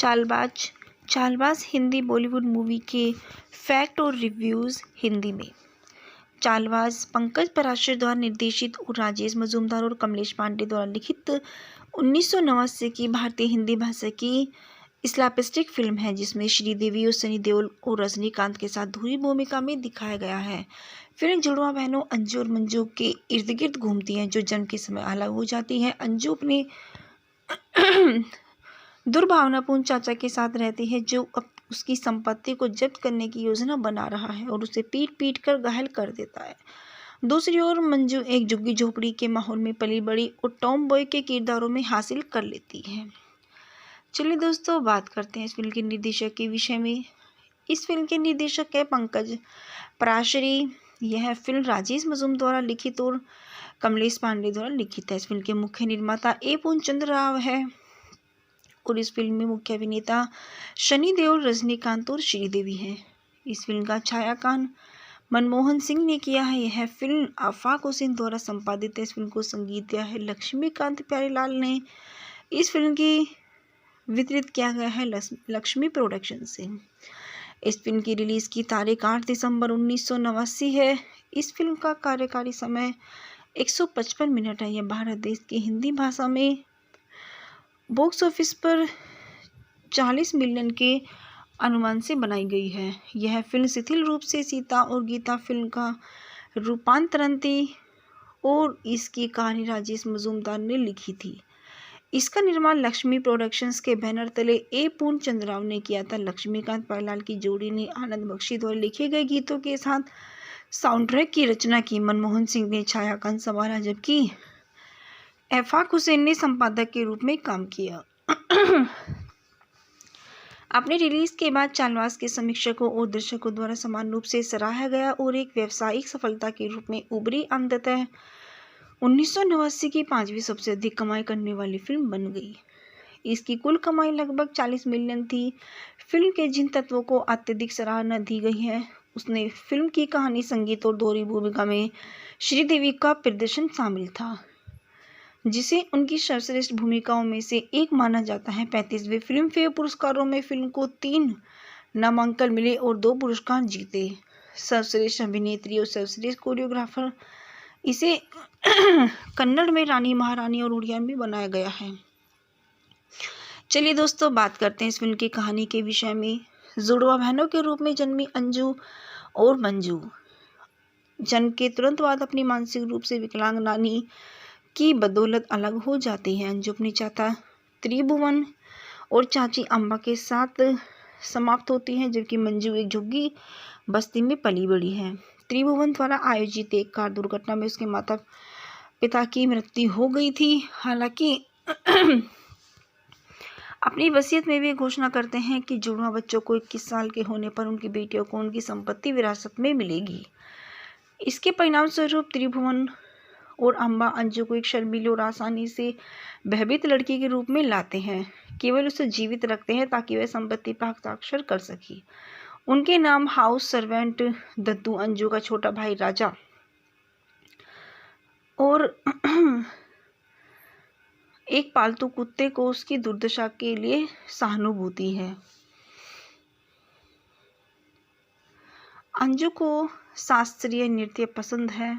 Chaalbaaz. Chaalbaaz Hindi Bollywood movie के fact और reviews Hindi में। चालबाज पंकज पराशर द्वारा निर्देशित और राजेश मजूमदार और कमलेश पांडे द्वारा लिखित 1989 की भारतीय हिंदी भाषा की स्लैपस्टिक फिल्म है, जिसमें श्रीदेवी और सनी देओल और रजनीकांत के साथ धुरी भूमिका में दिखाया गया है। फिल्म जुड़वा बहनों अंजू और मंजू के इर्द गिर्द घूमती हैं, जो जन्म के समय अलग हो जाती हैं। अंजू अपने दुर्भावनापूर्ण चाचा के साथ रहती है, जो अब उसकी संपत्ति को जब्त करने की योजना बना रहा है और उसे पीट पीट कर घायल कर देता है। दूसरी ओर मंजू एक झुग्गी झोपड़ी के माहौल में पली बड़ी और टॉम बॉय के किरदारों में हासिल कर लेती है। चलिए दोस्तों, बात करते हैं इस फिल्म के निर्देशक के विषय में। इस फिल्म के निर्देशक है पंकज पराशरी। यह फिल्म राजेश मजूमदार द्वारा लिखित और कमलेश पांडे द्वारा लिखित है। इस फिल्म के मुख्य निर्माता ए पूर्णचंद्र राव है और इस फिल्म में मुख्य अभिनेता सनी देओल, रजनीकांत और श्रीदेवी हैं। इस फिल्म का छायांकन मनमोहन सिंह ने किया है। यह फिल्म आफाक हुसैन द्वारा संपादित है। इस फिल्म को संगीत दिया है लक्ष्मीकांत प्यारेलाल ने। इस फिल्म की वितरित किया गया है लक्ष्मी प्रोडक्शन से। इस फिल्म की रिलीज की तारीख 8 दिसंबर 1989 है। इस फिल्म का कार्यकारी समय 155 मिनट है। यह भारत देश की हिंदी भाषा में बॉक्स ऑफिस पर 40 मिलियन के अनुमान से बनाई गई है। यह फिल्म शिथिल रूप से सीता और गीता फिल्म का रूपांतरण थी और इसकी कहानी राजेश मजूमदार ने लिखी थी। इसका निर्माण लक्ष्मी प्रोडक्शंस के बैनर तले ए पूर्णचंद्र राव ने किया था। लक्ष्मीकांत प्यारेलाल की जोड़ी ने आनंद बख्शी द्वारा लिखे गए गीतों के साथ साउंड ट्रैक की रचना की। मनमोहन सिंह ने छायांकन संभाला, जबकि आफाक हुसैन ने संपादक के रूप में काम किया। अपने रिलीज के बाद चालबाज के समीक्षकों और दर्शकों द्वारा समान रूप से सराहा गया और एक व्यावसायिक सफलता के रूप में उभरी। अंततः 1989 की 5वीं सबसे अधिक कमाई करने वाली फिल्म बन गई। इसकी कुल कमाई लगभग 40 मिलियन थी। फिल्म के जिन तत्वों को अत्यधिक सराहना दी गई है, उसने फिल्म की कहानी, संगीत और दोहरी भूमिका में श्रीदेवी का प्रदर्शन शामिल था, जिसे उनकी सर्वश्रेष्ठ भूमिकाओं में से एक माना जाता है। 35वें फिल्म फेयर पुरस्कारों में फिल्म को 3 नामांकन मिले और 2 पुरस्कार जीते, सर्वश्रेष्ठ अभिनेत्री और सर्वश्रेष्ठ कोरियोग्राफर। इसे कन्नड़ में रानी महारानी और उड़िया में बनाया गया है। चलिए दोस्तों, बात करते हैं इस फिल्म की कहानी के विषय में। जुड़वा बहनों के रूप में जन्मी अंजू और मंजू जन्म के तुरंत बाद अपनी मानसिक रूप से विकलांग नानी की बदौलत अलग हो जाती है। अंजू अपनी चाचा त्रिभुवन और चाची अम्बा के साथ समाप्त होती है, जबकि मंजू एक झुग्गी बस्ती में पली बड़ी है। त्रिभुवन द्वारा आयोजित एक कार दुर्घटना में उसके माता पिता की मृत्यु हो गई थी। हालांकि अपनी वसीयत में भी घोषणा करते हैं कि जुड़वा बच्चों को 21 साल के होने पर उनकी बेटियों को उनकी संपत्ति विरासत में मिलेगी। इसके परिणाम स्वरूप त्रिभुवन और अम्बा अंजू को एक शर्मीली और आसानी से भयभीत लड़की के रूप में लाते हैं। केवल उसे जीवित रखते हैं ताकि वह संपत्ति पर हस्ताक्षर कर सके। उनके नाम हाउस सर्वेंट दद्दू, अंजू का छोटा भाई राजा और एक पालतू कुत्ते को उसकी दुर्दशा के लिए सहानुभूति है। अंजू को शास्त्रीय नृत्य पसंद है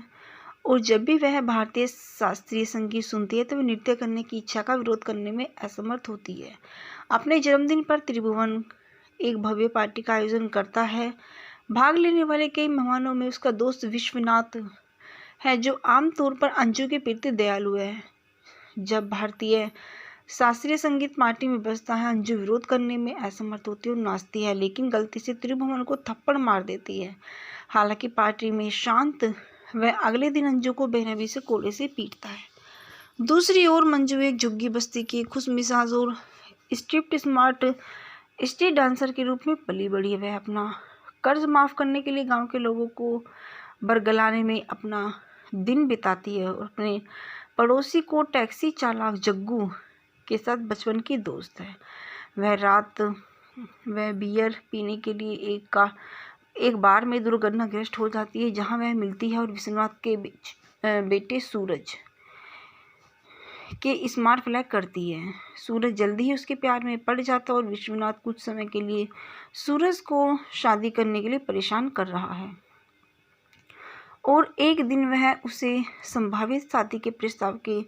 और जब भी वह भारतीय शास्त्रीय संगीत सुनती है तो वह नृत्य करने की इच्छा का विरोध करने में असमर्थ होती है। अपने जन्मदिन पर त्रिभुवन एक भव्य पार्टी का आयोजन करता है। भाग लेने वाले कई मेहमानों में उसका दोस्त विश्वनाथ है, जो आमतौर पर अंजू के प्रति दयालु है। जब भारतीय शास्त्रीय संगीत पार्टी में बजता है, अंजू विरोध करने में असमर्थ होती है और नाचती है, लेकिन गलती से त्रिभुवन को थप्पड़ मार देती है। हालांकि पार्टी में शांत, वह अगले दिन अंजू को बेरहमी से कोड़े से पीटता है। दूसरी ओर मंजू एक झुग्गी बस्ती की खुशमिजाज और स्ट्रिप्ट स्मार्ट स्ट्रीट डांसर के रूप में पली बड़ी है। वह अपना कर्ज माफ करने के लिए गांव के लोगों को बरगलाने में अपना दिन बिताती है और अपने पड़ोसी को टैक्सी चालक जग्गू के साथ बचपन की दोस्त है। वह बियर पीने के लिए एक बार में दुर्घटनाग्रस्त हो जाती है, जहां वह मिलती है और विश्वनाथ के बेटे सूरज के स्मार्ट फ्लैग करती है। सूरज जल्दी ही उसके प्यार में पड़ जाता है और विश्वनाथ कुछ समय के लिए सूरज को शादी करने के लिए परेशान कर रहा है। और एक दिन वह उसे संभावित शादी के प्रस्ताव के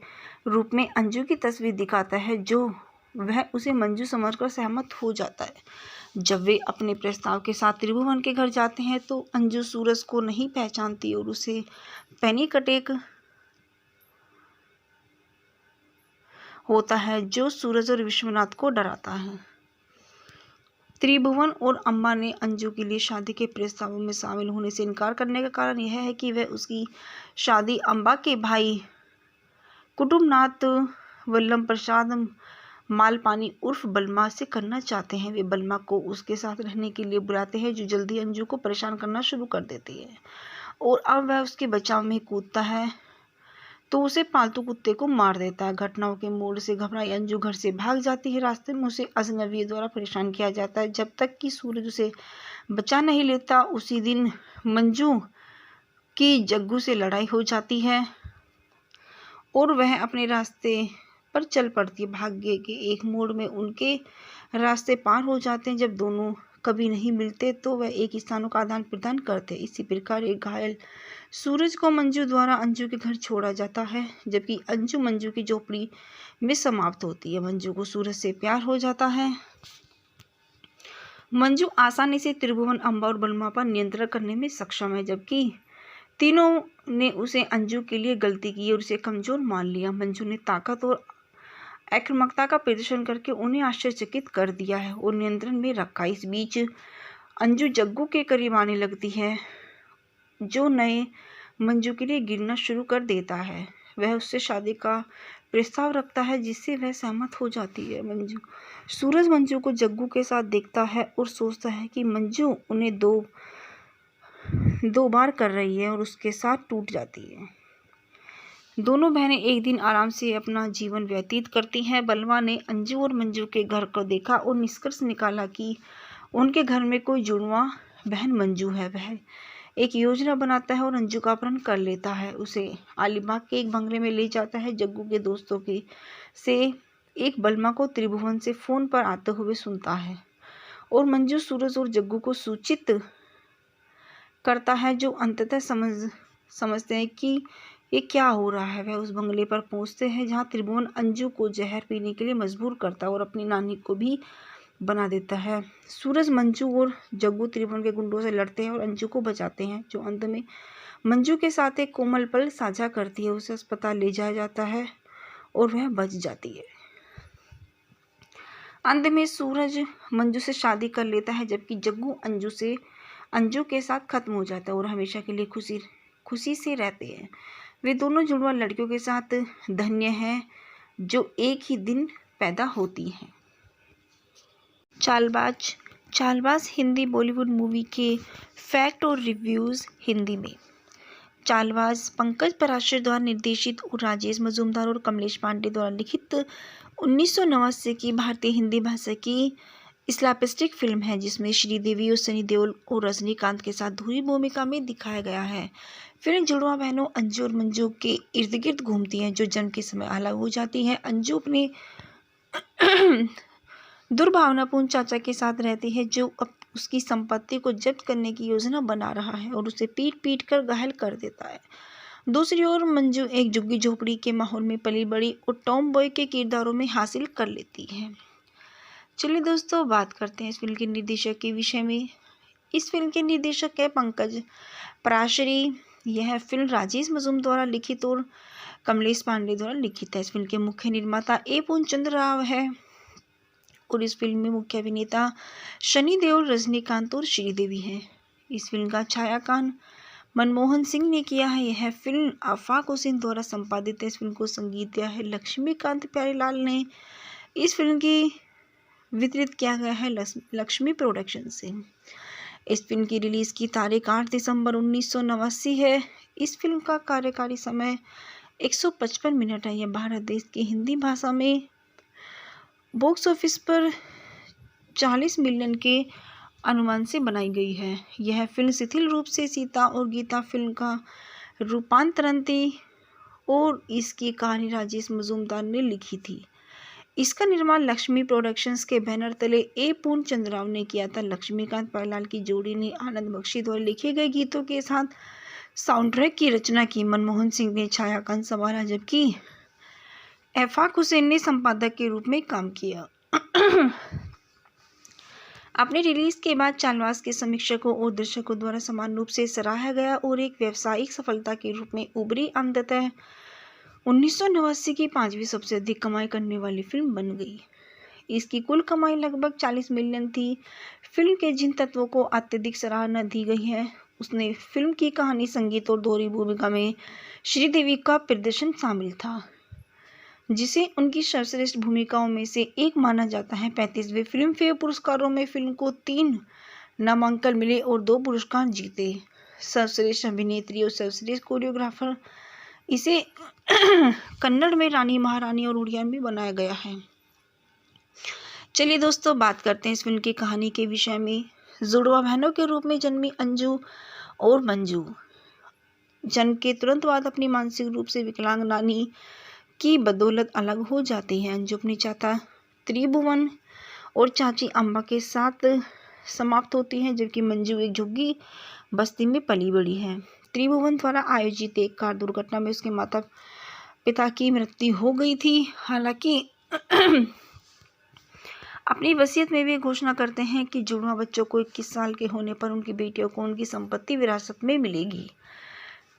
रूप में अंजू की तस्वीर दिखाता है, जो वह उसे मंजू समझकर सहमत हो जाता है। जब वे अपने प्रस्ताव के साथ त्रिभुवन के घर जाते हैं तो अंजू सूरज को नहीं पहचानती और उसे पैनिक अटैक होता है, जो सूरज और विश्वनाथ को डराता है। त्रिभुवन और अम्बा ने अंजू के लिए शादी के प्रस्तावों में शामिल होने से इनकार करने का कारण यह है कि वह उसकी शादी अम्बा के भाई कुटुंबनाथ वल्लभ प्रसाद मालपानी उर्फ बलमा से करना चाहते हैं। वे बलमा को उसके साथ रहने के लिए बुलाते हैं, जो जल्दी अंजू को परेशान करना शुरू कर देती है और अब वह उसके बचाव में कूदता है तो उसे पालतू कुत्ते को मार देता है। घटनाओं के मोड़ से घबराई अंजू घर से भाग जाती है। रास्ते में उसे अजनबी द्वारा परेशान किया जाता है जब तक कि सूरज उसे बचा नहीं लेता। उसी दिन मंजू की जग्गू से लड़ाई हो जाती है और वह अपने रास्ते पर चल पड़ती है। भाग्य के एक मोड़ में उनके रास्ते पार हो जाते हैं। जब दोनों कभी नहीं मिलते तो वह एक स्थानों का आदान प्रदान करते हैं। इसी प्रकार एक घायल सूरज को मंजू द्वारा अंजू के घर छोड़ा जाता है, जबकि अंजू मंजू की झोपड़ी में समाप्त होती है। मंजू को सूरज से प्यार हो जाता है। मंजू आसानी से त्रिभुवन, अम्बा और बलमा पर नियंत्रण करने में सक्षम है, जबकि तीनों ने उसे अंजू के लिए गलती की और उसे कमजोर मान लिया। मंजू ने ताकत और आक्रामकता का प्रदर्शन करके उन्हें आश्चर्यचकित कर दिया है और नियंत्रण में रखा। इस बीच अंजू जग्गू के करीब आने लगती है, जो नए मंजू के लिए गिरना शुरू कर देता है। वह उससे शादी का प्रस्ताव रखता है, जिससे वह सहमत हो जाती है। सूरज मंजू को जग्गू के साथ देखता है और सोचता है कि मंजू उन्हें दो बार कर रही है और उसके साथ टूट जाती है। दोनों बहनें एक दिन आराम से अपना जीवन व्यतीत करती हैं। बलवा ने अंजू और मंजू के घर को देखा और निष्कर्ष निकाला कि उनके घर में कोई जुड़वा बहन मंजू है। वह एक योजना बनाता है और अंजू का अपहरण कर लेता है। उसे अलीबाग के एक बंगले में ले जाता है। जग्गू के दोस्तों से एक बलमा को त्रिभुवन से फोन पर आते हुए सुनता है और मंजू, सूरज और जग्गू को सूचित करता है, जो अंततः समझते हैं कि ये क्या हो रहा है। वह उस बंगले पर पहुंचते हैं जहां त्रिभुवन अंजू को जहर पीने के लिए मजबूर करता है और अपनी नानी को भी बना देता है। सूरज, मंजू और जग्गू त्रिभुवन के गुंडों से लड़ते हैं और अंजू को बचाते हैं, जो अंत में मंजू के साथ एक कोमल पल साझा करती है। उसे अस्पताल ले जाया जाता है और वह बच जाती है। अंत में सूरज मंजू से शादी कर लेता है, जबकि जग्गू अंजू के साथ खत्म हो जाता है और हमेशा के लिए खुशी से रहते हैं। वे दोनों जुड़वा लड़कियों के साथ धन्य हैं जो एक ही दिन पैदा होती हैं। चालबाज हिंदी बॉलीवुड मूवी के फैक्ट और रिव्यूज़ हिंदी में। चालबाज पंकज पराशर द्वारा निर्देशित और राजेश मजूमदार और कमलेश पांडे द्वारा लिखित 1989 की भारतीय हिंदी भाषा की स्लैपस्टिक फिल्म है, जिसमें श्रीदेवी और सनी देओल और रजनीकांत के साथ धुरी भूमिका में दिखाया गया है। फिल्म जुड़वा बहनों अंजू और मंजू के इर्द गिर्द घूमती हैं, जो जन्म के समय अलग हो जाती हैं। अंजू अपने दुर्भावनापूर्ण चाचा के साथ रहती है, जो अब उसकी संपत्ति को जब्त करने की योजना बना रहा है और उसे पीट कर घायल कर देता है। दूसरी ओर मंजू एक झुग्गी झोपड़ी के माहौल में पली बड़ी और टॉम बॉय के किरदारों में हासिल कर लेती है। चलिए दोस्तों, बात करते हैं इस फिल्म के निर्देशक के विषय में। इस फिल्म के निर्देशक है पंकज पराशरी। यह फिल्म राजेश मजूमदार द्वारा लिखित और कमलेश पांडे द्वारा लिखित है। इस फिल्म के मुख्य निर्माता ए पूर्णचंद्र राव है और इस फिल्म में मुख्य अभिनेता सनी देओल, रजनीकांत और श्रीदेवी हैं। इस फिल्म का छायांकन मनमोहन सिंह ने किया है। यह फिल्म आफाक हुसैन द्वारा संपादित है। इस फिल्म को संगीत दिया है लक्ष्मीकांत प्यारेलाल ने। इस फिल्म की वितरित किया गया है लक्ष्मी प्रोडक्शन से। इस फिल्म की रिलीज की तारीख 8 दिसंबर 1989 है। इस फिल्म का कार्यकारी समय 155 मिनट है। यह भारत देश की हिंदी भाषा में बॉक्स ऑफिस पर 40 मिलियन के अनुमान से बनाई गई है। यह फिल्म शिथिल रूप से सीता और गीता फिल्म का रूपांतरण थी और इसकी कहानी राजेश मजूमदार ने लिखी थी। इसका निर्माण लक्ष्मी प्रोडक्शंस के बैनर तले ए पूर्णचंद्र राव ने किया था। लक्ष्मीकांत प्यारेलाल की जोड़ी ने आनंद बख्शी द्वारा लिखे गए गीतों के साथ साउंड ट्रैक की रचना की। मनमोहन सिंह ने छायांकन संभाला, जबकि एफाक हुसैन ने संपादक के रूप में काम किया। अपने रिलीज के बाद चालवास के समीक्षकों और दर्शकों द्वारा समान रूप से सराहा गया और एक व्यावसायिक सफलता के रूप में उभरी। अंततः 1989 की 5वीं सबसे अधिक कमाई करने वाली फिल्म बन गई। इसकी कुल कमाई लगभग 40 मिलियन थी। फिल्म के जिन तत्वों को अत्यधिक सराहना दी गई है उसने फिल्म की कहानी, संगीत और दोहरी भूमिका में श्रीदेवी का प्रदर्शन शामिल था, जिसे उनकी सर्वश्रेष्ठ भूमिकाओं में से एक माना जाता है। 35वें फिल्म फेयर पुरस्कारों में फिल्म को 3 नामांकन मिले और 2 पुरस्कार जीते, सर्वश्रेष्ठ अभिनेत्री और सर्वश्रेष्ठ कोरियोग्राफर। इसे कन्नड़ में रानी महारानी और उड़िया में बनाया गया है। चलिए दोस्तों, बात करते हैं इस फिल्म की कहानी के विषय में। जुड़वा बहनों के रूप में जन्मी अंजू और मंजू जन्म के तुरंत बाद अपनी मानसिक रूप से विकलांग नानी की बदौलत अलग हो जाती है। अंजू अपनी चाचा त्रिभुवन और चाची अम्बा के साथ समाप्त होती है, जबकि मंजू एक झुग्गी बस्ती में पली बड़ी है। त्रिभुवन द्वारा आयोजित एक कार दुर्घटना में उसके माता पिता की मृत्यु हो गई थी। हालांकि अपनी वसीयत में वे घोषणा करते हैं कि जुड़वा बच्चों को 21 साल के होने पर उनकी बेटियों को उनकी संपत्ति विरासत में मिलेगी।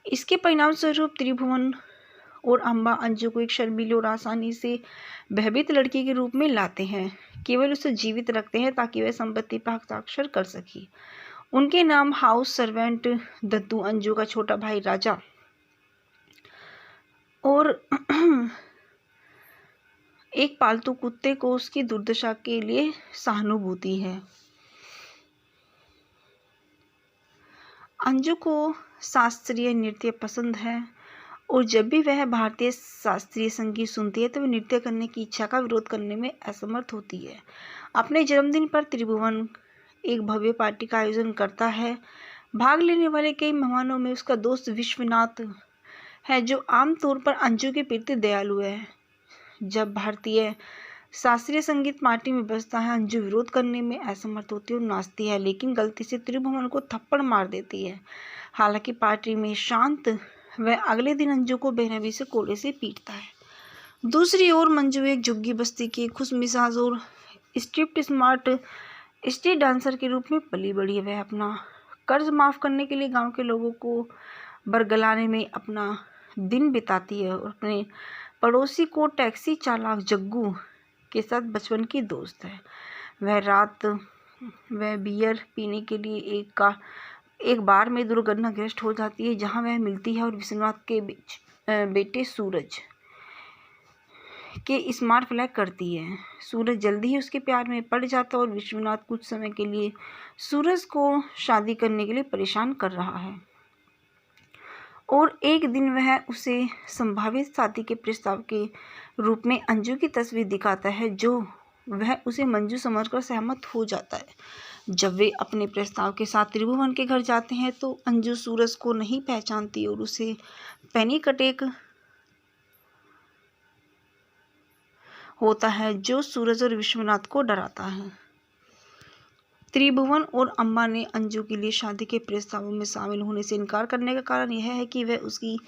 इसके परिणाम स्वरूप त्रिभुवन और अम्बा अंजू को एक शर्मीली और आसानी से भयभीत लड़की के रूप में लाते हैं। केवल उसे जीवित रखते हैं ताकि वह संपत्ति पर हस्ताक्षर कर सके। उनके नाम हाउस सर्वेंट दद्दू, अंजू का छोटा भाई राजा और एक पालतू कुत्ते को उसकी दुर्दशा के लिए सहानुभूति है। अंजू को शास्त्रीय नृत्य पसंद है और जब भी वह भारतीय शास्त्रीय संगीत सुनती है तो वह नृत्य करने की इच्छा का विरोध करने में असमर्थ होती है। अपने जन्मदिन पर त्रिभुवन एक भव्य पार्टी का आयोजन करता है। भाग लेने वाले कई मेहमानों में उसका दोस्त विश्वनाथ है, जो आमतौर पर अंजू के प्रति दयालु है। जब भारतीय शास्त्रीय संगीत पार्टी में बजता है, अंजू विरोध करने में असमर्थ होती है और नाचती है, लेकिन गलती से त्रिभुवन को थप्पड़ मार देती है। हालांकि पार्टी में शांत, वह अगले दिन अंजू को बेरहमी से कोड़े से पीटता है। दूसरी ओर मंजू एक झुग्गी बस्ती की खुशमिजाज और स्ट्रीट डांसर के रूप में पली बड़ी है। वह अपना कर्ज माफ करने के लिए गांव के लोगों को बरगलाने में अपना दिन बिताती है और अपने पड़ोसी को टैक्सी चालक जग्गू के साथ बचपन की दोस्त है। वह बियर पीने के लिए एक बार में दुर्घटनाग्रस्त हो जाती है, जहां वह मिलती है और विश्वनाथ के बेटे सूरज के स्मार्ट फ्लैग करती है। सूरज जल्दी ही उसके प्यार में पड़ जाता है और विश्वनाथ कुछ समय के लिए सूरज को शादी करने के लिए परेशान कर रहा है और एक दिन वह उसे संभावित शादी के प्रस्ताव के रूप में अंजू की तस्वीर दिखाता है, जो वह उसे मंजू समझकर सहमत हो जाता है। जब वे अपने प्रस्ताव के साथ त्रिभुवन के घर जाते हैं तो अंजू सूरज को नहीं पहचानती और उसे पैनिक अटैक होता है, जो सूरज और विश्वनाथ को डराता है। त्रिभुवन और अम्मा ने अंजू के लिए शादी के प्रस्तावों में शामिल होने से इनकार करने का कारण यह है कि वह उसकी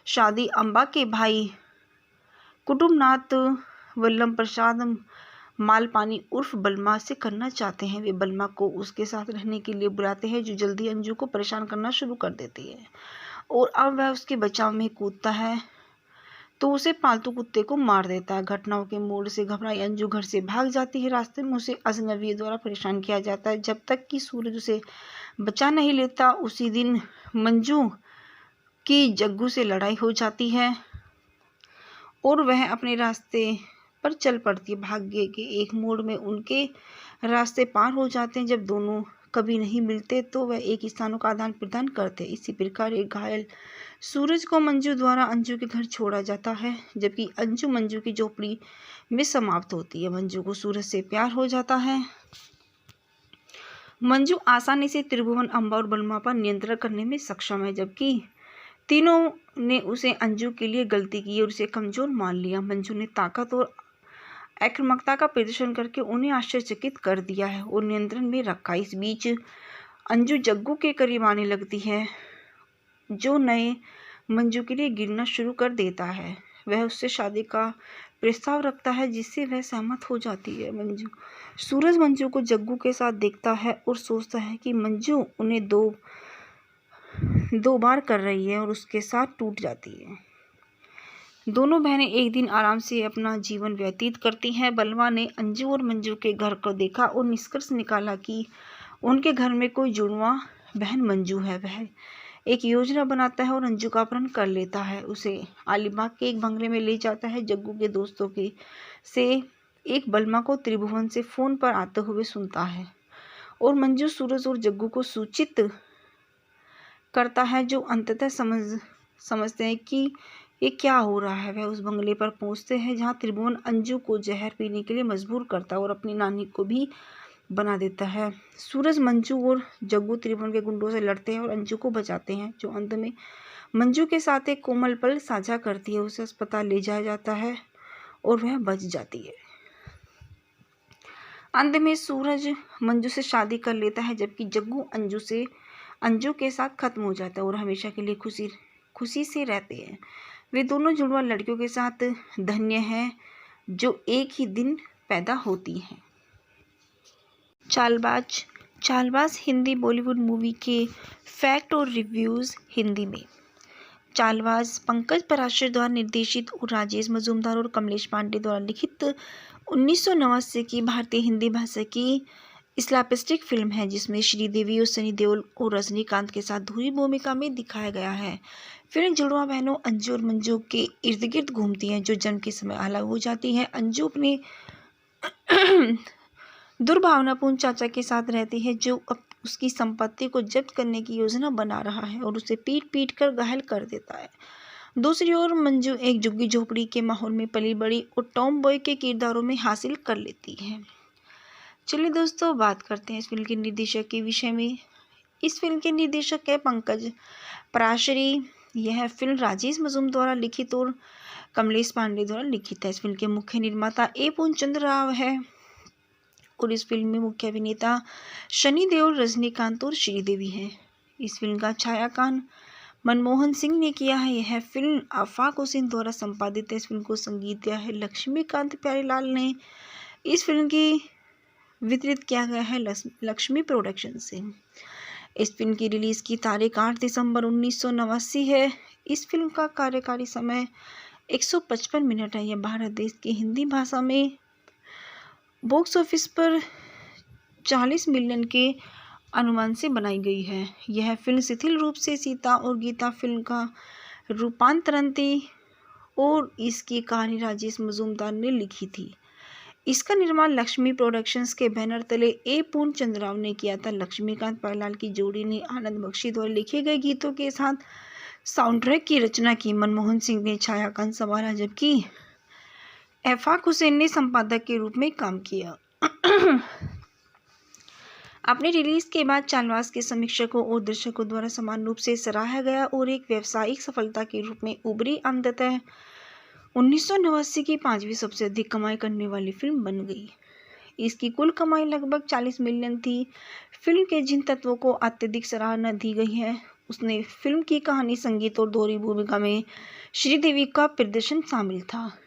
शादी अम्बा के भाई कुटुंबनाथ वल्लभ प्रसाद मालपानी उर्फ बलमा से करना चाहते हैं। वे बलमा को उसके साथ रहने के लिए बुलाते हैं, जो जल्दी अंजू को परेशान करना शुरू कर देती है और अब वह उसके बचाव में कूदता है तो उसे पालतू कुत्ते को मार देता है। घटनाओं के मोड़ से घबराई अंजू घर से भाग जाती है। रास्ते में उसे अजनबी द्वारा परेशान किया जाता है जब तक कि सूरज उसे बचा नहीं लेता। उसी दिन मंजू की जग्गू से लड़ाई हो जाती है और वह अपने रास्ते पर चल पड़ती है। भाग्य के एक मोड़ में उनके रास्ते पार हो जाते हैं। जब दोनों कभी नहीं मिलते तो वह एक स्थानों का आदान प्रदान करते हैं। इसी प्रकार एक घायल सूरज को मंजू द्वारा अंजू के घर छोड़ा जाता है, जबकि अंजू मंजू की झोपड़ी में समाप्त होती है। मंजू को सूरज से प्यार हो जाता है। मंजू आसानी से त्रिभुवन, अम्बा और बलमा पर नियंत्रण करने में सक्षम है, जबकि तीनों ने उसे अंजू के लिए गलती की और उसे कमज़ोर मान लिया। मंजू ने ताकत और आक्रामकता का प्रदर्शन करके उन्हें आश्चर्यचकित कर दिया है और नियंत्रण में रखा। इस बीच अंजू जग्गू के करीब आने लगती है, जो नए मंजू के लिए गिरना शुरू कर देता है। वह उससे शादी का प्रस्ताव रखता है, जिससे वह सहमत हो जाती है। सूरज मंजू को जग्गू के साथ देखता है और सोचता है कि मंजू उन्हें दो बार कर रही है और उसके साथ टूट जाती है। दोनों बहनें एक दिन आराम से अपना जीवन व्यतीत करती हैं। बलवा ने अंजू और मंजू के घर को देखा और निष्कर्ष निकाला कि उनके घर में कोई जुड़वा बहन मंजू है। वह एक योजना बनाता है और अंजू का अपहरण कर लेता है। उसे अलीबाग के एक बंगले में ले जाता है। जग्गू के दोस्तों से एक बलमा को त्रिभुवन से फोन पर आते हुए सुनता है और मंजू, सूरज और जग्गू को सूचित करता है, जो अंततः समझते हैं कि ये क्या हो रहा है। वह उस बंगले पर पहुंचते हैं जहां त्रिभुवन अंजू को जहर पीने के लिए मजबूर करता है और अपनी नानी को भी बना देता है। सूरज, मंजू और जग्गू त्रिभुवन के गुंडों से लड़ते हैं और अंजू को बचाते हैं, जो अंत में मंजू के साथ एक कोमल पल साझा करती है। उसे अस्पताल ले जाया जाता है और वह बच जाती है। अंत में सूरज मंजू से शादी कर लेता है, जबकि जग्गू अंजू के साथ खत्म हो जाता है और हमेशा के लिए खुशी से रहते हैं। वे दोनों जुड़वा लड़कियों के साथ धन्य हैं जो एक ही दिन पैदा होती हैं। चालबाज हिंदी बॉलीवुड मूवी के फैक्ट और रिव्यूज़ हिंदी में। चालबाज पंकज पराशर द्वारा निर्देशित और राजेश मजूमदार और कमलेश पांडे द्वारा लिखित 1989 की भारतीय हिंदी भाषा की स्लैपस्टिक फिल्म है, जिसमें श्रीदेवी और सनी देओल और रजनीकांत के साथ धुरी भूमिका में दिखाया गया है। फिल्म जुड़वा बहनों अंजू और मंजू के इर्द गिर्द घूमती हैं, जो जन्म के समय अलग हो जाती हैं। अंजू अपने दुर्भावनापूर्ण चाचा के साथ रहती है, जो अब उसकी संपत्ति को जब्त करने की योजना बना रहा है और उसे पीट कर घायल कर देता है। दूसरी ओर मंजू एक झुग्गी झोपड़ी के माहौल में पली बड़ी और टॉम बॉय के किरदारों में हासिल कर लेती है। चलिए दोस्तों, बात करते हैं इस फिल्म के निर्देशक के विषय में। इस फिल्म के निर्देशक है पंकज पराशरी। यह फिल्म राजेश मजूमदार द्वारा लिखित और कमलेश पांडे द्वारा लिखित है। इस फिल्म के मुख्य निर्माता ए पूर्णचंद्र राव है और इस फिल्म में मुख्य अभिनेता सनी देओल, रजनीकांत और श्रीदेवी हैं। इस फिल्म का छायांकन मनमोहन सिंह ने किया है। यह फिल्म आफाक हुसैन द्वारा संपादित है। इस फिल्म को संगीत दिया है लक्ष्मीकांत प्यारेलाल ने। इस फिल्म की वितरित किया गया है लक्ष्मी प्रोडक्शन से। इस फिल्म की रिलीज की तारीख 8 दिसंबर 1989 है। इस फिल्म का कार्यकारी समय 155 मिनट है। यह भारत देश की हिंदी भाषा में बॉक्स ऑफिस पर 40 मिलियन के अनुमान से बनाई गई है। यह फिल्म शिथिल रूप से सीता और गीता फिल्म का रूपांतरण थी और इसकी कहानी राजेश मजूमदार ने लिखी थी। इसका निर्माण लक्ष्मी प्रोडक्शंस के बैनर तले ए पूर्णचंद्र राव ने किया था। लक्ष्मीकांत प्यारेलाल की जोड़ी ने आनंद बख्शी द्वारा लिखे गए गीतों के साथ साउंड ट्रैक की रचना की। मनमोहन सिंह ने छायांकन संभाला, जबकि आफाक हुसैन ने संपादक के रूप में काम किया। अपने रिलीज के बाद चालबाज के समीक्षकों और दर्शकों द्वारा समान रूप से सराहा गया और एक व्यावसायिक सफलता के रूप में उभरी। अंततः 1989 की 5वीं सबसे अधिक कमाई करने वाली फिल्म बन गई। इसकी कुल कमाई लगभग 40 मिलियन थी। फिल्म के जिन तत्वों को अत्यधिक सराहना दी गई है, उसने फिल्म की कहानी, संगीत और दोहरी भूमिका में श्रीदेवी का प्रदर्शन शामिल था,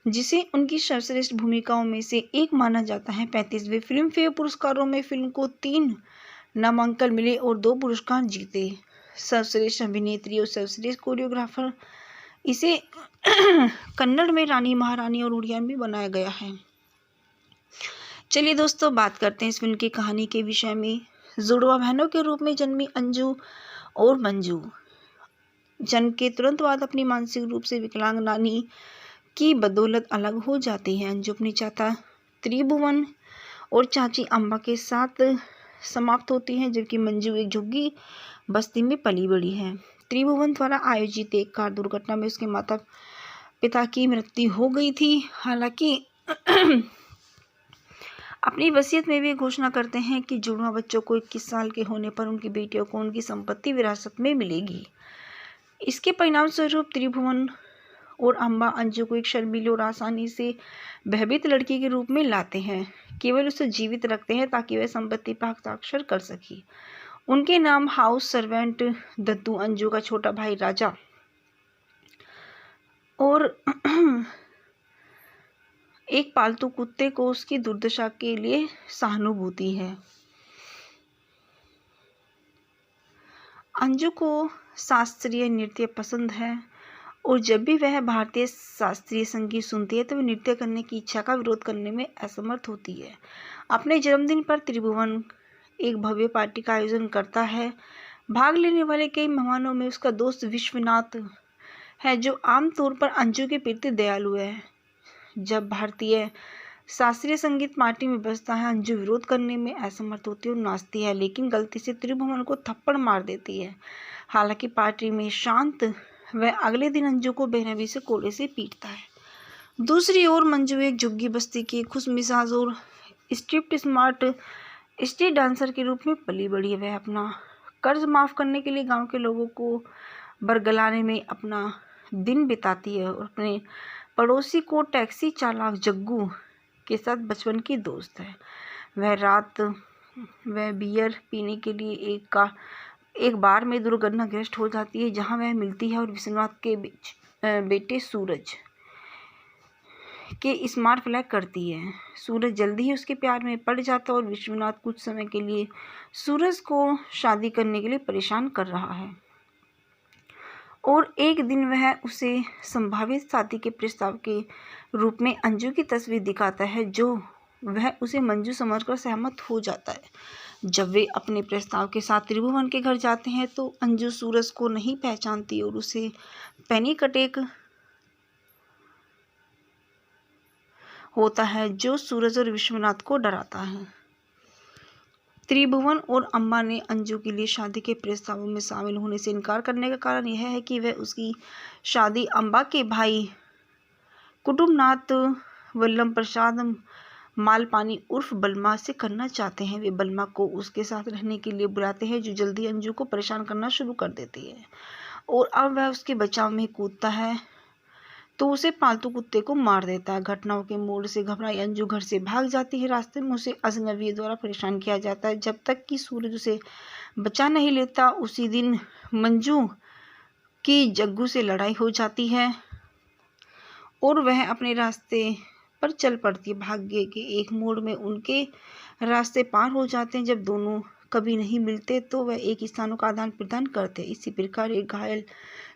जिसे उनकी सर्वश्रेष्ठ भूमिकाओं में से एक माना जाता है। 35वें फिल्म फेयर पुरस्कारों में फिल्म को 3 नामांकन मिले और 2 पुरस्कार जीते। सर्वश्रेष्ठ अभिनेत्री और सर्वश्रेष्ठ कोरियोग्राफर इसे कन्नड़ में रानी महारानी और उड़िया में बनाया गया है। चलिए दोस्तों, बात करते हैं इस फिल्म की कहानी के विषय में। जुड़वा बहनों के रूप में जन्मी अंजू और मंजू जन्म के तुरंत बाद अपनी मानसिक रूप से विकलांग नानी की बदौलत अलग हो जाती है। अंजू अपनी चाचा त्रिभुवन और चाची अम्बा के साथ समाप्त होती है, जबकि मंजू एक झुग्गी बस्ती में पली बड़ी है। त्रिभुवन द्वारा आयोजित एक कार दुर्घटना में उसके माता पिता की मृत्यु हो गई थी। हालांकि अपनी वसीयत में वे घोषणा करते हैं कि जुड़वा बच्चों को 21 साल के होने पर उनकी बेटियों को उनकी संपत्ति विरासत में मिलेगी। इसके परिणाम स्वरूप त्रिभुवन और अम्बा अंजू को एक शर्मीली और आसानी से भयभीत लड़की के रूप में लाते हैं। केवल उसे जीवित रखते हैं ताकि वह संपत्ति पर हस्ताक्षर कर सके। उनके नाम हाउस सर्वेंट दद्दू, अंजू का छोटा भाई राजा और एक पालतू कुत्ते को उसकी दुर्दशा के लिए सहानुभूति है। अंजू को शास्त्रीय नृत्य पसंद है और जब भी वह भारतीय शास्त्रीय संगीत सुनती है तो वह नृत्य करने की इच्छा का विरोध करने में असमर्थ होती है। अपने जन्मदिन पर त्रिभुवन एक भव्य पार्टी का आयोजन करता है। भाग लेने वाले कई मेहमानों में उसका दोस्त विश्वनाथ है, जो आमतौर पर अंजू के प्रति दयालु है। जब भारतीय शास्त्रीय संगीत पार्टी में बजता है, अंजू विरोध करने में असमर्थ होती है और नाचती है, लेकिन गलती से त्रिभुवन को थप्पड़ मार देती है। हालांकि पार्टी में शांत, वह अगले दिन अंजू को बेरहमी से कोड़े से पीटता है। दूसरी ओर मंजू एक झुग्गी बस्ती की खुशमिजाज और स्ट्रिप्ट स्मार्ट स्ट्रीट डांसर के रूप में पली बड़ी है। वह अपना कर्ज माफ करने के लिए गांव के लोगों को बरगलाने में अपना दिन बिताती है और अपने पड़ोसी को टैक्सी चालक जग्गू के साथ बचपन की दोस्त है। वह बियर पीने के लिए एक बार में दुर्घटनाग्रस्त हो जाती है, जहां वह मिलती है और विश्वनाथ के बेटे सूरज के स्मार्ट फ्लैग करती है। सूरज जल्दी ही उसके प्यार में पड़ जाता है और विश्वनाथ कुछ समय के लिए सूरज को शादी करने के लिए परेशान कर रहा है और एक दिन वह उसे संभावित शादी के प्रस्ताव के रूप में अंजू की तस्वीर दिखाता है, जो वह उसे मंजू समझकर सहमत हो जाता है। जब वे अपने प्रस्ताव के साथ त्रिभुवन के घर जाते हैं तो अंजू सूरज को नहीं पहचानती और उसे पैनिक अटैक होता है, जो सूरज और विश्वनाथ को डराता है। त्रिभुवन और अम्मा ने अंजू के लिए शादी के प्रस्तावों में शामिल होने से इनकार करने का कारण यह है कि वह उसकी शादी अम्बा के भाई कुटुंबनाथ वल्लभ प्रसाद मालपानी उर्फ बलमा से करना चाहते हैं। वे बलमा को उसके साथ रहने के लिए बुलाते हैं, जो जल्दी अंजू को परेशान करना शुरू कर देती है और अब वह उसके बचाव में कूदता है तो उसे पालतू कुत्ते को मार देता है। घटनाओं के मोड़ से घबराई अंजू घर से भाग जाती है। रास्ते में उसे अजनबी द्वारा परेशान किया जाता है जब तक कि सूरज उसे बचा नहीं लेता। उसी दिन मंजू की जग्गू से लड़ाई हो जाती है और वह अपने रास्ते पर चल पड़ती है। भाग्य के एक मोड़ में उनके रास्ते पार हो जाते हैं। जब दोनों कभी नहीं मिलते तो वह एक स्थानों का आदान प्रदान करते हैं। इसी प्रकार एक घायल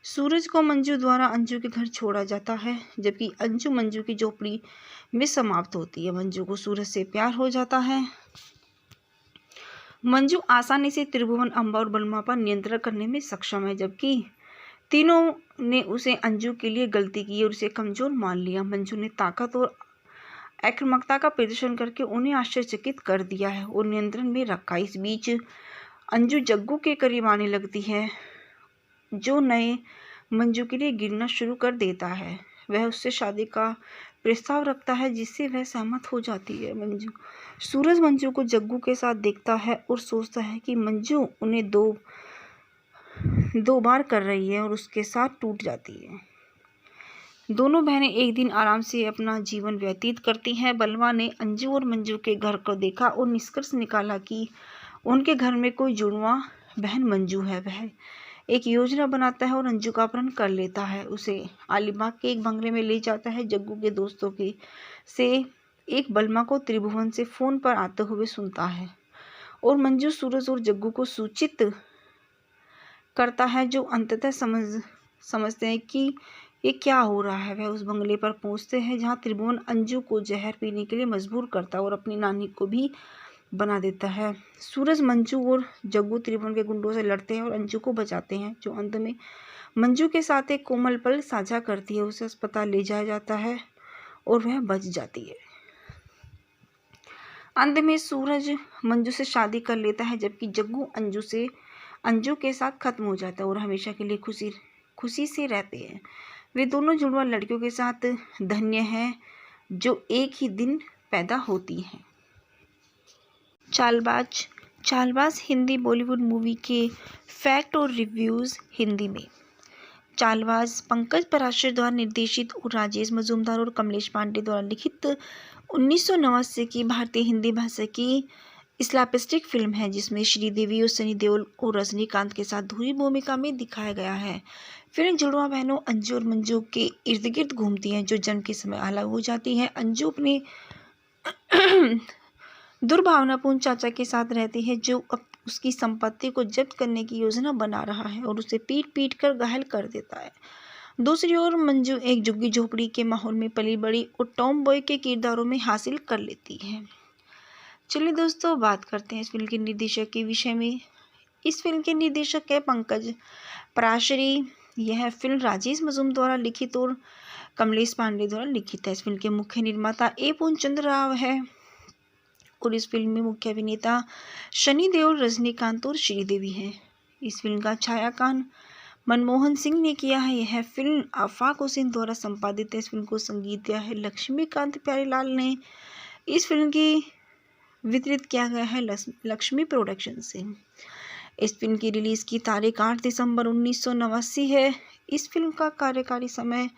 सूरज को मंजू द्वारा अंजू के घर छोड़ा जाता है, जबकि अंजू मंजू की झोपड़ी में समाप्त होती है। मंजू को सूरज से प्यार हो जाता है। मंजू आसानी से त्रिभुवन, अम्बा और बलमा पर नियंत्रण करने में सक्षम है, जबकि तीनों ने उसे अंजू के लिए गलती की और उसे कमजोर मान लिया। मंजू ने ताकत और आक्रामकता का प्रदर्शन करके उन्हें आश्चर्यचकित कर दिया है और नियंत्रण में रखा। इस बीच अंजू जग्गू के करीब आने लगती है, जो नए मंजू के लिए गिरना शुरू कर देता है। वह उससे शादी का प्रस्ताव रखता है, जिससे वह सहमत हो जाती है। सूरज मंजू को जग्गू के साथ देखता है और सोचता है कि मंजू उन्हें दो बार कर रही है और उसके साथ टूट जाती है। दोनों बहनें एक दिन आराम से अपना जीवन व्यतीत करती हैं। बलवा ने अंजू और मंजू के घर को देखा और निष्कर्ष निकाला कि उनके घर में कोई जुड़वा बहन मंजू है। वह एक योजना बनाता है और अंजू का अपहरण कर लेता है। उसे अलीबाग के एक बंगले में ले जाता है। जग्गू के दोस्तों से एक बलमा को त्रिभुवन से फोन पर आते हुए सुनता है और मंजू, सूरज और जग्गू को सूचित करता है, जो अंततः समझते हैं कि ये क्या हो रहा है। वह उस बंगले पर पहुंचते हैं जहां त्रिभुवन अंजू को जहर पीने के लिए मजबूर करता है और अपनी नानी को भी बना देता है। सूरज, मंजू और जग्गू त्रिभुवन के गुंडों से लड़ते हैं और अंजू को बचाते हैं, जो अंत में मंजू के साथ एक कोमल पल साझा करती है। उसे अस्पताल ले जाया जाता है और वह बच जाती है। अंत में सूरज मंजू से शादी कर लेता है, जबकि जग्गू अंजू के साथ खत्म हो जाता है और हमेशा के लिए खुशी से रहते हैं। वे दोनों जुड़वा लड़कियों के साथ धन्य हैं जो एक ही दिन पैदा होती हैं। चालबाज हिंदी बॉलीवुड मूवी के फैक्ट और रिव्यूज़ हिंदी में। चालबाज पंकज पराशर द्वारा निर्देशित और राजेश मजूमदार और कमलेश पांडे द्वारा लिखित 1989 की भारतीय हिंदी भाषा की स्लैपस्टिक फिल्म है, जिसमें श्रीदेवी और सनी देओल और रजनीकांत के साथ धुरी भूमिका में दिखाया गया है। फिल्म जुड़वा बहनों अंजू और मंजू के इर्द गिर्द घूमती हैं, जो जन्म के समय अलग हो जाती हैं। अंजू अपने दुर्भावनापूर्ण चाचा के साथ रहती है, जो अब उसकी संपत्ति को जब्त करने की योजना बना रहा है और उसे पीट पीट कर घायल कर देता है। दूसरी ओर मंजू एक झुग्गी झोपड़ी के माहौल में पली बड़ी और टॉम बॉय के किरदारों में हासिल कर लेती है। चलिए दोस्तों, बात करते हैं इस फिल्म के निर्देशक के विषय में। इस फिल्म के निर्देशक है पंकज पराशरी। यह फिल्म राजेश मजूमदार द्वारा लिखित और कमलेश पांडे द्वारा लिखित है। इस फिल्म के मुख्य निर्माता ए पूर्णचंद्र राव है और इस फिल्म में मुख्य अभिनेता सनी देओल, रजनीकांत और श्रीदेवी हैं। इस फिल्म का छायांकन मनमोहन सिंह ने किया है। यह फिल्म आफाक हुसैन द्वारा संपादित है। इस फिल्म को संगीत दिया है लक्ष्मीकांत प्यारेलाल ने। इस फिल्म की वितरित किया गया है लक्ष्मी प्रोडक्शन से। इस फिल्म की रिलीज की तारीख 8 दिसंबर 1989 है। इस फिल्म का कार्यकारी समय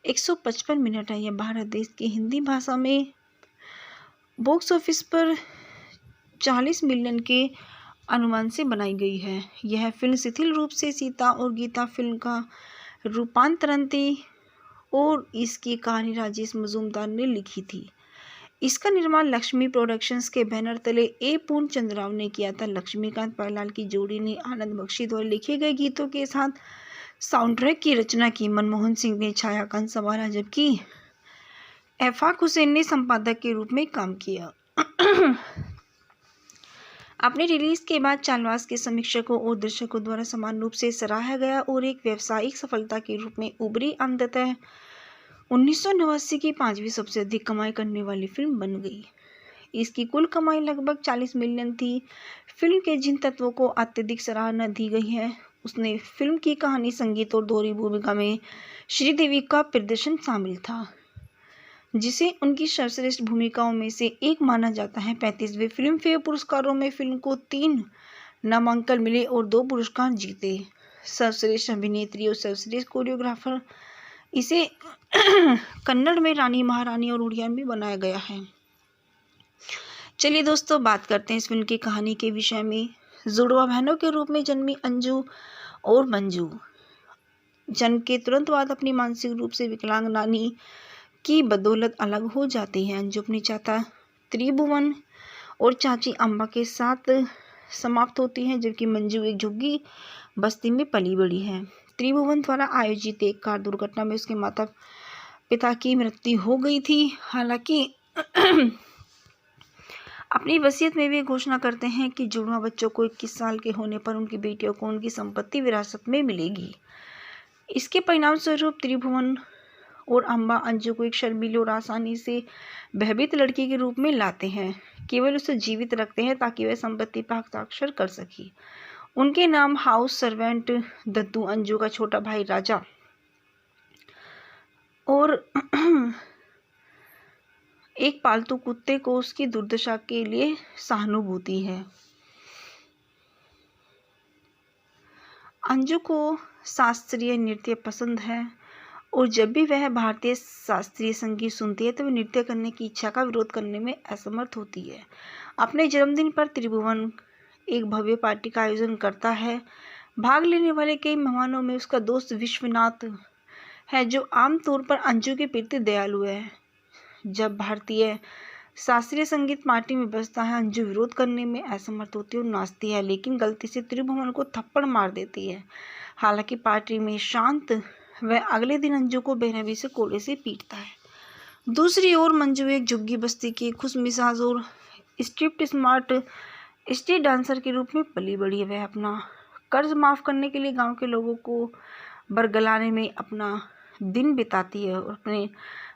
155 मिनट है। यह भारत देश की हिंदी भाषा में बॉक्स ऑफिस पर 40 मिलियन के अनुमान से बनाई गई है। यह फिल्म शिथिल रूप से सीता और गीता फिल्म का रूपांतरण थी और इसकी कहानी राजेश मजूमदार ने लिखी थी। इसका निर्माण लक्ष्मी प्रोडक्शंस के बैनर तले ए पूर्णचंद्र राव ने किया था। लक्ष्मीकांत प्यारेलाल की जोड़ी ने आनंद बख्शी द्वारा लिखे गए गीतों के साथ साउंड ट्रैक की रचना की। मनमोहन सिंह ने छायांकन संवारा, जबकि आफाक हुसैन ने संपादक के रूप में काम किया। अपने रिलीज के बाद चालबाज के समीक्षकों और दर्शकों द्वारा समान रूप से सराहा गया और एक व्यावसायिक सफलता के रूप में उभरी। अंततः 1989 की 5वीं सबसे अधिक कमाई करने वाली फिल्म बन गई। इसकी कुल कमाई लगभग 40 मिलियन थी। फिल्म के जिन तत्वों को अत्यधिक सराहना दी गई है, उसने फिल्म की कहानी, संगीत और दोहरी भूमिका में श्रीदेवी का प्रदर्शन शामिल था, जिसे उनकी सर्वश्रेष्ठ भूमिकाओं में से एक माना जाता है। 35वें फिल्म फेयर पुरस्कारों में फिल्म को 3 नामांकन मिले और 2 पुरस्कार जीते। सर्वश्रेष्ठ अभिनेत्री और सर्वश्रेष्ठ कोरियोग्राफर इसे कन्नड़ में रानी महारानी और उड़िया में बनाया गया है। चलिए दोस्तों, बात करते हैं इस फिल्म की कहानी के विषय में। जुड़वा बहनों के रूप में जन्मी अंजू और मंजू जन्म के तुरंत बाद अपनी मानसिक रूप से विकलांग नानी की बदौलत अलग हो जाती है। अंजू अपनी चाचा त्रिभुवन और चाची अम्बा के साथ समाप्त होती है, जबकि मंजू एक झुग्गी बस्ती में पली बड़ी है। त्रिभुवन द्वारा आयोजित एक कार दुर्घटना में उसके माता पिता की मृत्यु हो गई थी। हालांकि अपनी वसीयत में वे घोषणा करते हैं कि जुड़वा बच्चों को 21 साल के होने पर उनकी बेटियों को उनकी संपत्ति विरासत में मिलेगी। इसके परिणाम स्वरूप त्रिभुवन और अम्बा अंजू को एक शर्मीली और आसानी से भयभीत लड़की के रूप में लाते हैं। केवल उसे जीवित रखते हैं ताकि वह संपत्ति पर हस्ताक्षर कर सके। उनके नाम हाउस सर्वेंट दद्दू, अंजू का छोटा भाई राजा और एक पालतू कुत्ते को उसकी दुर्दशा के लिए सहानुभूति है। अंजू को शास्त्रीय नृत्य पसंद है और जब भी वह भारतीय शास्त्रीय संगीत सुनती है तो वह नृत्य करने की इच्छा का विरोध करने में असमर्थ होती है। अपने जन्मदिन पर त्रिभुवन एक भव्य पार्टी का आयोजन करता है। भाग लेने वाले कई मेहमानों में उसका दोस्त विश्वनाथ है, जो आमतौर पर अंजू के प्रति दयालु है। जब भारतीय शास्त्रीय संगीत पार्टी में बजता है, अंजू विरोध करने में असमर्थ होती है और नाचती है, लेकिन गलती से त्रिभुवन को थप्पड़ मार देती है। हालांकि पार्टी में शांत, वह अगले दिन अंजू को बेरहमी से कोड़े से पीटता है। दूसरी ओर मंजू एक झुग्गी बस्ती की खुशमिजाज और स्ट्रिप्ट स्मार्ट स्ट्रीट डांसर के रूप में पली बड़ी है। वह अपना कर्ज माफ करने के लिए गांव के लोगों को बरगलाने में अपना दिन बिताती है और अपने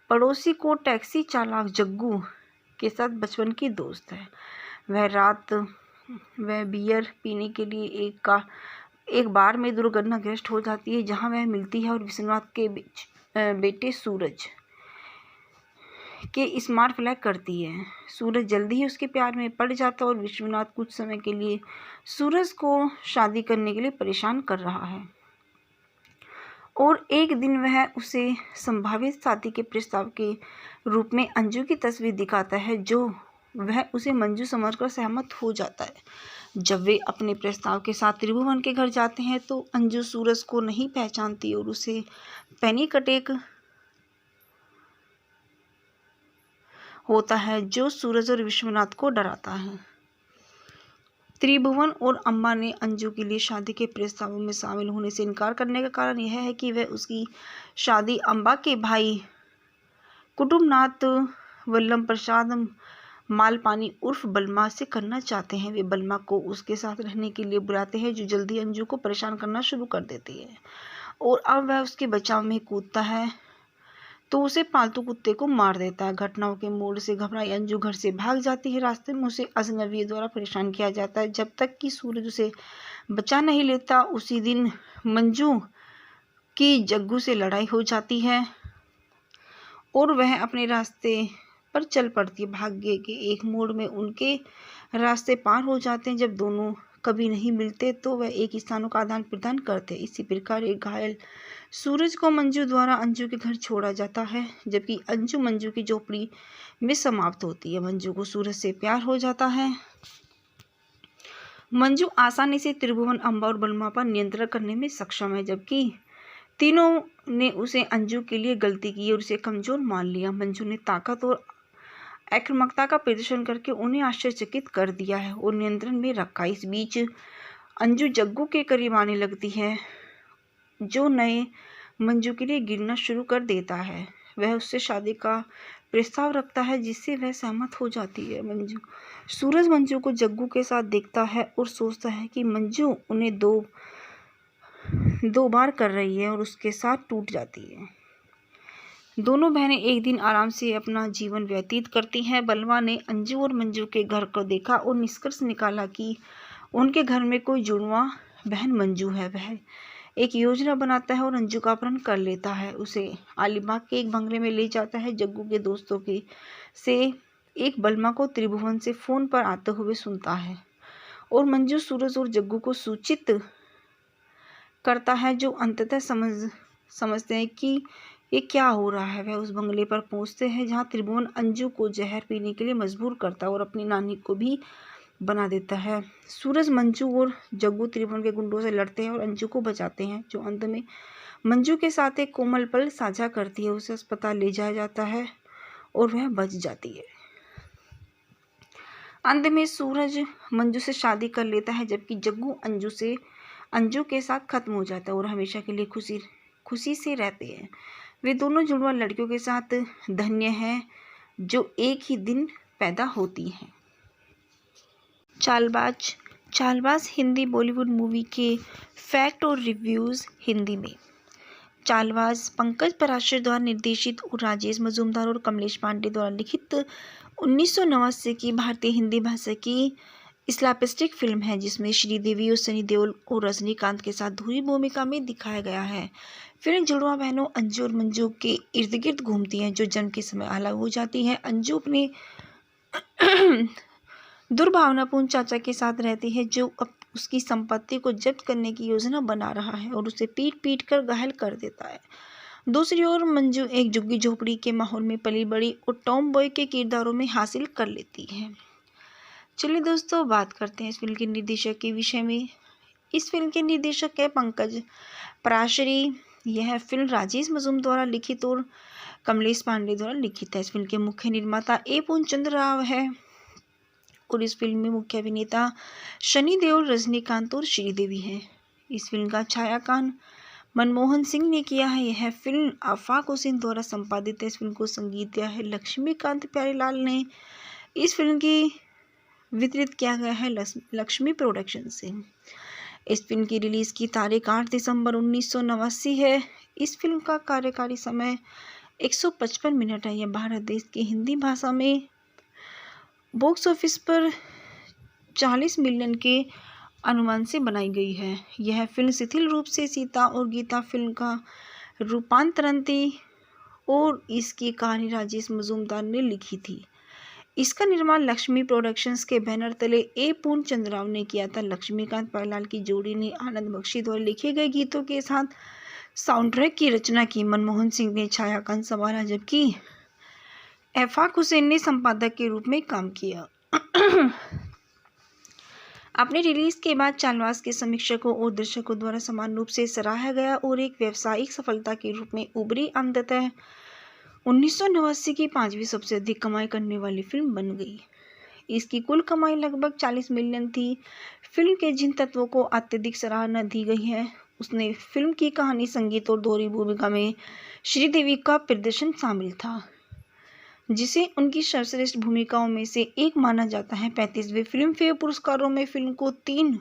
पड़ोसी को टैक्सी चालक जग्गू के साथ बचपन की दोस्त है। वह बियर पीने के लिए एक बार में दुर्घटनाग्रस्त हो जाती है, जहां वह मिलती है और विश्वनाथ के बेटे सूरज के स्मार्ट फ्लैग करती है। सूरज जल्दी ही उसके प्यार में पड़ जाता है और विश्वनाथ कुछ समय के लिए सूरज को शादी करने के लिए परेशान कर रहा है। और एक दिन वह उसे संभावित शादी के प्रस्ताव के रूप में अंजू की तस्वीर दिखाता है, जो वह उसे मंजू समझकर सहमत हो जाता है। जब वे अपने प्रस्ताव के साथ त्रिभुवन के घर जाते हैं तो अंजू सूरज को नहीं पहचानती और उसे पैनिक अटैक होता है, जो सूरज और विश्वनाथ को डराता है। त्रिभुवन और अम्बा ने अंजू के लिए शादी के प्रस्तावों में शामिल होने से इनकार करने का कारण यह है कि वह उसकी शादी अम्बा के भाई कुटुंबनाथ वल्लभ प्रसाद मालपानी उर्फ बलमा से करना चाहते हैं। वे बलमा को उसके साथ रहने के लिए बुलाते हैं, जो जल्दी अंजू को परेशान करना शुरू कर देती है और अब वह उसके बचाव में कूदता है तो उसे पालतू कुत्ते को मार देता है। घटनाओं के मोड़ से घबराई अंजू घर से भाग जाती है। रास्ते में उसे अजनबी द्वारा परेशान किया जाता है जब तक कि सूरज उसे बचा नहीं लेता। उसी दिन मंजू की जग्गू से लड़ाई हो जाती है और वह अपने रास्ते पर चल पड़ती है। भाग्य के एक मोड़ में उनके रास्ते पार हो जाते हैं। जब दोनों कभी नहीं मिलते तो वह एक स्थानों का आदान प्रदान करते हैं। इसी प्रकार एक घायल सूरज को मंजू द्वारा अंजू के घर छोड़ा जाता है, जबकि अंजू मंजू की झोपड़ी में समाप्त होती है। मंजू को सूरज से प्यार हो जाता है। मंजू आसानी से त्रिभुवन, अम्बा और बलमा पर नियंत्रण करने में सक्षम है, जबकि तीनों ने उसे अंजू के लिए गलती की और उसे कमजोर मान लिया। मंजू ने ताकत और आक्रामकता का प्रदर्शन करके उन्हें आश्चर्यचकित कर दिया है और नियंत्रण में रखा। इस बीच अंजू जग्गू के करीब आने लगती है, जो नए मंजू के लिए गिरना शुरू कर देता है। वह उससे शादी का प्रस्ताव रखता है, जिससे वह सहमत हो जाती है। सूरज मंजू को जग्गू के साथ देखता है और सोचता है कि मंजू उन्हें दो बार कर रही है और उसके साथ टूट जाती है। दोनों बहनें एक दिन आराम से अपना जीवन व्यतीत करती हैं। बलवा ने अंजू और मंजू के घर को देखा और निष्कर्ष निकाला कि उनके घर में कोई जुड़वा बहन मंजू है। वह एक योजना बनाता है और अंजू का अपहरण कर लेता है। उसे अलीबाग के एक बंगले में ले जाता है। जग्गू के दोस्तों से एक बलमा को त्रिभुवन से फोन पर आते हुए सुनता है और मंजू, सूरज और जग्गू को सूचित करता है, जो अंततः समझते हैं कि ये क्या हो रहा है। वह उस बंगले पर पहुंचते हैं जहां त्रिभुवन अंजू को जहर पीने के लिए मजबूर करता है और अपनी नानी को भी बना देता है। सूरज, मंजू और जग्गू त्रिभुवन के गुंडों से लड़ते हैं और अंजू को बचाते हैं, जो अंत में मंजू के साथ एक कोमल पल साझा करती है। उसे अस्पताल ले जाया जाता है और वह बच जाती है। अंत में सूरज मंजू से शादी कर लेता है, जबकि जग्गू अंजू के साथ खत्म हो जाता है और हमेशा के लिए खुशी से रहते हैं। वे दोनों जुड़वा लड़कियों के साथ धन्य हैं जो एक ही दिन पैदा होती हैं। चालबाज हिंदी बॉलीवुड मूवी के फैक्ट और रिव्यूज़ हिंदी में। चालबाज पंकज पराशर द्वारा निर्देशित और राजेश मजूमदार और कमलेश पांडे द्वारा लिखित 1989 की भारतीय हिंदी भाषा की स्लैपस्टिक फिल्म है, जिसमें श्रीदेवी और सनी देओल और रजनीकांत के साथ धुरी भूमिका में दिखाया गया है। फिल्म जुड़वा बहनों अंजू और मंजू के इर्द गिर्द घूमती हैं, जो जन्म के समय अलग हो जाती हैं। अंजू अपने दुर्भावनापूर्ण चाचा के साथ रहती है, जो अब उसकी संपत्ति को जब्त करने की योजना बना रहा है और उसे पीट कर घायल कर देता है। दूसरी ओर मंजू एक झुग्गी झोपड़ी के माहौल में पली बड़ी और टॉम बॉय के किरदारों में हासिल कर लेती है। चलिए दोस्तों, बात करते हैं इस फिल्म के निर्देशक के विषय में। इस फिल्म के निर्देशक है पंकज पराशरी। यह फिल्म राजेश मजूमदार द्वारा लिखित और कमलेश पांडे द्वारा लिखित है। इस फिल्म के मुख्य निर्माता ए पूर्णचंद्र राव है और इस फिल्म में मुख्य अभिनेता सनी देओल, रजनीकांत और श्रीदेवी हैं। इस फिल्म का छायांकन मनमोहन सिंह ने किया है। यह फिल्म आफाक हुसैन द्वारा संपादित है। इस फिल्म को संगीत दिया है लक्ष्मीकांत प्यारेलाल ने। इस फिल्म की वितरित किया गया है लक्ष्मी प्रोडक्शन से। इस फिल्म की रिलीज़ की तारीख 8 दिसंबर 1989 है। इस फिल्म का कार्यकारी समय 155 मिनट है। यह भारत देश की हिंदी भाषा में बॉक्स ऑफिस पर 40 मिलियन के अनुमान से बनाई गई है। यह फिल्म शिथिल रूप से सीता और गीता फिल्म का रूपांतरण थी और इसकी कहानी राजेश मजूमदार ने लिखी थी। इसका निर्माण लक्ष्मी प्रोडक्शंस के बैनर तले ए पूर्णचंद्र राव ने किया था। लक्ष्मीकांत प्यारेलाल की जोड़ी ने आनंद बख्शी द्वारा लिखे गए गीतों के साथ साउंड ट्रैक की रचना की मनमोहन सिंह ने, छायांकन संवारा, जबकि इरफाक हुसैन ने संपादक के रूप में काम किया। अपने रिलीज के बाद चालवास के समीक्षकों और दर्शकों द्वारा समान रूप से सराहा गया और एक व्यावसायिक सफलता के रूप में उभरी। अंततः 1989 की 5वीं सबसे अधिक कमाई करने वाली फिल्म बन गई। इसकी कुल कमाई लगभग 40 मिलियन थी। फिल्म के जिन तत्वों को अत्यधिक सराहना दी गई है उसने फिल्म की कहानी, संगीत और दोहरी भूमिका में श्रीदेवी का प्रदर्शन शामिल था, जिसे उनकी सर्वश्रेष्ठ भूमिकाओं में से एक माना जाता है। 35वें फिल्म फेयर पुरस्कारों में फिल्म को 3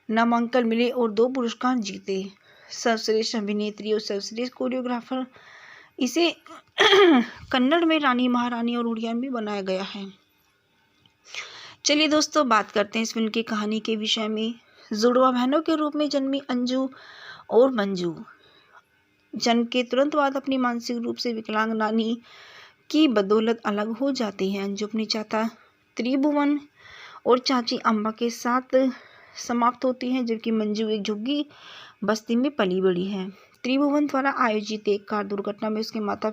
नामांकन मिले और 2 पुरस्कार जीते, सर्वश्रेष्ठ अभिनेत्री और सर्वश्रेष्ठ कोरियोग्राफर। इसे कन्नड़ में रानी महारानी और उड़िया में बनाया गया है। चलिए दोस्तों, बात करते हैं इस फिल्म की कहानी के विषय में। जुड़वा बहनों के रूप में जन्मी अंजू और मंजू जन्म के तुरंत बाद अपनी मानसिक रूप से विकलांग नानी की बदौलत अलग हो जाती है। अंजू अपने चाचा त्रिभुवन और चाची अम्बा के साथ समाप्त होती है, जबकि मंजू एक झुग्गी बस्ती में पली बड़ी है। त्रिभुवन द्वारा आयोजित एक कार दुर्घटना में उसके माता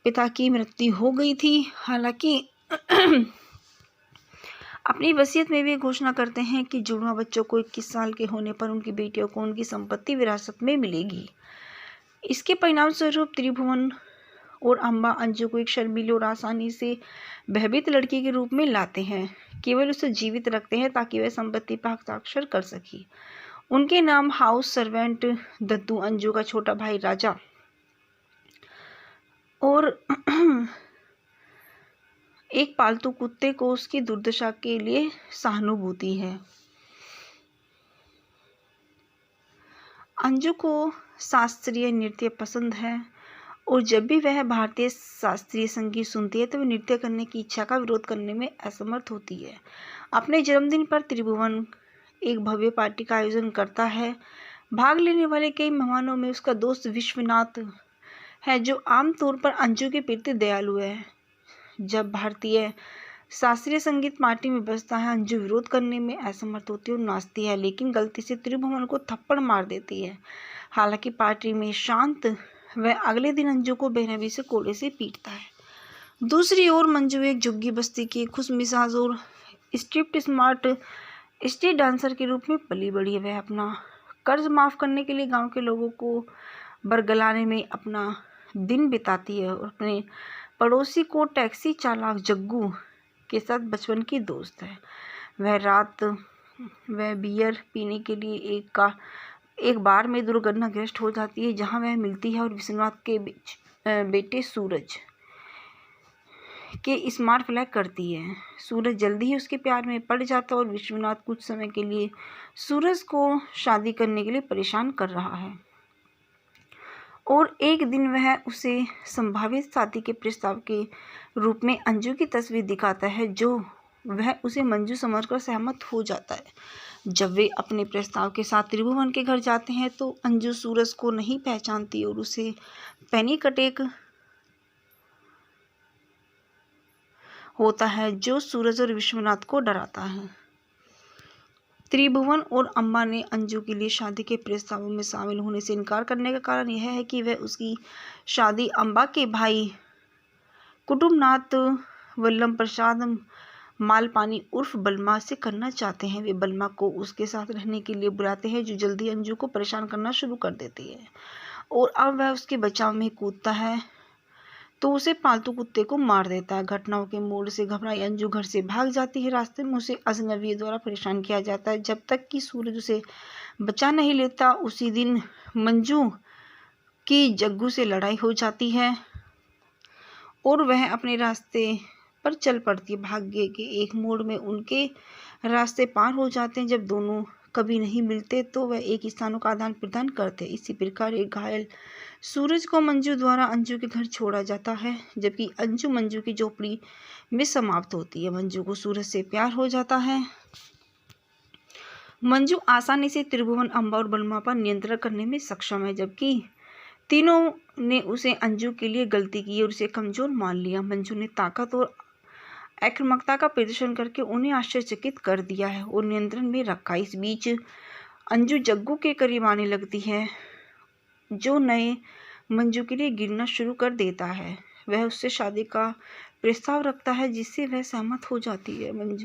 पिता की मृत्यु हो गई थी। हालांकि अपनी वसीयत में वे घोषणा करते हैं कि जुड़वा बच्चों को 21 साल के होने पर उनकी बेटियों को उनकी संपत्ति विरासत में मिलेगी। इसके परिणाम स्वरूप त्रिभुवन और अम्बा अंजू को एक शर्मीली और आसानी से भयभीत लड़की के रूप में लाते हैं। केवल उसे जीवित रखते हैं ताकि वह संपत्ति पर हस्ताक्षर कर सके। उनके नाम हाउस सर्वेंट दद्दू, अंजू का छोटा भाई राजा और एक पालतू कुत्ते को उसकी दुर्दशा के लिए सहानुभूति है। अंजू को शास्त्रीय नृत्य पसंद है और जब भी वह भारतीय शास्त्रीय संगीत सुनती है तो वह नृत्य करने की इच्छा का विरोध करने में असमर्थ होती है। अपने जन्मदिन पर त्रिभुवन एक भव्य पार्टी का आयोजन करता है। भाग लेने वाले कई मेहमानों में उसका दोस्त विश्वनाथ है, जो आमतौर पर अंजू के प्रति दयालु है। जब भारतीय शास्त्रीय संगीत पार्टी में बजता है, अंजू विरोध करने में असमर्थ होती है और नाचती है, लेकिन गलती से त्रिभुवन को थप्पड़ मार देती है। हालांकि पार्टी में शांत, वह अगले दिन अंजू को बेरहमी से कोड़े से पीटता है। दूसरी ओर मंजू एक झुग्गी बस्ती की खुशमिजाज और स्ट्रिप्ट स्मार्ट स्ट्रीट डांसर के रूप में पली बड़ी है। वह अपना कर्ज माफ करने के लिए गांव के लोगों को बरगलाने में अपना दिन बिताती है और अपने पड़ोसी को टैक्सी चालक जग्गू के साथ बचपन की दोस्त है। वह बियर पीने के लिए एक बार में दुर्घटनाग्रस्त हो जाती है, जहां वह मिलती है और विश्वनाथ के बेटे सूरज के स्मार्ट फ्लैग करती है। सूरज जल्दी ही उसके प्यार में पड़ जाता है और विश्वनाथ कुछ समय के लिए सूरज को शादी करने के लिए परेशान कर रहा है और एक दिन वह उसे संभावित शादी के प्रस्ताव के रूप में अंजू की तस्वीर दिखाता है, जो वह उसे मंजू समझकर सहमत हो जाता है। जब वे अपने प्रस्ताव के साथ त्रिभुवन के घर जाते हैं तो अंजू सूरज को नहीं पहचानती और उसे पैनिक अटैक होता है, जो सूरज और विश्वनाथ को डराता है। त्रिभुवन और अम्बा ने अंजू के लिए शादी के प्रस्तावों में शामिल होने से इनकार करने का कारण यह है कि वह उसकी शादी अम्बा के भाई कुटुंबनाथ वल्लभ प्रसाद मालपानी उर्फ बलमा से करना चाहते हैं। वे बलमा को उसके साथ रहने के लिए बुलाते हैं, जो जल्दी अंजू को परेशान करना शुरू कर देती है और अब वह उसके बचाव में कूदता है तो उसे पालतू कुत्ते को मार देता है। घटनाओं के मोड़ से घबराई अंजू घर से भाग जाती है। रास्ते में उसे अजनबी द्वारा परेशान किया जाता है, जब तक कि सूरज उसे बचा नहीं लेता। उसी दिन मंजू की जग्गू से लड़ाई हो जाती है और वह अपने रास्ते पर चल पड़ती है। भाग्य के एक मोड़ में उनके रास्ते पार हो जाते हैं। जब दोनों कभी नहीं मिलते तो वह एक स्थानों का आदान प्रदान करते हैं। इसी प्रकार एक घायल सूरज को मंजू द्वारा अंजू के घर छोड़ा जाता है, जबकि अंजू मंजू की झोपड़ी में समाप्त होती है। मंजू को सूरज से प्यार हो जाता है। मंजू आसानी से त्रिभुवन, अम्बा और बलमा पर नियंत्रण करने में सक्षम है, जबकि तीनों ने उसे अंजू के लिए गलती की और उसे कमजोर मान लिया। मंजू ने ताकत और आक्रामकता का प्रदर्शन करके उन्हें आश्चर्यचकित कर दिया है और नियंत्रण में रखा। इस बीच अंजू जग्गू के करीब आने लगती है जो नए मंजू के लिए गिरना शुरू कर देता है। वह उससे शादी का प्रस्ताव रखता है जिससे वह सहमत हो जाती है।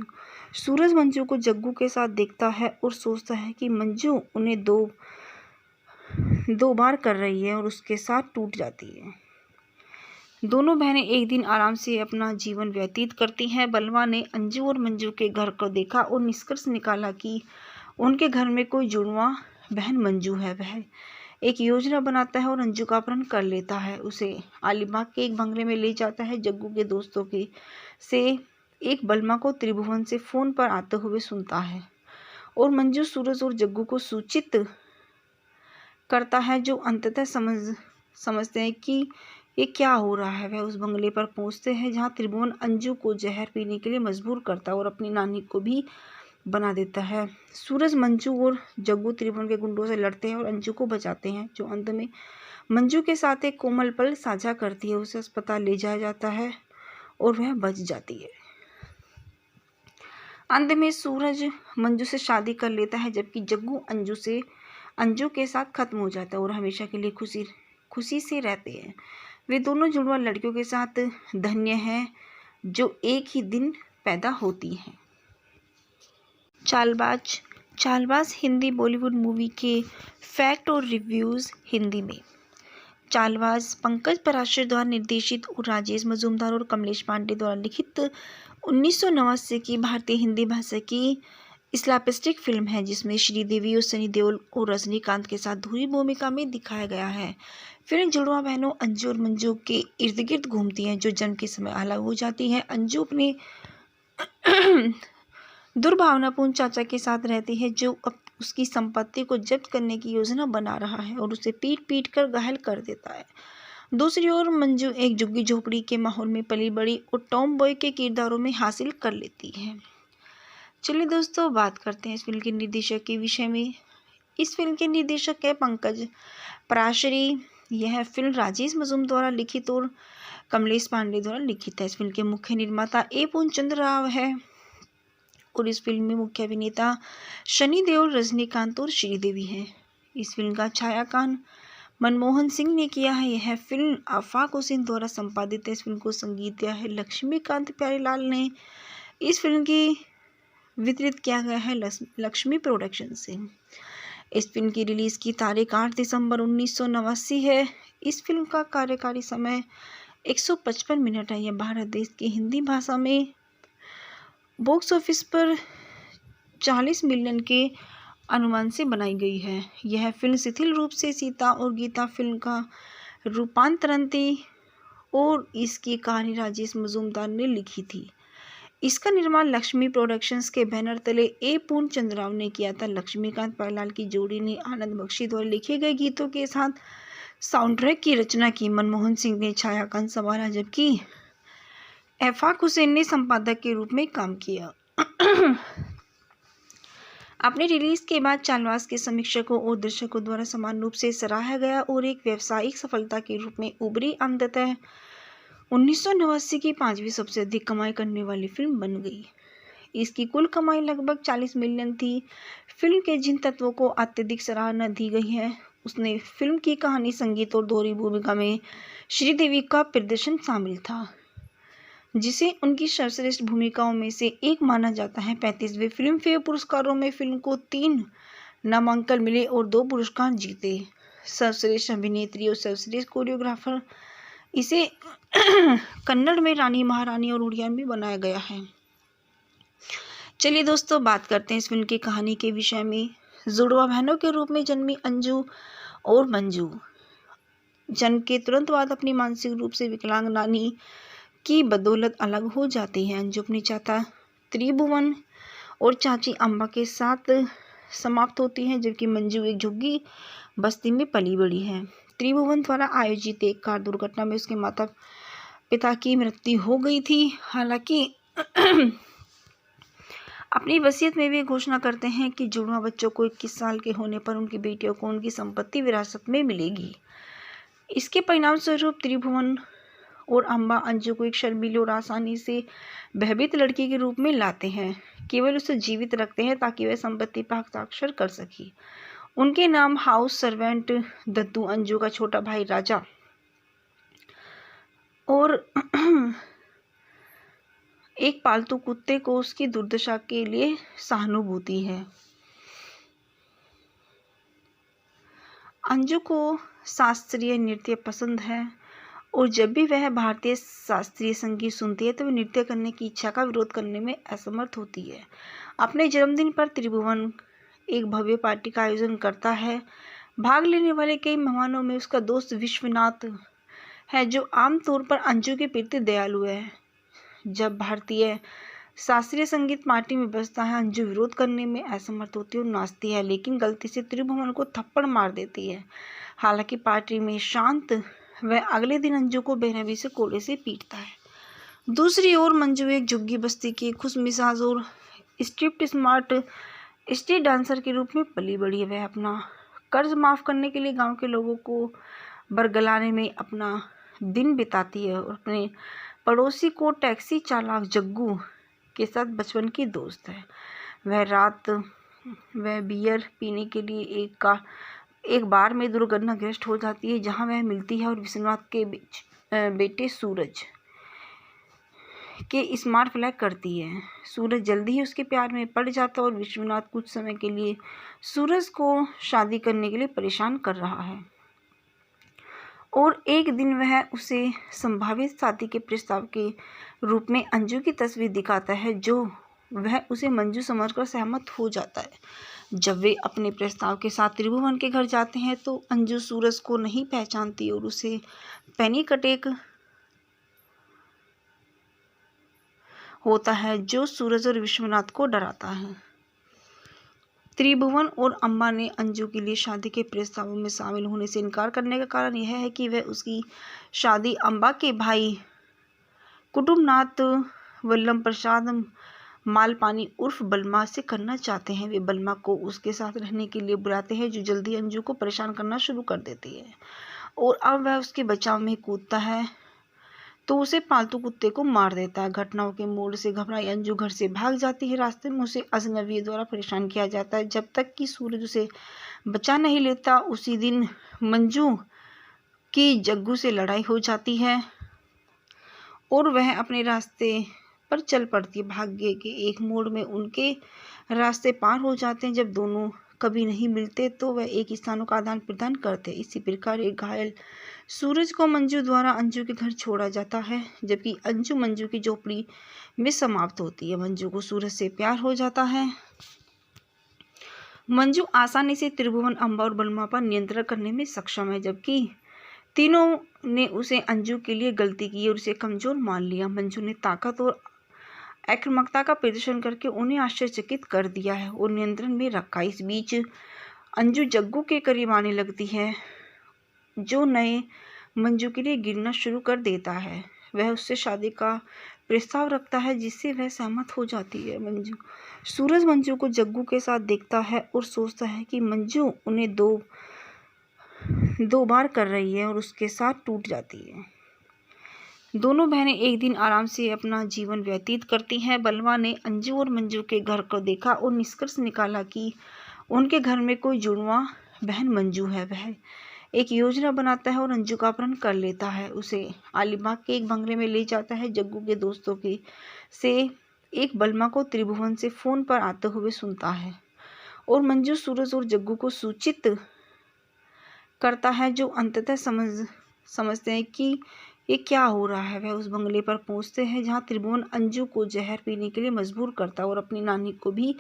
सूरज मंजू को जग्गू के साथ देखता है और सोचता है कि मंजू उन्हें दो बार कर रही है और उसके साथ टूट जाती है। दोनों बहनें एक दिन आराम से अपना जीवन व्यतीत करती हैं। बलवा ने अंजू और मंजू के घर को देखा और निष्कर्ष निकाला कि उनके घर में कोई जुड़वा बहन मंजू है। वह एक योजना बनाता है और अंजू का अपहरण कर लेता है। उसे अलीबाग के एक बंगले में ले जाता है। जग्गू के दोस्तों के से एक बलमा को त्रिभुवन से फोन पर आते हुए सुनता है और मंजू सूरज और जग्गू को सूचित करता है, जो अंततः समझते हैं कि ये क्या हो रहा है। वह उस बंगले पर पहुंचते हैं जहां त्रिभुवन अंजू को जहर पीने के लिए मजबूर करता है और अपनी नानी को भी बना देता है। सूरज, मंजू और जग्गू त्रिभुवन के गुंडों से लड़ते हैं और अंजू को बचाते हैं, जो अंत में मंजू के साथ एक कोमल पल साझा करती है। उसे अस्पताल ले जाया जाता है और वह बच जाती है। अंत में सूरज मंजू से शादी कर लेता है, जबकि जग्गू अंजू के साथ खत्म हो जाता है और हमेशा के लिए खुशी से रहते हैं। वे दोनों जुड़वा लड़कियों के साथ धन्य हैं जो एक ही दिन पैदा होती हैं। चालबाज हिंदी बॉलीवुड मूवी के फैक्ट और रिव्यूज़ हिंदी में। चालबाज पंकज पराशर द्वारा निर्देशित और राजेश मजूमदार और कमलेश पांडे द्वारा लिखित 1989 की भारतीय हिंदी भाषा की स्लैपस्टिक फिल्म है, जिसमें श्रीदेवी और सनी देओल और रजनीकांत के साथ धुरी भूमिका में दिखाया गया है। फिल्म जुड़वा बहनों अंजू और मंजू के इर्द गिर्द घूमती हैं, जो जन्म के समय अलग हो जाती हैं। अंजू अपने दुर्भावनापूर्ण चाचा के साथ रहती है, जो अब उसकी संपत्ति को जब्त करने की योजना बना रहा है और उसे पीट कर घायल कर देता है। दूसरी ओर मंजू एक झुग्गी झोपड़ी के माहौल में पली बड़ी और टॉम बॉय के किरदारों में हासिल कर लेती है। चलिए दोस्तों, बात करते हैं इस फिल्म के निर्देशक के विषय में। इस फिल्म के निर्देशक है पंकज पराशरी। यह फिल्म राजेश मजूमदार द्वारा लिखित और कमलेश पांडे द्वारा लिखित है। इस फिल्म के मुख्य निर्माता ए पूर्णचंद्र राव है और इस फिल्म में मुख्य अभिनेता सनी देओल, रजनीकांत और श्रीदेवी हैं। इस फिल्म का छायांकन मनमोहन सिंह ने किया है। यह फिल्म आफाक हुसैन द्वारा संपादित है। इस फिल्म को संगीत दिया है लक्ष्मीकांत प्यारेलाल ने। इस फिल्म की वितरित किया गया है लक्ष्मी प्रोडक्शन से। इस फिल्म की रिलीज की तारीख 8 दिसंबर 1989 है। इस फिल्म का कार्यकारी समय 155 मिनट है। यह भारत देश की हिंदी भाषा में बॉक्स ऑफिस पर 40 मिलियन के अनुमान से बनाई गई है। यह फिल्म शिथिल रूप से सीता और गीता फिल्म का रूपांतरण थी और इसकी कहानी राजेश मजूमदार ने लिखी थी। इसका निर्माण लक्ष्मी प्रोडक्शंस के बैनर तले ए पूर्णचंद्र राव ने किया था। लक्ष्मीकांत प्यारेलाल की जोड़ी ने आनंद बख्शी द्वारा लिखे गए गीतों के साथ साउंड ट्रैक की रचना की। मनमोहन सिंह ने छायांकन संभाला, जबकि आफाक हुसैन ने संपादक के रूप में काम किया। अपनी रिलीज के बाद चालबाज के समीक्षकों और दर्शकों द्वारा समान रूप से सराहा गया और एक व्यावसायिक सफलता के रूप में उभरी। अंततः 1989 की 5वीं सबसे अधिक कमाई करने वाली फिल्म बन गई। इसकी कुल कमाई लगभग 40 मिलियन थी। फिल्म के जिन तत्वों को अत्यधिक सराहना दी गई है, उसने फिल्म की कहानी, संगीत और दोहरी भूमिका में श्रीदेवी का प्रदर्शन शामिल था, जिसे उनकी सर्वश्रेष्ठ भूमिकाओं में से एक माना जाता है। 35वें फिल्म फेयर पुरस्कारों में फिल्म को 3 नामांकन मिले और 2 पुरस्कार जीते। सर्वश्रेष्ठ अभिनेत्री और सर्वश्रेष्ठ कोरियोग्राफर इसे कन्नड़ में रानी महारानी और उड़िया में बनाया गया है। चलिए दोस्तों, बात करते हैं इस फिल्म की कहानी के विषय में। जुड़वा बहनों के रूप में जन्मी अंजू और मंजू जन्म के तुरंत बाद अपनी मानसिक रूप से विकलांग नानी की बदौलत अलग हो जाती है। अंजू अपनी चाचा त्रिभुवन और चाची अम्बा के साथ समाप्त होती है, जबकि मंजू एक झुग्गी बस्ती में पली बड़ी है। त्रिभुवन द्वारा आयोजित एक कार दुर्घटना में उसके माता पिता की मृत्यु हो गई थी। हालांकि अपनी वसीयत में वे घोषणा करते हैं कि जुड़वा बच्चों को 21 साल के होने पर उनकी बेटियों को उनकी संपत्ति विरासत में मिलेगी। इसके परिणाम स्वरूप त्रिभुवन और अम्बा अंजू को एक शर्मीली और आसानी से भयभीत लड़की के रूप में लाते हैं। केवल उसे जीवित रखते हैं ताकि वह संपत्ति पर हस्ताक्षर कर सके उनके नाम हाउस सर्वेंट दद्दू, अंजू का छोटा भाई राजा और एक पालतू कुत्ते को उसकी दुर्दशा के लिए सहानुभूति है। अंजू को शास्त्रीय नृत्य पसंद है और जब भी वह भारतीय शास्त्रीय संगीत सुनती है तो वह नृत्य करने की इच्छा का विरोध करने में असमर्थ होती है। अपने जन्मदिन पर त्रिभुवन एक भव्य पार्टी का आयोजन करता है। भाग लेने वाले कई मेहमानों में उसका दोस्त विश्वनाथ है, जो आमतौर पर अंजू के प्रति दयालु है। जब भारतीय शास्त्रीय संगीत पार्टी में बजता है, अंजू विरोध करने में असमर्थ होती है और नाचती है, लेकिन गलती से त्रिभुवन को थप्पड़ मार देती है। हालांकि पार्टी में शांत, वह अगले दिन अंजू को बेरहमी से कोड़े से पीटता है। दूसरी ओर मंजू एक झुग्गी बस्ती की खुशमिजाज और स्ट्रिप्ट स्मार्ट स्ट्रीट डांसर के रूप में पली बड़ी है। वह अपना कर्ज माफ करने के लिए गांव के लोगों को बरगलाने में अपना दिन बिताती है और अपने पड़ोसी को टैक्सी चालक जग्गू के साथ बचपन की दोस्त है। वह बियर पीने के लिए एक बार में दुर्घटनाग्रस्त हो जाती है, जहां वह मिलती है और विश्वनाथ के बेटे सूरज के स्मार्ट फ्लैग करती है। सूरज जल्दी ही उसके प्यार में पड़ जाता है और विश्वनाथ कुछ समय के लिए सूरज को शादी करने के लिए परेशान कर रहा है और एक दिन वह उसे संभावित शादी के प्रस्ताव के रूप में अंजू की तस्वीर दिखाता है, जो वह उसे मंजू समझकर सहमत हो जाता है। जब वे अपने प्रस्ताव के साथ त्रिभुवन के घर जाते हैं तो अंजू सूरज को नहीं पहचानती और उसे पैनिक अटैक होता है, जो सूरज और विश्वनाथ को डराता है। त्रिभुवन और अम्बा ने अंजू के लिए शादी के प्रस्तावों में शामिल होने से इनकार करने का कारण यह है कि वह उसकी शादी अम्बा के भाई कुटुंबनाथ वल्लभ प्रसाद मालपानी उर्फ बलमा से करना चाहते हैं। वे बलमा को उसके साथ रहने के लिए बुलाते हैं, जो जल्दी अंजू को परेशान करना शुरू कर देती है और अब वह उसके बचाव में कूदता है तो उसे पालतू कुत्ते को मार देता है। घटनाओं के मोड़ से घबराई अंजू घर से भाग जाती है। रास्ते में उसे अजनबी द्वारा परेशान किया जाता है जब तक कि सूरज उसे बचा नहीं लेता। उसी दिन मंजू की जग्गू से लड़ाई हो जाती है और वह अपने रास्ते पर चल पड़ती है। भाग्य के एक मोड़ में उनके रास्ते पार हो जाते हैं। जब दोनों कभी नहीं मिलते तो वह एक स्थानों का आदान प्रदान करते हैं। इसी प्रकार एक घायल सूरज को मंजू द्वारा अंजू के घर छोड़ा जाता है, जबकि अंजू मंजू की झोपड़ी में समाप्त होती है। मंजू को सूरज से प्यार हो जाता है। मंजू आसानी से त्रिभुवन, अम्बा और बलमा पर नियंत्रण करने में सक्षम है, जबकि तीनों ने उसे अंजू के लिए गलती की और उसे कमजोर मान लिया। मंजू ने ताकत और आक्रामकता का प्रदर्शन करके उन्हें आश्चर्यचकित कर दिया है और नियंत्रण में रखा। इस बीच अंजू जग्गू के करीब आने लगती है, जो नए मंजू के लिए गिरना शुरू कर देता है। वह उससे शादी का प्रस्ताव रखता है, जिससे वह सहमत हो जाती है। सूरज मंजू को जग्गू के साथ देखता है और सोचता है कि मंजू उन्हें दो बार कर रही है और उसके साथ टूट जाती है। दोनों बहनें एक दिन आराम से अपना जीवन व्यतीत करती हैं। बलवा ने अंजू और मंजू के घर को देखा और निष्कर्ष निकाला कि उनके घर में कोई जुड़वा बहन मंजू है। वह एक योजना बनाता है और अंजू का अपहरण कर लेता है, उसे अलीबाग के एक बंगले में ले जाता है। जग्गू के दोस्तों से एक बलमा को त्रिभुवन से फोन पर आते हुए सुनता है और मंजू, सूरज और जग्गू को सूचित करता है, जो अंततः समझते हैं कि ये क्या हो रहा है। वह उस बंगले पर पहुंचते हैं जहां त्रिभुवन अंजू को जहर पीने के लिए मजबूर करता है और अपनी नानी को भी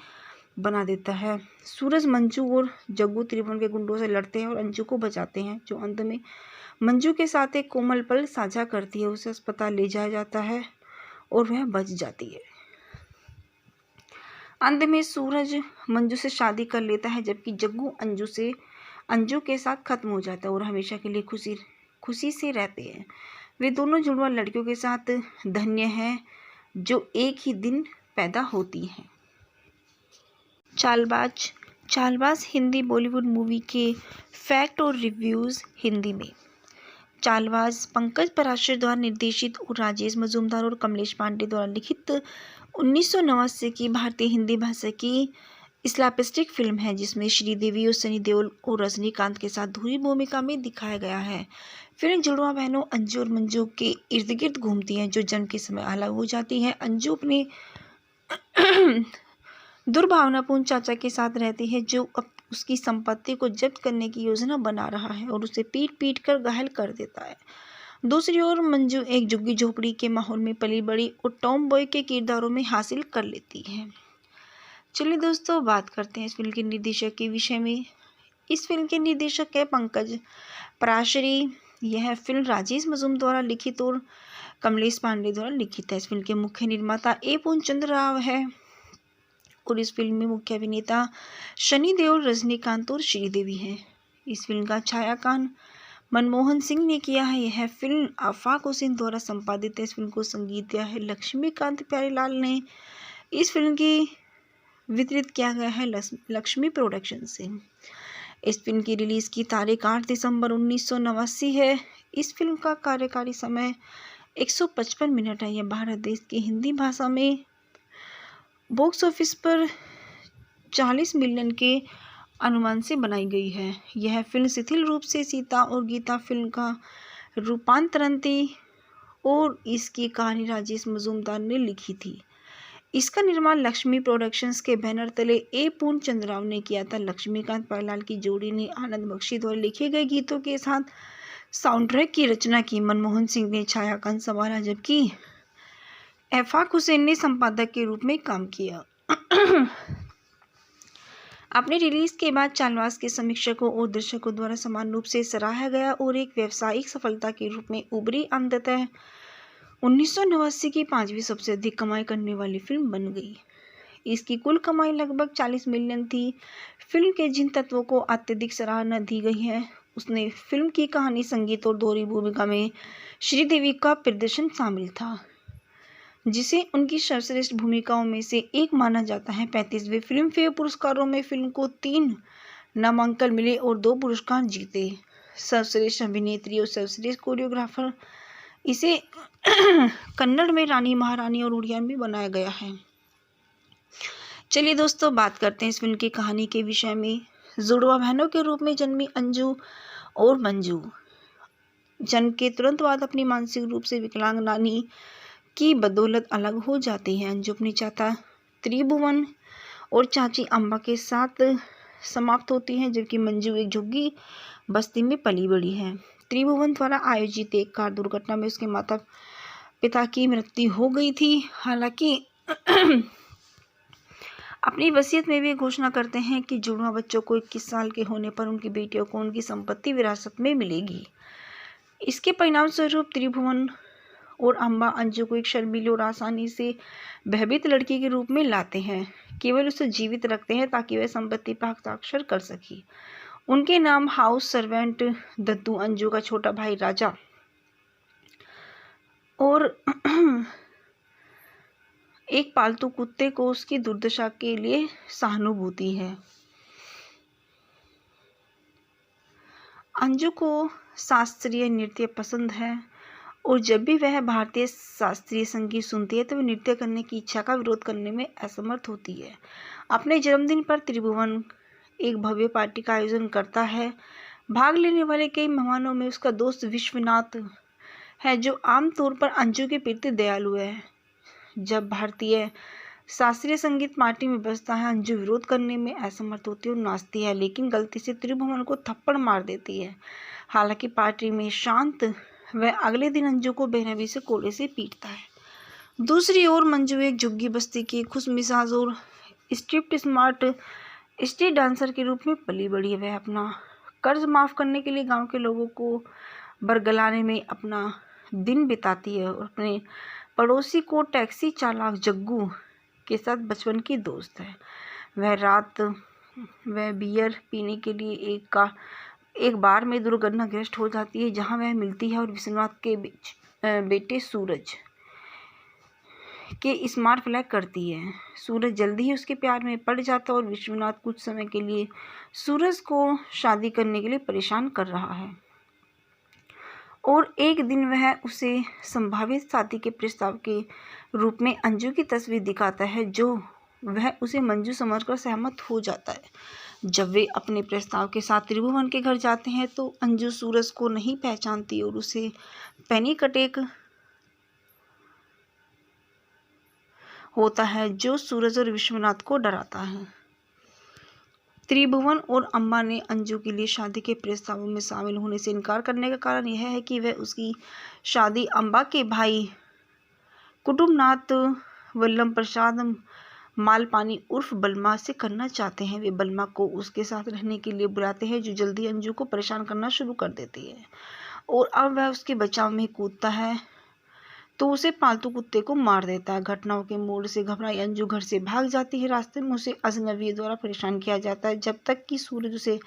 बना देता है। सूरज, मंजू और जग्गू त्रिभुवन के गुंडों से लड़ते हैं और अंजू को बचाते हैं, जो अंत में मंजू के साथ एक कोमल पल साझा करती है। उसे अस्पताल ले जाया जाता है और वह बच जाती है। अंत में सूरज मंजू से शादी कर लेता है, जबकि जग्गू अंजू के साथ खत्म हो जाता है और हमेशा के लिए खुशी से रहते हैं। वे दोनों जुड़वा लड़कियों के साथ धन्य हैं जो एक ही दिन पैदा होती हैं। चालबाज हिंदी बॉलीवुड मूवी के फैक्ट और रिव्यूज़ हिंदी में। चालबाज पंकज पराशर द्वारा निर्देशित और राजेश मजूमदार और कमलेश पांडे द्वारा लिखित 1989 की भारतीय हिंदी भाषा की स्लैपस्टिक फिल्म है जिसमें श्रीदेवी और सनी देओल और रजनीकांत के साथ धुरी भूमिका में दिखाया गया है। फिल्म जुड़वा बहनों अंजू और मंजू के इर्द गिर्द घूमती हैं जो जन्म के समय अलग हो जाती हैं। अंजू अपने दुर्भावनापूर्ण चाचा के साथ रहती है जो अब उसकी संपत्ति को जब्त करने की योजना बना रहा है और उसे पीट पीट कर घायल कर देता है। दूसरी ओर मंजू एक झुग्गी झोपड़ी के माहौल में पली बड़ी और टॉम बॉय के किरदारों में हासिल कर लेती है। चलिए दोस्तों, बात करते हैं इस फिल्म के निर्देशक के विषय में। इस फिल्म के निर्देशक है पंकज पराशरी। यह फिल्म राजेश मजूम द्वारा लिखित और कमलेश पांडे द्वारा लिखित है। इस फिल्म के मुख्य निर्माता ए पूर्णचंद्र राव है और इस फिल्म में मुख्य अभिनेता शनि देओल, रजनीकांत और श्रीदेवी हैं। इस फिल्म का छायांकन मनमोहन सिंह ने किया है। यह फिल्म आफाक हुसैन द्वारा संपादित है। इस फिल्म को संगीत दिया है लक्ष्मीकांत प्यारेलाल ने। इस फिल्म की वितरित किया गया है लक्ष्मी प्रोडक्शन से। इस फिल्म की रिलीज की तारीख 8 दिसंबर 1989 है। इस फिल्म का कार्यकारी समय 155 मिनट है। यह भारत देश की हिंदी भाषा में बॉक्स ऑफिस पर 40 मिलियन के अनुमान से बनाई गई है। यह फिल्म शिथिल रूप से सीता और गीता फिल्म का रूपांतरण थी और इसकी कहानी राजेश मजूमदार ने लिखी थी। इसका निर्माण लक्ष्मी प्रोडक्शंस के बैनर तले ए पूर्णचंद्र राव ने किया था। लक्ष्मीकांत प्यारेलाल की जोड़ी ने आनंद बख्शी द्वारा लिखे गए गीतों के साथ साउंड ट्रैक की रचना की। मनमोहन सिंह ने छायांकन संभाला जबकि आफाक हुसैन ने संपादक के रूप में काम किया। अपने रिलीज के बाद चालवास के समीक्षकों और दर्शकों द्वारा समान रूप से सराहा गया और एक व्यावसायिक सफलता के रूप में उभरी। अंततः 1989 की 5वीं सबसे अधिक कमाई करने वाली फिल्म बन गई। इसकी कुल कमाई लगभग 40 मिलियन थी। फिल्म के जिन तत्वों को अत्यधिक सराहना दी गई है उसने फिल्म की कहानी, संगीत और दोहरी भूमिका में श्रीदेवी का प्रदर्शन शामिल था जिसे उनकी सर्वश्रेष्ठ भूमिकाओं में से एक माना जाता है। 35वें फिल्म फेयर पुरस्कारों में फिल्म को 3 नामांकन मिले और 2 पुरस्कार जीते, सर्वश्रेष्ठ अभिनेत्री और सर्वश्रेष्ठ कोरियोग्राफर। इसे कन्नड़ में रानी महारानी और उड़िया में बनाया गया है। चलिए दोस्तों, बात करते हैं इस फिल्म की कहानी के विषय में। जुड़वा बहनों के रूप में जन्मी अंजू और मंजू जन्म के तुरंत बाद अपनी मानसिक रूप से विकलांग नानी की बदौलत अलग हो जाती है। अंजू अपनी चाचा त्रिभुवन और चाची अम्बा के साथ समाप्त होती है जबकि मंजू एक झुग्गी बस्ती में पली बड़ी है। त्रिभुवन द्वारा आयोजित एक कार दुर्घटना में उसके माता पिता की मृत्यु हो गई थी। हालांकि अपनी वसीयत में वे घोषणा करते हैं कि जुड़वा बच्चों को 21 साल के होने पर उनकी बेटियों को उनकी संपत्ति विरासत में मिलेगी। इसके परिणाम स्वरूप त्रिभुवन और अम्बा अंजू को एक शर्मीली और आसानी से भयभीत लड़की के रूप में लाते हैं। केवल उसे जीवित रखते हैं ताकि वह संपत्ति पर हस्ताक्षर कर सके। उनके नाम हाउस सर्वेंट दद्दू, अंजू का छोटा भाई राजा और एक पालतू कुत्ते को उसकी दुर्दशा के लिए सहानुभूति है। अंजू को शास्त्रीय नृत्य पसंद है और जब भी वह भारतीय शास्त्रीय संगीत सुनती है तो वह नृत्य करने की इच्छा का विरोध करने में असमर्थ होती है। अपने जन्मदिन पर त्रिभुवन एक भव्य पार्टी का आयोजन करता है। भाग लेने वाले कई मेहमानों में उसका दोस्त विश्वनाथ है जो आमतौर पर अंजू के प्रति दयालु है। जब भारतीय शास्त्रीय संगीत पार्टी में बजता है, अंजू विरोध करने में असमर्थ होती है और नाचती है, लेकिन गलती से त्रिभुवन को थप्पड़ मार देती है। हालांकि पार्टी में शांत वह अगले दिन अंजू को बेरहमी से कोड़े से पीटता है। दूसरी ओर मंजू एक झुग्गी बस्ती की खुशमिजाज और स्ट्रिप्ट स्मार्ट स्ट्रीट डांसर के रूप में पली बड़ी है। वह अपना कर्ज माफ करने के लिए गांव के लोगों को बरगलाने में अपना दिन बिताती है और अपने पड़ोसी को टैक्सी चालक जग्गू के साथ बचपन की दोस्त है। वह बियर पीने के लिए एक बार में दुर्घटनाग्रस्त हो जाती है जहां वह मिलती है और विश्वनाथ के बेटे सूरज के स्मार्ट फ्लैग करती है। सूरज जल्दी ही उसके प्यार में पड़ जाता है और विश्वनाथ कुछ समय के लिए सूरज को शादी करने के लिए परेशान कर रहा है और एक दिन वह उसे संभावित शादी के प्रस्ताव के रूप में अंजू की तस्वीर दिखाता है जो वह उसे मंजू समझकर सहमत हो जाता है। जब वे अपने प्रस्ताव के साथ त्रिभुवन के घर जाते हैं तो अंजू सूरज को नहीं पहचानती और उसे पैनिक अटैक होता है जो सूरज और विश्वनाथ को डराता है। त्रिभुवन और अम्बा ने अंजू के लिए शादी के प्रस्तावों में शामिल होने से इनकार करने का कारण यह है कि वह उसकी शादी अम्बा के भाई कुटुम्बनाथ वल्लभ प्रसाद मालपानी उर्फ बलमा से करना चाहते हैं। वे बलमा को उसके साथ रहने के लिए बुलाते हैं, जो जल्दी अंजू को परेशान करना शुरू कर देती है और अब वह उसके बचाव में कूदता है तो उसे पालतू कुत्ते को मार देता है। घटनाओं के मोड़ से घबराई अंजू घर से भाग जाती है। रास्ते में उसे अजनबी द्वारा परेशान किया जाता है जब तक कि सूरज उसे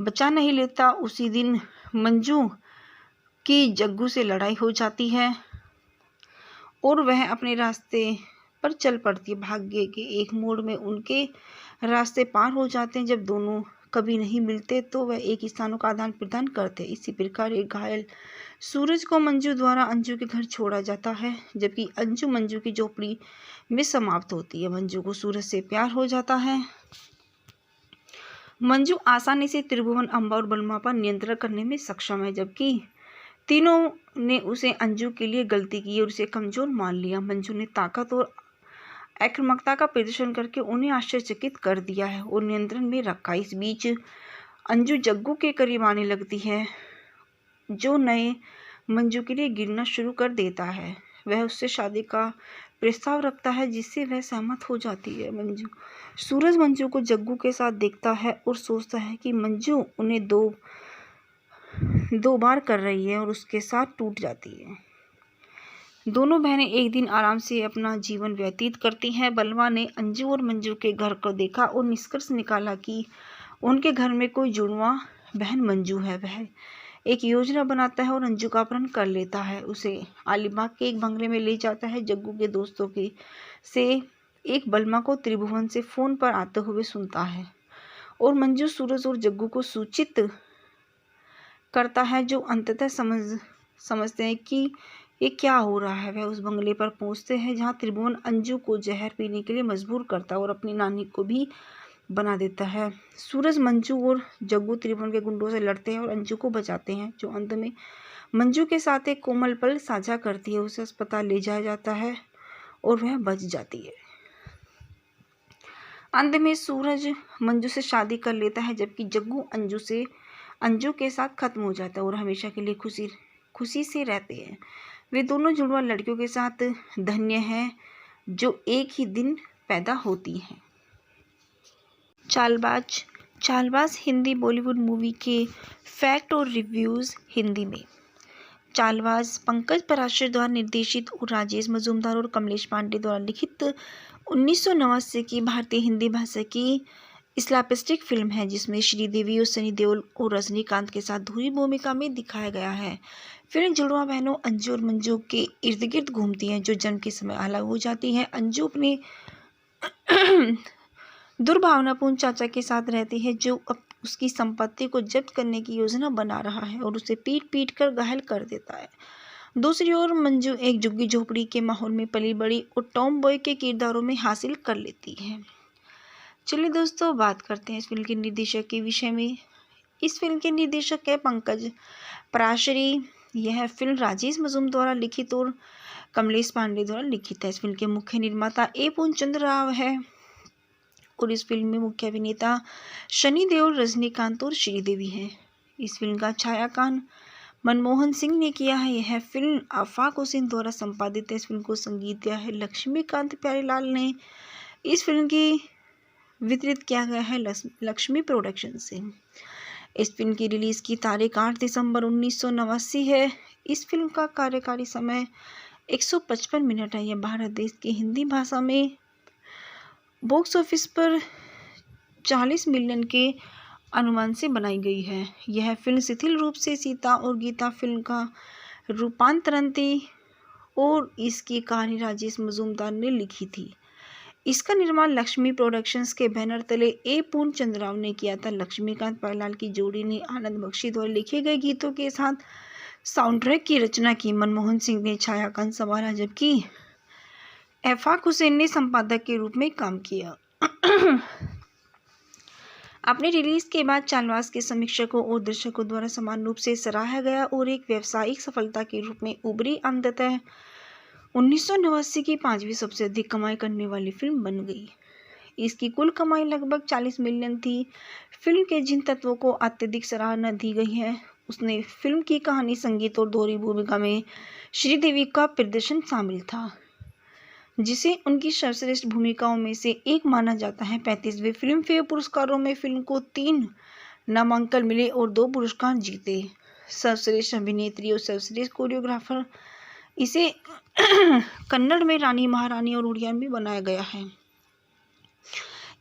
बचा नहीं लेता। उसी दिन मंजू की जग्गू से लड़ाई हो जाती है और वह अपने रास्ते पर चल पड़ती है। भाग्य के एक मोड़ में उनके रास्ते पार हो जाते हैं। जब दोनों कभी नहीं मिलते तो वह एक स्थानों का आदान प्रदान करते हैं। इसी प्रकार एक घायल सूरज को मंजू द्वारा अंजू के घर छोड़ा जाता है, जबकि अंजू मंजू की झोपड़ी में समाप्त होती है। मंजू को सूरज से प्यार हो जाता है। मंजू आसानी से त्रिभुवन, अम्बा और बलमा पर नियंत्रण करने में सक्षम है, जबकि तीनों ने उसे अंजू के लिए गलती की और उसे कमजोर मान लिया। मंजू ने ताकत और आक्रामकता का प्रदर्शन करके उन्हें आश्चर्यचकित कर दिया है और नियंत्रण में रखा। इस बीच अंजू जग्गू के करीब आने लगती है, जो नए मंजू के लिए गिरना शुरू कर देता है। वह उससे शादी का प्रस्ताव रखता है, जिससे वह सहमत हो जाती है। सूरज मंजू को जग्गू के साथ देखता है और सोचता है कि मंजू उन्हें दो बार कर रही है और उसके साथ टूट जाती है। दोनों बहनें एक दिन आराम से अपना जीवन व्यतीत करती हैं। बलवा ने अंजू और मंजू के घर को देखा और निष्कर्ष निकाला कि उनके घर में कोई जुड़वा बहन मंजू है। वह एक योजना बनाता है और अंजू का अपहरण कर लेता है। उसे अलीबाग के एक बंगले में ले जाता है। जग्गू के दोस्तों से एक बलमा को त्रिभुवन से फोन पर आते हुए सुनता है और मंजू, सूरज और जग्गू को सूचित करता है, जो अंततः समझते हैं कि ये क्या हो रहा है। वह उस बंगले पर पहुंचते हैं जहां त्रिभुवन अंजू को जहर पीने के लिए मजबूर करता है और अपनी नानी को भी बना देता है। सूरज, मंजू और जग्गू त्रिभुवन के गुंडों से लड़ते हैं और अंजू को बचाते हैं, जो अंत में मंजू के साथ एक कोमल पल साझा करती है। उसे अस्पताल ले जाया जाता है और वह बच जाती है। अंत में सूरज मंजू से शादी कर लेता है, जबकि जग्गू अंजू के साथ खत्म हो जाता है और हमेशा के लिए खुशी से रहते हैं। वे दोनों जुड़वा लड़कियों के साथ धन्य हैं जो एक ही दिन पैदा होती हैं। चालबाज हिंदी बॉलीवुड मूवी के फैक्ट और रिव्यूज़ हिंदी में। चालबाज पंकज पराशर द्वारा निर्देशित और राजेश मजूमदार और कमलेश पांडे द्वारा लिखित 1989 की भारतीय हिंदी भाषा की स्लैपस्टिक फिल्म है, जिसमें श्रीदेवी और सनी देओल और रजनीकांत के साथ धुरी भूमिका में दिखाया गया है। फिल्म जुड़वा बहनों अंजू और मंजू के इर्द गिर्द घूमती हैं, जो जन्म के समय अलग हो जाती हैं। अंजू अपने दुर्भावनापूर्ण चाचा के साथ रहती है, जो अब उसकी संपत्ति को जब्त करने की योजना बना रहा है और उसे पीट कर घायल कर देता है। दूसरी ओर मंजू एक झुग्गी झोपड़ी के माहौल में पली बड़ी और टॉम बॉय के किरदारों में हासिल कर लेती है। चलिए दोस्तों, बात करते हैं इस फिल्म के निर्देशक के विषय में। इस फिल्म के निर्देशक है पंकज पराशरी। यह फिल्म राजेश मजूमदार द्वारा लिखित और कमलेश पांडे द्वारा लिखित है। इस फिल्म के मुख्य निर्माता ए पूर्णचंद्र राव है और इस फिल्म में मुख्य अभिनेता सनी देओल, रजनीकांत और श्रीदेवी हैं। इस फिल्म का छायांकन मनमोहन सिंह ने किया है। यह फिल्म आफाक हुसैन द्वारा संपादित है। इस फिल्म को संगीत दिया है लक्ष्मीकांत प्यारेलाल ने। इस फिल्म की वितरित किया गया है लक्ष्मी प्रोडक्शन से। इस फिल्म की रिलीज की तारीख 8 दिसंबर 1989 है। इस फिल्म का कार्यकारी समय 155 मिनट है। यह भारत देश की हिंदी भाषा में बॉक्स ऑफिस पर 40 मिलियन के अनुमान से बनाई गई है। यह फिल्म शिथिल रूप से सीता और गीता फिल्म का रूपांतरण थी और इसकी कहानी राजेश मजूमदार ने लिखी थी। इसका निर्माण लक्ष्मी प्रोडक्शंस के बैनर तले ए पूर्णचंद्र राव ने किया था। लक्ष्मीकांत प्यारेलाल की जोड़ी ने आनंद बख्शी द्वारा लिखे गए गीतों के साथ साउंड ट्रैक की रचना की। मनमोहन सिंह ने छायांकन संभाला, जबकि आफाक हुसैन ने संपादक के रूप में काम किया। अपने रिलीज के बाद चालबाज के समीक्षकों और दर्शकों द्वारा समान रूप से सराहा गया और एक व्यावसायिक सफलता के रूप में उभरी। अंततः 1989 की 5वीं सबसे अधिक कमाई करने वाली फिल्म बन गई। इसकी कुल कमाई लगभग 40 मिलियन थी। फिल्म के जिन तत्वों को अत्यधिक सराहना दी गई है उसने फिल्म की कहानी, संगीत और दोहरी भूमिका में श्रीदेवी का प्रदर्शन शामिल था, जिसे उनकी सर्वश्रेष्ठ भूमिकाओं में से एक माना जाता है। 35वें फिल्म फेयर पुरस्कारों में फिल्म को 3 नामांकन मिले और 2 पुरस्कार जीते, सर्वश्रेष्ठ अभिनेत्री और सर्वश्रेष्ठ कोरियोग्राफर। इसे कन्नड़ में रानी महारानी और उड़िया में बनाया गया है।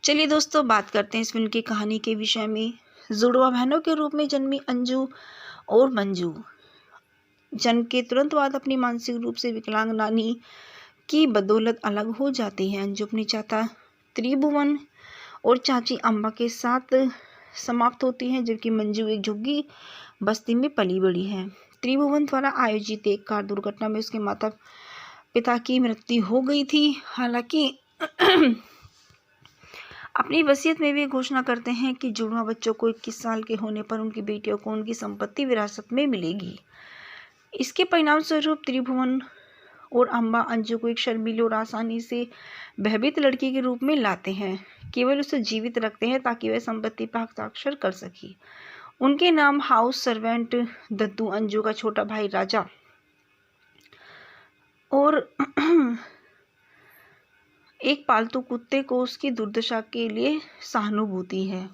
चलिए दोस्तों, बात करते हैं इस फिल्म की कहानी के विषय में। जुड़वा बहनों के रूप में जन्मी अंजू और मंजू जन्म के तुरंत बाद अपनी मानसिक रूप से विकलांग नानी की बदौलत अलग हो जाती है। अंजू अपनी चाचा त्रिभुवन और चाची अम्बा के साथ समाप्त होती है, जबकि मंजू एक झुग्गी बस्ती में पली बड़ी है। त्रिभुवन द्वारा आयोजित एक कार दुर्घटना में उसके माता पिता की मृत्यु हो गई थी। हालांकि अपनी वसीयत में वे घोषणा करते हैं कि जुड़वा बच्चों को 21 साल के होने पर उनकी बेटियों को उनकी संपत्ति विरासत में मिलेगी। इसके परिणाम स्वरूप त्रिभुवन और अम्बा अंजू को एक शर्मीली और आसानी से भयभीत लड़की के रूप में लाते हैं। केवल उसे जीवित रखते हैं ताकि वह संपत्ति पर हस्ताक्षर कर सके। उनके नाम हाउस सर्वेंट दद्दू, अंजू का छोटा भाई राजा और एक पालतू कुत्ते को उसकी दुर्दशा के लिए सहानुभूति है।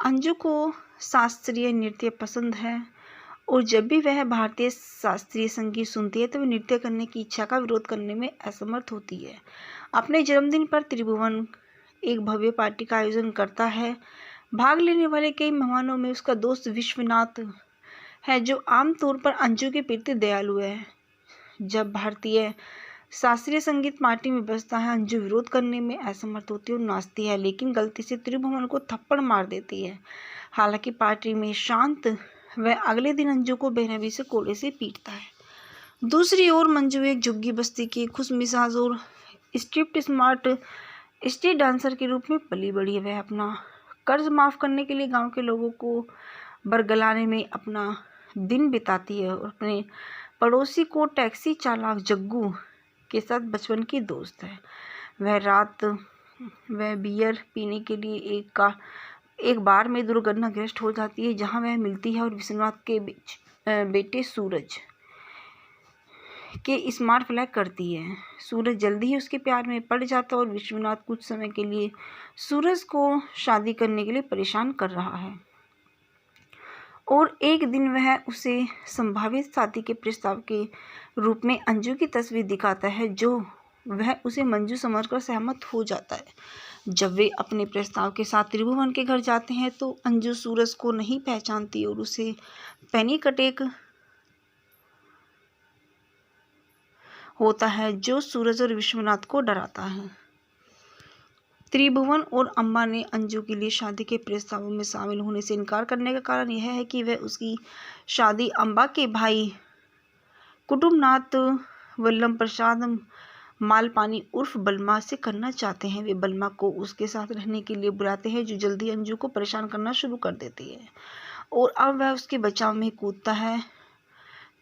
अंजू को शास्त्रीय नृत्य पसंद है और जब भी वह भारतीय शास्त्रीय संगीत सुनती है तो वह नृत्य करने की इच्छा का विरोध करने में असमर्थ होती है। अपने जन्मदिन पर त्रिभुवन एक भव्य पार्टी का आयोजन करता है। भाग लेने वाले कई मेहमानों में उसका दोस्त विश्वनाथ है, जो आमतौर पर अंजू के प्रति दयालु है। जब भारतीय शास्त्रीय संगीत पार्टी में बजता है, अंजू विरोध करने में असमर्थ होती है और नाचती है, लेकिन गलती से त्रिभुवन को थप्पड़ मार देती है। हालांकि पार्टी में शांत, वह अगले दिन अंजू को बेरहमी से कोड़े से पीटता है। दूसरी ओर मंजू एक झुग्गी बस्ती की खुशमिजाज और स्ट्रिप्ट स्मार्ट स्ट्रीट डांसर के रूप में पली बड़ी है। वह अपना कर्ज माफ करने के लिए गांव के लोगों को बरगलाने में अपना दिन बिताती है और अपने पड़ोसी को टैक्सी चालक जग्गू के साथ बचपन की दोस्त है। वह बियर पीने के लिए एक बार में दुर्घटनाग्रस्त हो जाती है, जहां वह मिलती है और विश्वनाथ के बेटे सूरज के स्मार्ट फ्लैग करती है। सूरज जल्दी ही उसके प्यार में पड़ जाता है और विश्वनाथ कुछ समय के लिए सूरज को शादी करने के लिए परेशान कर रहा है और एक दिन वह उसे संभावित शादी के प्रस्ताव के रूप में अंजू की तस्वीर दिखाता है, जो वह उसे मंजू समझकर सहमत हो जाता है। जब वे अपने प्रस्ताव के साथ त्रिभुवन के घर जाते हैं तो अंजू सूरज को नहीं पहचानती और उसे पैनिक अटैक होता है, जो सूरज और विश्वनाथ को डराता है। त्रिभुवन और अम्बा ने अंजू के लिए शादी के प्रस्तावों में शामिल होने से इनकार करने का कारण यह है कि वह उसकी शादी अम्बा के भाई कुटुंबनाथ वल्लभ प्रसाद मालपानी उर्फ बलमा से करना चाहते हैं। वे बलमा को उसके साथ रहने के लिए बुलाते हैं, जो जल्दी अंजू को परेशान करना शुरू कर देती है और अब वह उसके बचाव में कूदता है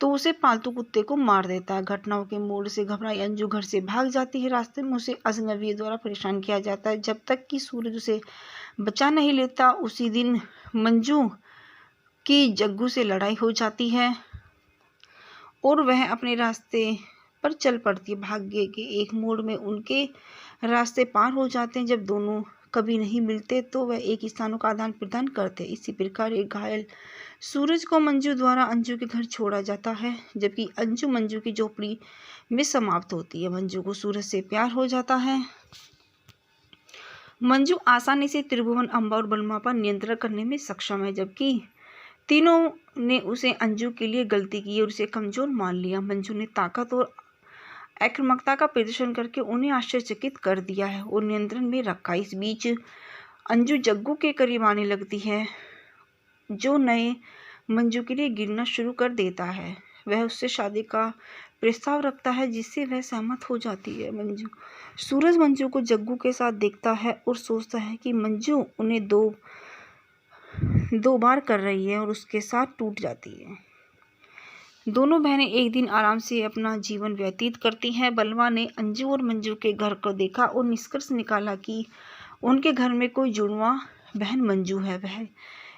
तो उसे पालतू कुत्ते को मार देता है। घटनाओं के मोड़ से घबराई अंजू घर से भाग जाती है। रास्ते में उसे अजनबी द्वारा परेशान किया जाता है जब तक कि सूरज उसे बचा नहीं लेता। उसी दिन मंजू की जग्गू से लड़ाई हो जाती है और वह अपने रास्ते पर चल पड़ती है। भाग्य के एक मोड़ में उनके रास्ते पार हो जाते हैं। जब दोनों कभी नहीं मिलते तो वह एक स्थानों का आदान प्रदान करते हैं। इसी प्रकार एक घायल सूरज को मंजू द्वारा अंजू के घर छोड़ा जाता है, जबकि अंजू मंजू की झोपड़ी में समाप्त होती है। मंजू को सूरज से प्यार हो जाता है। मंजू आसानी से त्रिभुवन, अम्बा और बलमा पर नियंत्रण करने में सक्षम है, जबकि तीनों ने उसे अंजू के लिए गलती की और उसे कमजोर मान लिया। मंजू ने ताकत और आक्रामकता का प्रदर्शन करके उन्हें आश्चर्यचकित कर दिया है और नियंत्रण में रखा। इस बीच अंजू जग्गू के करीब आने लगती है, जो नए मंजू के लिए गिरना शुरू कर देता है। वह उससे शादी का प्रस्ताव रखता है जिससे वह सहमत हो जाती है। मंजू सूरज मंजू को जग्गू के साथ देखता है और सोचता है कि मंजू उन्हें दो बार कर रही है और उसके साथ टूट जाती है। दोनों बहनें एक दिन आराम से अपना जीवन व्यतीत करती हैं। बलवा ने अंजू और मंजू के घर को देखा और निष्कर्ष निकाला कि उनके घर में कोई जुड़वा बहन मंजू है। वह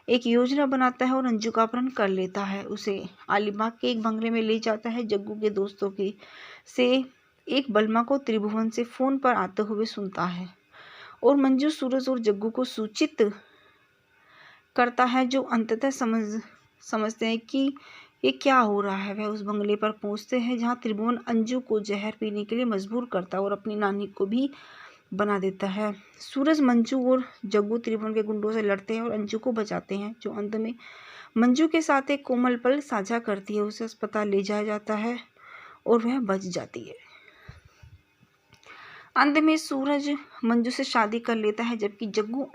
एक योजना बनाता है और अंजू का अपहरण कर लेता है। उसे अलीबाग के एक बंगले में ले जाता है। जग्गू के दोस्तों के से एक बलमा को त्रिभुवन से फोन पर आते हुए सुनता है और मंजू, सूरज और जग्गू को सूचित करता है, जो अंततः समझते हैं कि ये क्या हो रहा है। वह उस बंगले पर पहुंचते हैं जहां त्रिभुवन अंजू को जहर पीने के लिए मजबूर करता है और अपनी नानी को भी बना देता है। सूरज, मंजू और जग्गू त्रिभुवन के गुंडों से लड़ते हैं और अंजू को बचाते हैं, जो अंत में मंजू के साथ एक कोमल पल साझा करती है। उसे अस्पताल ले जाया जाता है और वह बच जाती है। अंत में सूरज मंजू से शादी कर लेता है, जबकि जग्गू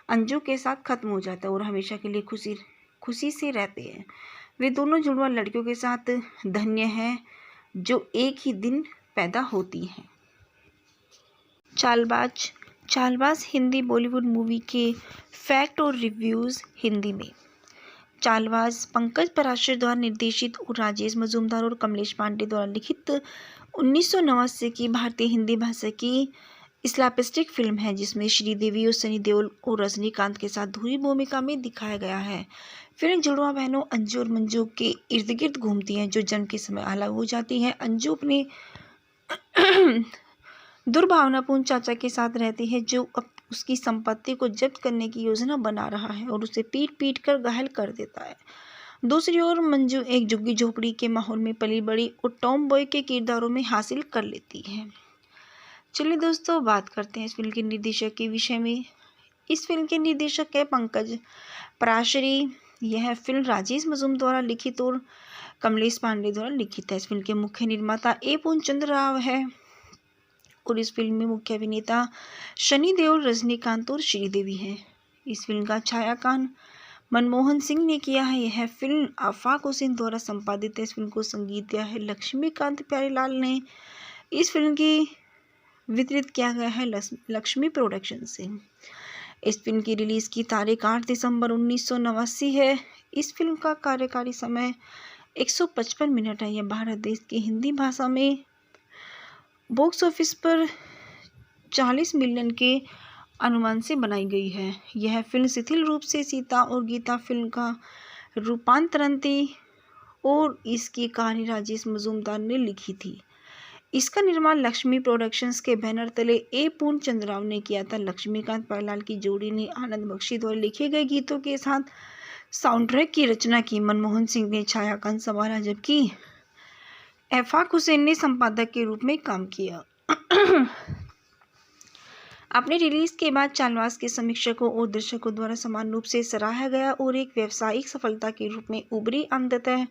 अंजू के साथ खत्म हो जाता है और हमेशा के लिए खुशी से रहते हैं। वे दोनों जुड़वा लड़कियों के साथ धन्य हैं जो एक ही दिन पैदा होती हैं। चालबाज हिंदी बॉलीवुड मूवी के फैक्ट और रिव्यूज़ हिंदी में। चालबाज पंकज पराशर द्वारा निर्देशित और राजेश मजूमदार और कमलेश पांडे द्वारा लिखित 1989 की भारतीय हिंदी भाषा की स्लैपस्टिक फिल्म है, जिसमें श्रीदेवी और सनी देओल और रजनीकांत के साथ धुरी भूमिका में दिखाया गया है। फिल्म जुड़वा बहनों अंजू और मंजू के इर्द गिर्द घूमती हैं, जो जन्म के समय अलग हो जाती हैं। अंजू अपने दुर्भावनापूर्ण चाचा के साथ रहती है, जो अब उसकी संपत्ति को जब्त करने की योजना बना रहा है और उसे पीट कर घायल कर देता है। दूसरी ओर मंजू एक झुग्गी झोपड़ी के माहौल में पली बड़ी और टॉम बॉय के किरदारों में हासिल कर लेती है। चलिए दोस्तों, बात करते हैं इस फिल्म के निर्देशक के विषय में। इस फिल्म के निर्देशक है पंकज पराशरी। यह फिल्म राजेश मजूमदार द्वारा लिखित और कमलेश पांडे द्वारा लिखित है। इस फिल्म के मुख्य निर्माता ए पूर्णचंद्र राव है और इस फिल्म में मुख्य अभिनेता सनी देओल, रजनीकांत और श्रीदेवी हैं। इस फिल्म का छायांकन मनमोहन सिंह ने किया है। यह फिल्म आफाक हुसैन द्वारा संपादित है। इस फिल्म को संगीत दिया है लक्ष्मीकांत प्यारेलाल ने। इस फिल्म की वितरित किया गया है लक्ष्मी प्रोडक्शन से। इस फिल्म की रिलीज की तारीख 8 दिसंबर 1989 है। इस फिल्म का कार्यकारी समय 155 मिनट है। यह भारत देश की हिंदी भाषा में बॉक्स ऑफिस पर 40 मिलियन के अनुमान से बनाई गई है। यह फिल्म शिथिल रूप से सीता और गीता फिल्म का रूपांतरण थी और इसकी कहानी राजेश मजूमदार ने लिखी थी। इसका निर्माण लक्ष्मी प्रोडक्शंस के बैनर तले ए पूर्णचंद्र राव ने किया था। लक्ष्मीकांत प्यारेलाल की जोड़ी ने आनंद बख्शी द्वारा लिखे गए गीतों के साथ साउंड ट्रैक की रचना की। मनमोहन सिंह ने छायांकन संभाला, जबकि आफाक हुसैन ने संपादक के रूप में काम किया। अपने रिलीज के बाद चालबाज के समीक्षकों और दर्शकों द्वारा समान रूप से सराहा गया और एक व्यावसायिक सफलता के रूप में उभरी। अंततः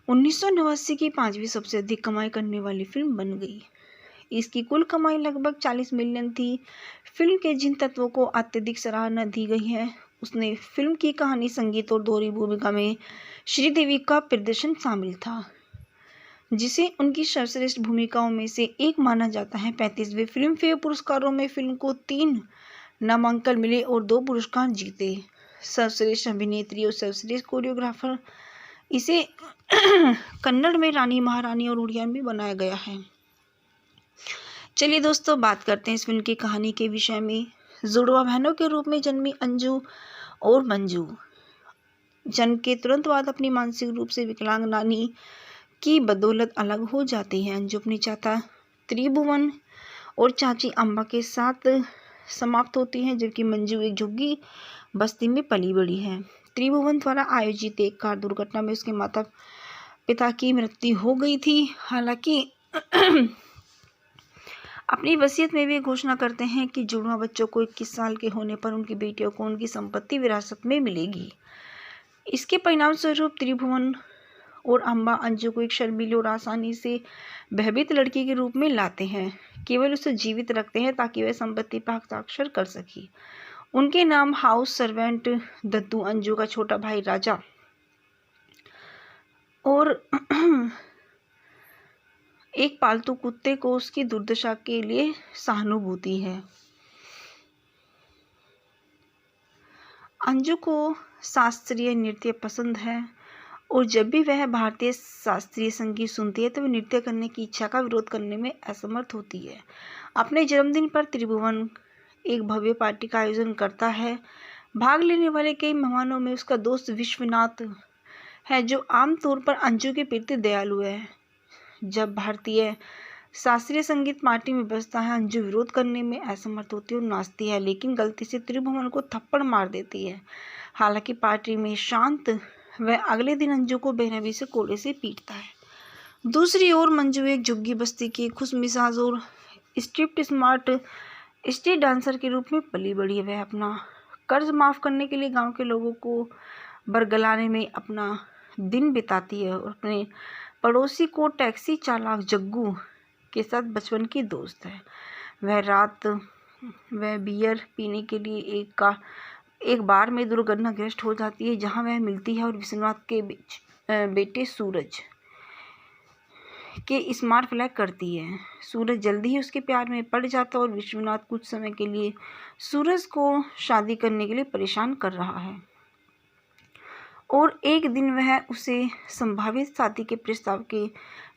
1989 की 5वीं सबसे अधिक कमाई करने वाली फिल्म बन गई। इसकी कुल कमाई लगभग 40 मिलियन थी। फिल्म के जिन तत्वों को अत्यधिक सराहना दी गई है, उसने फिल्म की कहानी, संगीत और दोहरी भूमिका में श्रीदेवी का प्रदर्शन शामिल था, जिसे उनकी सर्वश्रेष्ठ भूमिकाओं में से एक माना जाता है। 35वें फिल्म फेयर पुरस्कारों में फिल्म को 3 नामांकन मिले और 2 पुरस्कार जीते, सर्वश्रेष्ठ अभिनेत्री और सर्वश्रेष्ठ कोरियोग्राफर। इसे कन्नड़ में रानी महारानी और उड़िया में बनाया गया है। चलिए दोस्तों, बात करते हैं इस फिल्म की कहानी के विषय में। जुड़वा बहनों के रूप में जन्मी अंजू और मंजू जन्म के तुरंत बाद अपनी मानसिक रूप से विकलांग नानी की बदौलत अलग हो जाती है। अंजू अपनी चाचा त्रिभुवन और चाची अम्बा के साथ समाप्त होती है, जबकि मंजू एक झुग्गी बस्ती में पली बड़ी है। त्रिभुवन द्वारा आयोजित एक कार दुर्घटना में उसके माता पिता की मृत्यु हो गई थी। हालांकि अपनी वसीयत में वे घोषणा करते हैं कि जुड़वा बच्चों को 21 साल के होने पर उनकी बेटियों को उनकी संपत्ति विरासत में मिलेगी। इसके परिणाम स्वरूप त्रिभुवन और अम्बा अंजू को एक शर्मीली और आसानी से भयभीत लड़की के रूप में लाते हैं। केवल उसे जीवित रखते हैं ताकि वह संपत्ति पर हस्ताक्षर कर सके। उनके नाम हाउस सर्वेंट दद्दू, अंजू का छोटा भाई राजा और एक पालतू कुत्ते को उसकी दुर्दशा के लिए सहानुभूति है। अंजू को शास्त्रीय नृत्य पसंद है और जब भी वह भारतीय शास्त्रीय संगीत सुनती है तो वह नृत्य करने की इच्छा का विरोध करने में असमर्थ होती है। अपने जन्मदिन पर त्रिभुवन एक भव्य पार्टी का आयोजन करता है। भाग लेने वाले कई मेहमानों में उसका दोस्त विश्वनाथ है, जो आमतौर पर अंजू के प्रति दयालु है। जब भारतीय शास्त्रीय संगीत पार्टी में बजता है, अंजू विरोध करने में असमर्थ होती है और नाचती है, लेकिन गलती से त्रिभुवन को थप्पड़ मार देती है। हालांकि पार्टी में शांत, वह अगले दिन अंजू को बेरहमी से कोड़े से पीटता है। दूसरी ओर मंजू एक झुग्गी बस्ती की खुशमिजाज और स्ट्रिप्ट स्मार्ट स्ट्रीट डांसर के रूप में पली बड़ी है। वह अपना कर्ज माफ करने के लिए गांव के लोगों को बरगलाने में अपना दिन बिताती है और अपने पड़ोसी को टैक्सी चालक जग्गू के साथ बचपन की दोस्त है। वह बियर पीने के लिए एक बार में दुर्घटनाग्रस्त हो जाती है, जहां वह मिलती है और विश्वनाथ के बेटे सूरज के स्मार्ट फ्लैग करती है। सूरज जल्दी ही उसके प्यार में पड़ जाता है और विश्वनाथ कुछ समय के लिए सूरज को शादी करने के लिए परेशान कर रहा है और एक दिन वह उसे संभावित शादी के प्रस्ताव के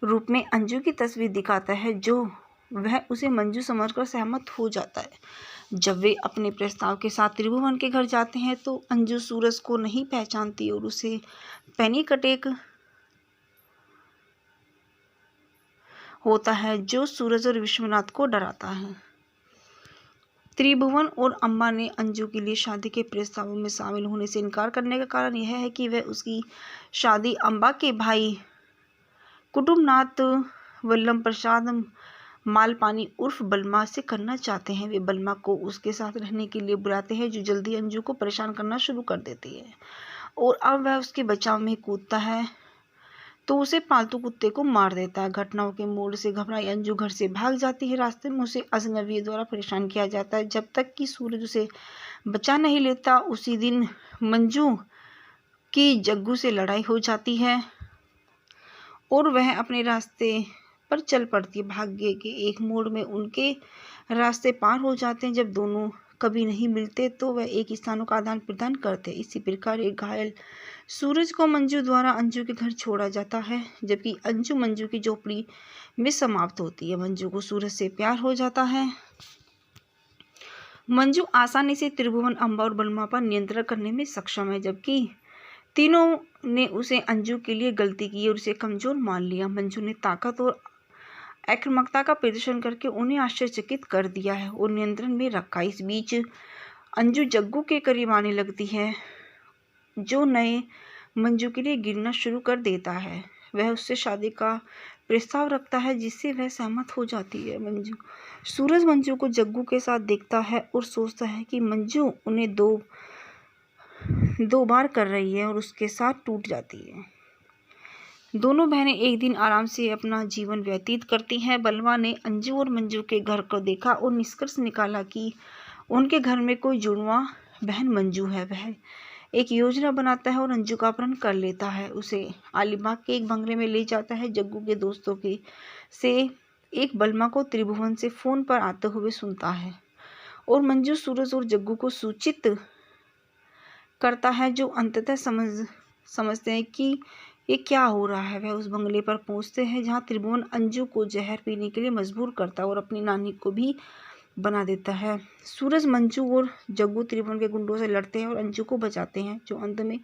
रूप में अंजू की तस्वीर दिखाता है, जो वह उसे मंजू समझकर सहमत हो जाता है। जब वे अपने प्रस्ताव के साथ त्रिभुवन के घर जाते हैं तो अंजू सूरज को नहीं पहचानती और उसे पैनिक अटैक होता है, जो सूरज और विश्वनाथ को डराता है। त्रिभुवन और अम्बा ने अंजू के लिए शादी के प्रस्तावों में शामिल होने से इनकार करने का कारण यह है कि वह उसकी शादी अम्बा के भाई कुटुंबनाथ वल्लभ प्रसाद मालपानी उर्फ बलमा से करना चाहते हैं। वे बलमा को उसके साथ रहने के लिए बुलाते हैं, जो जल्दी अंजू को परेशान करना शुरू कर देती है और अब वह उसके बचाव में कूदता है तो उसे पालतू कुत्ते को मार देता है। घटनाओं के मोड़ से घबराई अंजू घर से भाग जाती है। रास्ते में उसे अजनबी द्वारा परेशान किया जाता है जब तक कि सूरज उसे बचा नहीं लेता। उसी दिन मंजू की जग्गू से लड़ाई हो जाती है और वह अपने रास्ते पर चल पड़ती है। भाग्य के एक मोड़ में उनके रास्ते पार हो जाते हैं। जब दोनों कभी नहीं मिलते तो वह एक स्थानों का आदान प्रदान करते हैं। इसी प्रकार एक घायल सूरज को मंजू द्वारा अंजू के घर छोड़ा जाता है, जबकि अंजू मंजू की झोपड़ी में समाप्त होती है। मंजू को सूरज से प्यार हो जाता है। मंजू आसानी से त्रिभुवन, अम्बा और बलमा पर नियंत्रण करने में सक्षम है, जबकि तीनों ने उसे अंजू के लिए गलती की और उसे कमजोर मान लिया। मंजू ने ताकत और आक्रामकता का प्रदर्शन करके उन्हें आश्चर्यचकित कर दिया है और नियंत्रण में रखा। इस बीच अंजू जग्गू के करीब आने लगती है, जो नए मंजू के लिए गिरना शुरू कर देता है। वह उससे शादी का प्रस्ताव रखता है, जिससे वह सहमत हो जाती है। सूरज मंजू को जग्गू के साथ देखता है और सोचता है कि मंजू उन्हें दो बार कर रही है और उसके साथ टूट जाती है। दोनों बहनें एक दिन आराम से अपना जीवन व्यतीत करती हैं। बलवा ने अंजू और मंजू के घर को देखा और निष्कर्ष निकाला कि उनके घर में कोई जुड़वा बहन मंजू है। वह एक योजना बनाता है और अंजू का अपहरण कर लेता है। उसे अलीबाग के एक बंगले में ले जाता है। जग्गू के दोस्तों से एक बलमा को त्रिभुवन से फोन पर आते हुए सुनता है और मंजू, सूरज और जग्गू को सूचित करता है, जो अंततः समझते हैं कि ये क्या हो रहा है। वह उस बंगले पर पहुंचते हैं जहां त्रिभुवन अंजू को जहर पीने के लिए मजबूर करता है और अपनी नानी को भी बना देता है। सूरज, मंजू और जग्गू त्रिभुवन के गुंडों से लड़ते हैं और अंजू को बचाते हैं, जो अंत में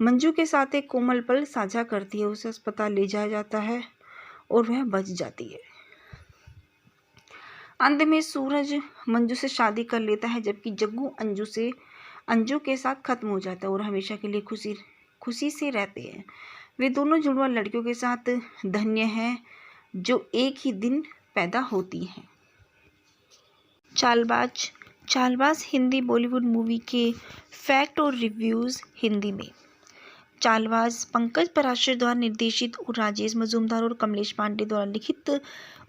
मंजू के साथ एक कोमल पल साझा करती है। उसे अस्पताल ले जाया जाता है और वह बच जाती है। अंत में सूरज मंजू से शादी कर लेता है, जबकि जग्गू अंजू के साथ खत्म हो जाता है और हमेशा के लिए खुशी से रहते हैं। वे दोनों जुड़वा लड़कियों के साथ धन्य हैं जो एक ही दिन पैदा होती हैं। चालबाज हिंदी बॉलीवुड मूवी के फैक्ट और रिव्यूज़ हिंदी में। चालबाज पंकज पराशर द्वारा निर्देशित और राजेश मजूमदार और कमलेश पांडे द्वारा लिखित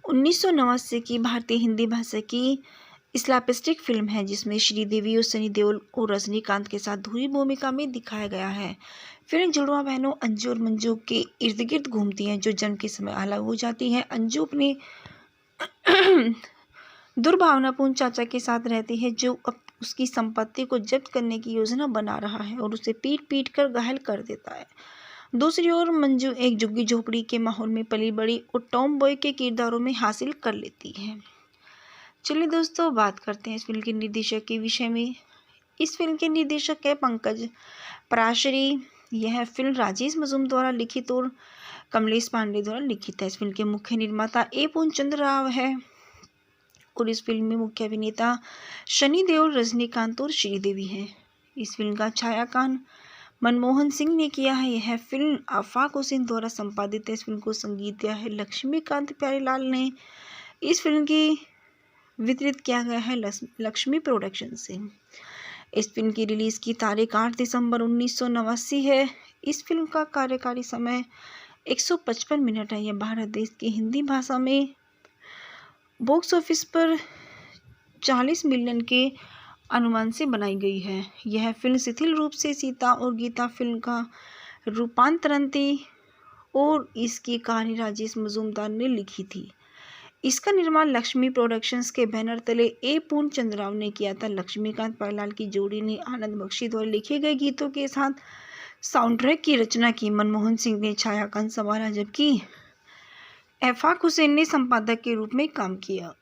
1989 की भारतीय हिंदी भाषा की स्लैपस्टिक फिल्म है जिसमें श्रीदेवी और सनी देओल और रजनीकांत के साथ धुरी भूमिका में दिखाया गया है। फिल्म जुड़वा बहनों अंजू और मंजू के इर्द गिर्द घूमती हैं जो जन्म के समय अलग हो जाती हैं। अंजू अपने दुर्भावनापूर्ण चाचा के साथ रहती है जो अब उसकी संपत्ति को जब्त करने की योजना बना रहा है और उसे पीट पीट कर घायल कर देता है। दूसरी ओर मंजू एक झुग्गी झोपड़ी के माहौल में पली बड़ी और टॉम बॉय के किरदारों में हासिल कर लेती है। चलिए दोस्तों, बात करते हैं इस फिल्म के निर्देशक के विषय में। इस फिल्म के निर्देशक है पंकज पराशरी। यह फिल्म राजेश मजूम द्वारा लिखित और कमलेश पांडे द्वारा लिखित है। इस फिल्म के मुख्य निर्माता ए पूर्णचंद्र राव है और इस फिल्म में मुख्य अभिनेता सनी देओल, रजनीकांत और श्रीदेवी हैं। इस फिल्म का छायांकन मनमोहन सिंह ने किया है। यह फिल्म आफाक हुसैन द्वारा संपादित है। इस फिल्म को संगीत दिया है लक्ष्मीकांत प्यारेलाल ने। इस फिल्म की वितरित किया गया है लक्ष्मी प्रोडक्शन से। इस फिल्म की रिलीज की तारीख 8 दिसंबर 1989 है। इस फिल्म का कार्यकारी समय 155 मिनट है। यह भारत देश की हिंदी भाषा में बॉक्स ऑफिस पर 40 मिलियन के अनुमान से बनाई गई है। यह फिल्म शिथिल रूप से सीता और गीता फिल्म का रूपांतरण थी और इसकी कहानी राजेश मजूमदार ने लिखी थी। इसका निर्माण लक्ष्मी प्रोडक्शंस के बैनर तले ए पूर्णचंद्र राव ने किया था। लक्ष्मीकांत प्यारेलाल की जोड़ी ने आनंद बख्शी द्वारा लिखे गए गीतों के साथ साउंड ट्रैक की रचना की। मनमोहन सिंह ने छायांकन संभाला जबकि आफाक हुसैन ने संपादक के रूप में काम किया।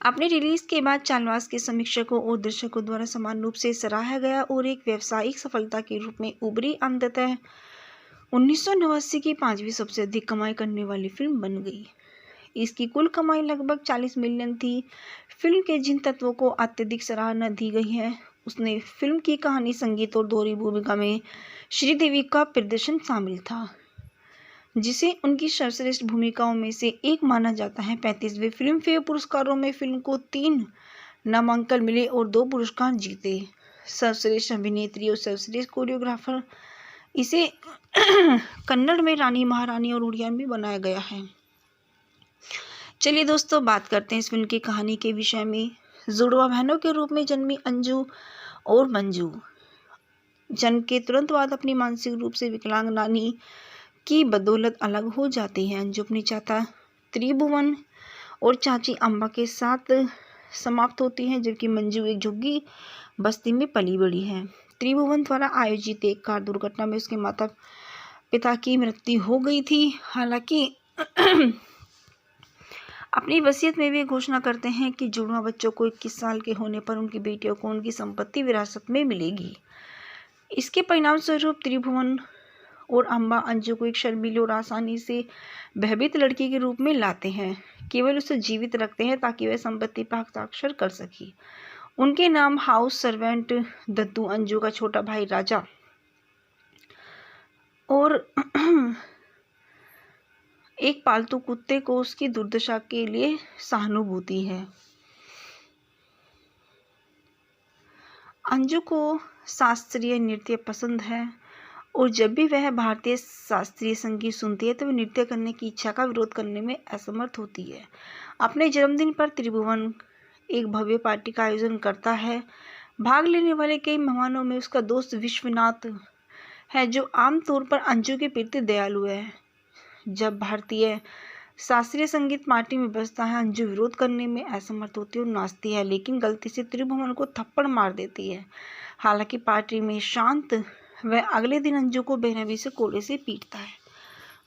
अपने रिलीज के बाद चालवास के समीक्षकों और दर्शकों द्वारा समान रूप से सराहा गया और एक व्यावसायिक सफलता के रूप में उभरी। अंततः 1989 की 5वीं सबसे अधिक कमाई करने वाली फिल्म बन गई। इसकी कुल कमाई लगभग 40 मिलियन थी। फिल्म के जिन तत्वों को अत्यधिक सराहना दी गई है उसने फिल्म की कहानी, संगीत और दोहरी भूमिका में श्रीदेवी का प्रदर्शन शामिल था जिसे उनकी सर्वश्रेष्ठ भूमिकाओं में से एक माना जाता है। 35वें फिल्म फेयर पुरस्कारों में फिल्म को 3 नामांकन मिले और 2 पुरस्कार जीते। सर्वश्रेष्ठ अभिनेत्री और सर्वश्रेष्ठ कोरियोग्राफर इसे कन्नड़ में रानी महारानी और उड़िया में बनाया गया है। चलिए दोस्तों, बात करते हैं इस फिल्म की कहानी के विषय में। जुड़वा बहनों के रूप में जन्मी अंजू और मंजू जन्म के तुरंत बाद अपनी मानसिक रूप से विकलांग नानी की बदौलत अलग हो जाती है। अंजू अपनी चाचा त्रिभुवन और चाची अम्बा के साथ समाप्त होती है जबकि मंजू एक झुग्गी बस्ती में पली बड़ी है। त्रिभुवन द्वारा आयोजित एक कार दुर्घटना में उसके माता पिता की मृत्यु हो गई थी। हालांकि अपनी वसीयत में वे घोषणा करते हैं कि जुड़वा बच्चों को 21 साल के होने पर उनकी बेटियों को उनकी संपत्ति विरासत में मिलेगी। इसके परिणाम स्वरूप त्रिभुवन और अम्बा अंजू को एक शर्मीली और आसानी से भयभीत लड़की के रूप में लाते हैं। केवल उसे जीवित रखते हैं ताकि वह संपत्ति पर हस्ताक्षर कर सके। उनके नाम हाउस सर्वेंट दद्दू, अंजू का छोटा भाई राजा और एक पालतू कुत्ते को उसकी दुर्दशा के लिए सहानुभूति है। अंजू को शास्त्रीय नृत्य पसंद है और जब भी वह भारतीय शास्त्रीय संगीत सुनती है तो वह नृत्य करने की इच्छा का विरोध करने में असमर्थ होती है। अपने जन्मदिन पर त्रिभुवन एक भव्य पार्टी का आयोजन करता है। भाग लेने वाले कई मेहमानों में उसका दोस्त विश्वनाथ है जो आमतौर पर अंजू के प्रति दयालु है। जब भारतीय शास्त्रीय संगीत पार्टी में बजता है अंजू विरोध करने में असमर्थ होती है और नाचती है लेकिन गलती से त्रिभुवन को थप्पड़ मार देती है। हालांकि पार्टी में शांत वह अगले दिन अंजू को बेरहमी से कोड़े से पीटता है।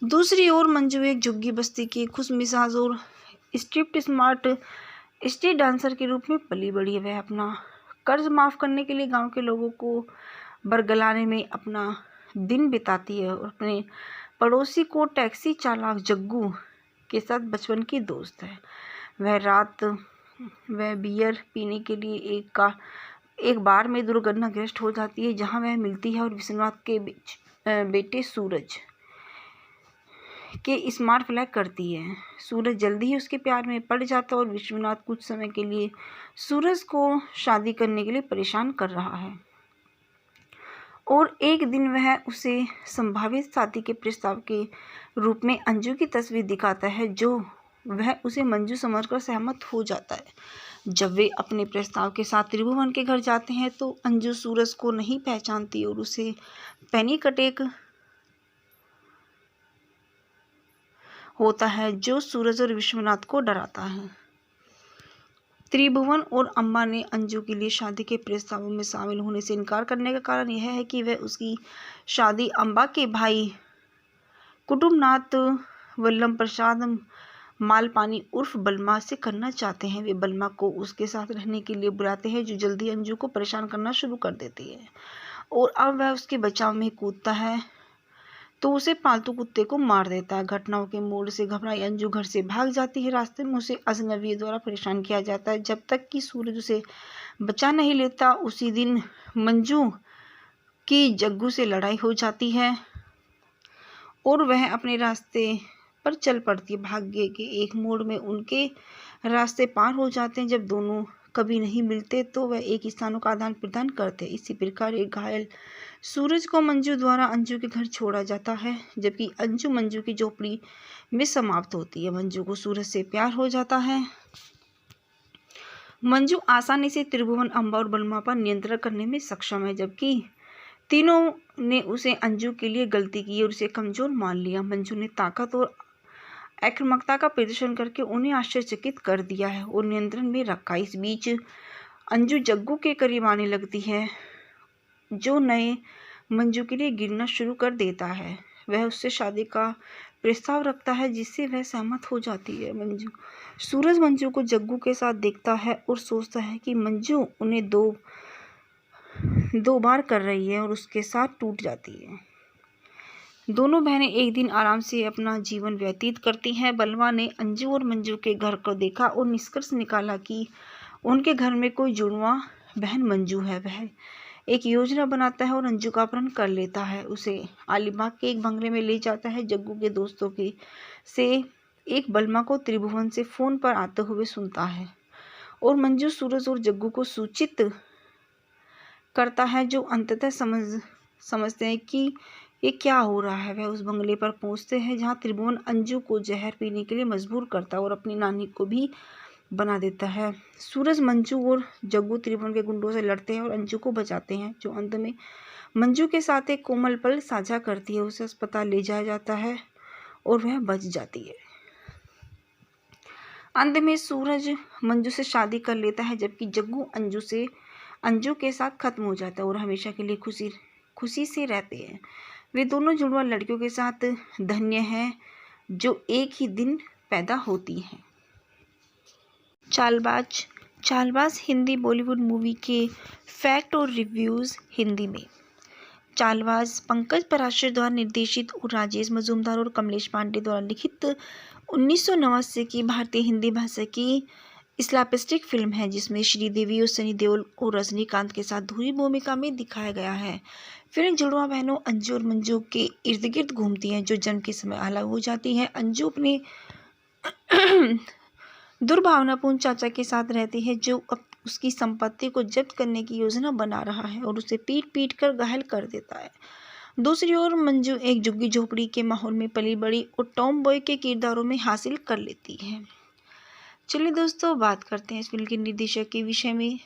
दूसरी ओर मंजू एक झुग्गी बस्ती की खुशमिजाज और स्ट्रिप्ट स्मार्ट स्ट्रीट डांसर के रूप में पली बड़ी है। वह अपना कर्ज माफ करने के लिए गांव के लोगों को बरगलाने में अपना दिन बिताती है और अपने पड़ोसी को टैक्सी चालक जग्गू के साथ बचपन की दोस्त है। वह बियर पीने के लिए एक बार में दुर्घटनाग्रस्त हो जाती है जहां वह मिलती है और विश्वनाथ के बेटे सूरज के स्मार्ट फ्लैग करती है। सूरज जल्दी ही उसके प्यार में पड़ जाता है और विश्वनाथ कुछ समय के लिए सूरज को शादी करने के लिए परेशान कर रहा है और एक दिन वह उसे संभावित शादी के प्रस्ताव के रूप में अंजू की तस्वीर दिखाता है जो वह उसे मंजू समझकर सहमत हो जाता है। जब वे अपने प्रस्ताव के साथ त्रिभुवन के घर जाते हैं तो अंजू सूरज को नहीं पहचानती और उसे पैनिक अटैक होता है जो सूरज और विश्वनाथ को डराता है। त्रिभुवन और अम्बा ने अंजू के लिए शादी के प्रस्तावों में शामिल होने से इनकार करने का कारण यह है कि वह उसकी शादी अम्बा के भाई कुटुंबनाथ वल्लभ प्रसाद मालपानी उर्फ बलमा से करना चाहते हैं। वे बलमा को उसके साथ रहने के लिए बुलाते हैं जो जल्दी अंजू को परेशान करना शुरू कर देती है और अब वह उसके बचाव में कूदता है तो उसे पालतू कुत्ते को मार देता है। घटनाओं के मोड़ से घबराई अंजू घर से भाग जाती है। रास्ते में उसे अजनबी द्वारा परेशान किया जाता है जब तक कि सूरज उसे बचा नहीं लेता। उसी दिन मंजू की जग्गू से लड़ाई हो जाती है और वह अपने रास्ते पर चल पड़ती है। भाग्य के एक मोड़ में उनके रास्ते पार हो जाते हैं। जब दोनों कभी नहीं मिलते तो वह एक स्थानों का आदान प्रदान करते हैं। इसी प्रकार एक घायल सूरज को मंजू द्वारा अंजू के घर छोड़ा जाता है जबकि अंजू मंजू की झोपड़ी में समाप्त होती है। मंजू को सूरज से प्यार हो जाता है। मंजू आसानी से त्रिभुवन, अम्बा और बलमा पर नियंत्रण करने में सक्षम है जबकि तीनों ने उसे अंजू के लिए गलती की और उसे कमजोर मान लिया। मंजू ने ताकत और आक्रामकता का प्रदर्शन करके उन्हें आश्चर्यचकित कर दिया है और नियंत्रण में रखा। इस बीच अंजू जग्गू के करीब आने लगती है जो नए मंजू के लिए गिरना शुरू कर देता है। वह उससे शादी का प्रस्ताव रखता है जिससे वह सहमत हो जाती है। सूरज मंजू को जग्गू के साथ देखता है और सोचता है कि मंजू उन्हें दो बार कर रही है और उसके साथ टूट जाती है। दोनों बहनें एक दिन आराम से अपना जीवन व्यतीत करती हैं। बलवा ने अंजू और मंजू के घर को देखा और निष्कर्ष निकाला कि उनके घर में कोई जुड़वा बहन मंजू है। वह एक योजना बनाता है और अंजू का अपहरण कर लेता है। उसे अलीबाग के एक बंगले में ले जाता है। जग्गू के दोस्तों से एक बलमा को त्रिभुवन से फोन पर आते हुए सुनता है और मंजू, सूरज और जग्गू को सूचित करता है जो अंततः समझते हैं कि ये क्या हो रहा है। वह उस बंगले पर पहुंचते हैं जहां त्रिभुवन अंजू को जहर पीने के लिए मजबूर करता है और अपनी नानी को भी बना देता है। सूरज, मंजू और जग्गू त्रिभुवन के गुंडों से लड़ते हैं और अंजू को बचाते हैं जो अंत में मंजू के साथ एक कोमल पल साझा करती है। उसे अस्पताल ले जाया जाता है और वह बच जाती है। अंत में सूरज मंजू से शादी कर लेता है जबकि जग्गू अंजू के साथ खत्म हो जाता है और हमेशा के लिए खुशी से रहते हैं। वे दोनों जुड़वा लड़कियों के साथ धन्य हैं जो एक ही दिन पैदा होती हैं। चालबाज हिंदी बॉलीवुड मूवी के फैक्ट और रिव्यूज़ हिंदी में। चालबाज पंकज पराशर द्वारा निर्देशित और राजेश मजूमदार और कमलेश पांडे द्वारा लिखित 1989 की भारतीय हिंदी भाषा की स्लैपस्टिक फिल्म है जिसमें श्रीदेवी और सनी देओल और रजनीकांत के साथ धुरी भूमिका में दिखाया गया है। फिल्म जुड़वा बहनों अंजू और मंजू के इर्द गिर्द घूमती हैं जो जन्म के समय अलग हो जाती हैं। अंजू अपने दुर्भावनापूर्ण चाचा के साथ रहती है जो अब उसकी संपत्ति को जब्त करने की योजना बना रहा है और उसे पीट कर घायल कर देता है। दूसरी ओर मंजू एक झुग्गी झोपड़ी के माहौल में पली बड़ी और टॉम बॉय के किरदारों में हासिल कर लेती है। चलिए दोस्तों, बात करते हैं इस फिल्म के निर्देशक के विषय में।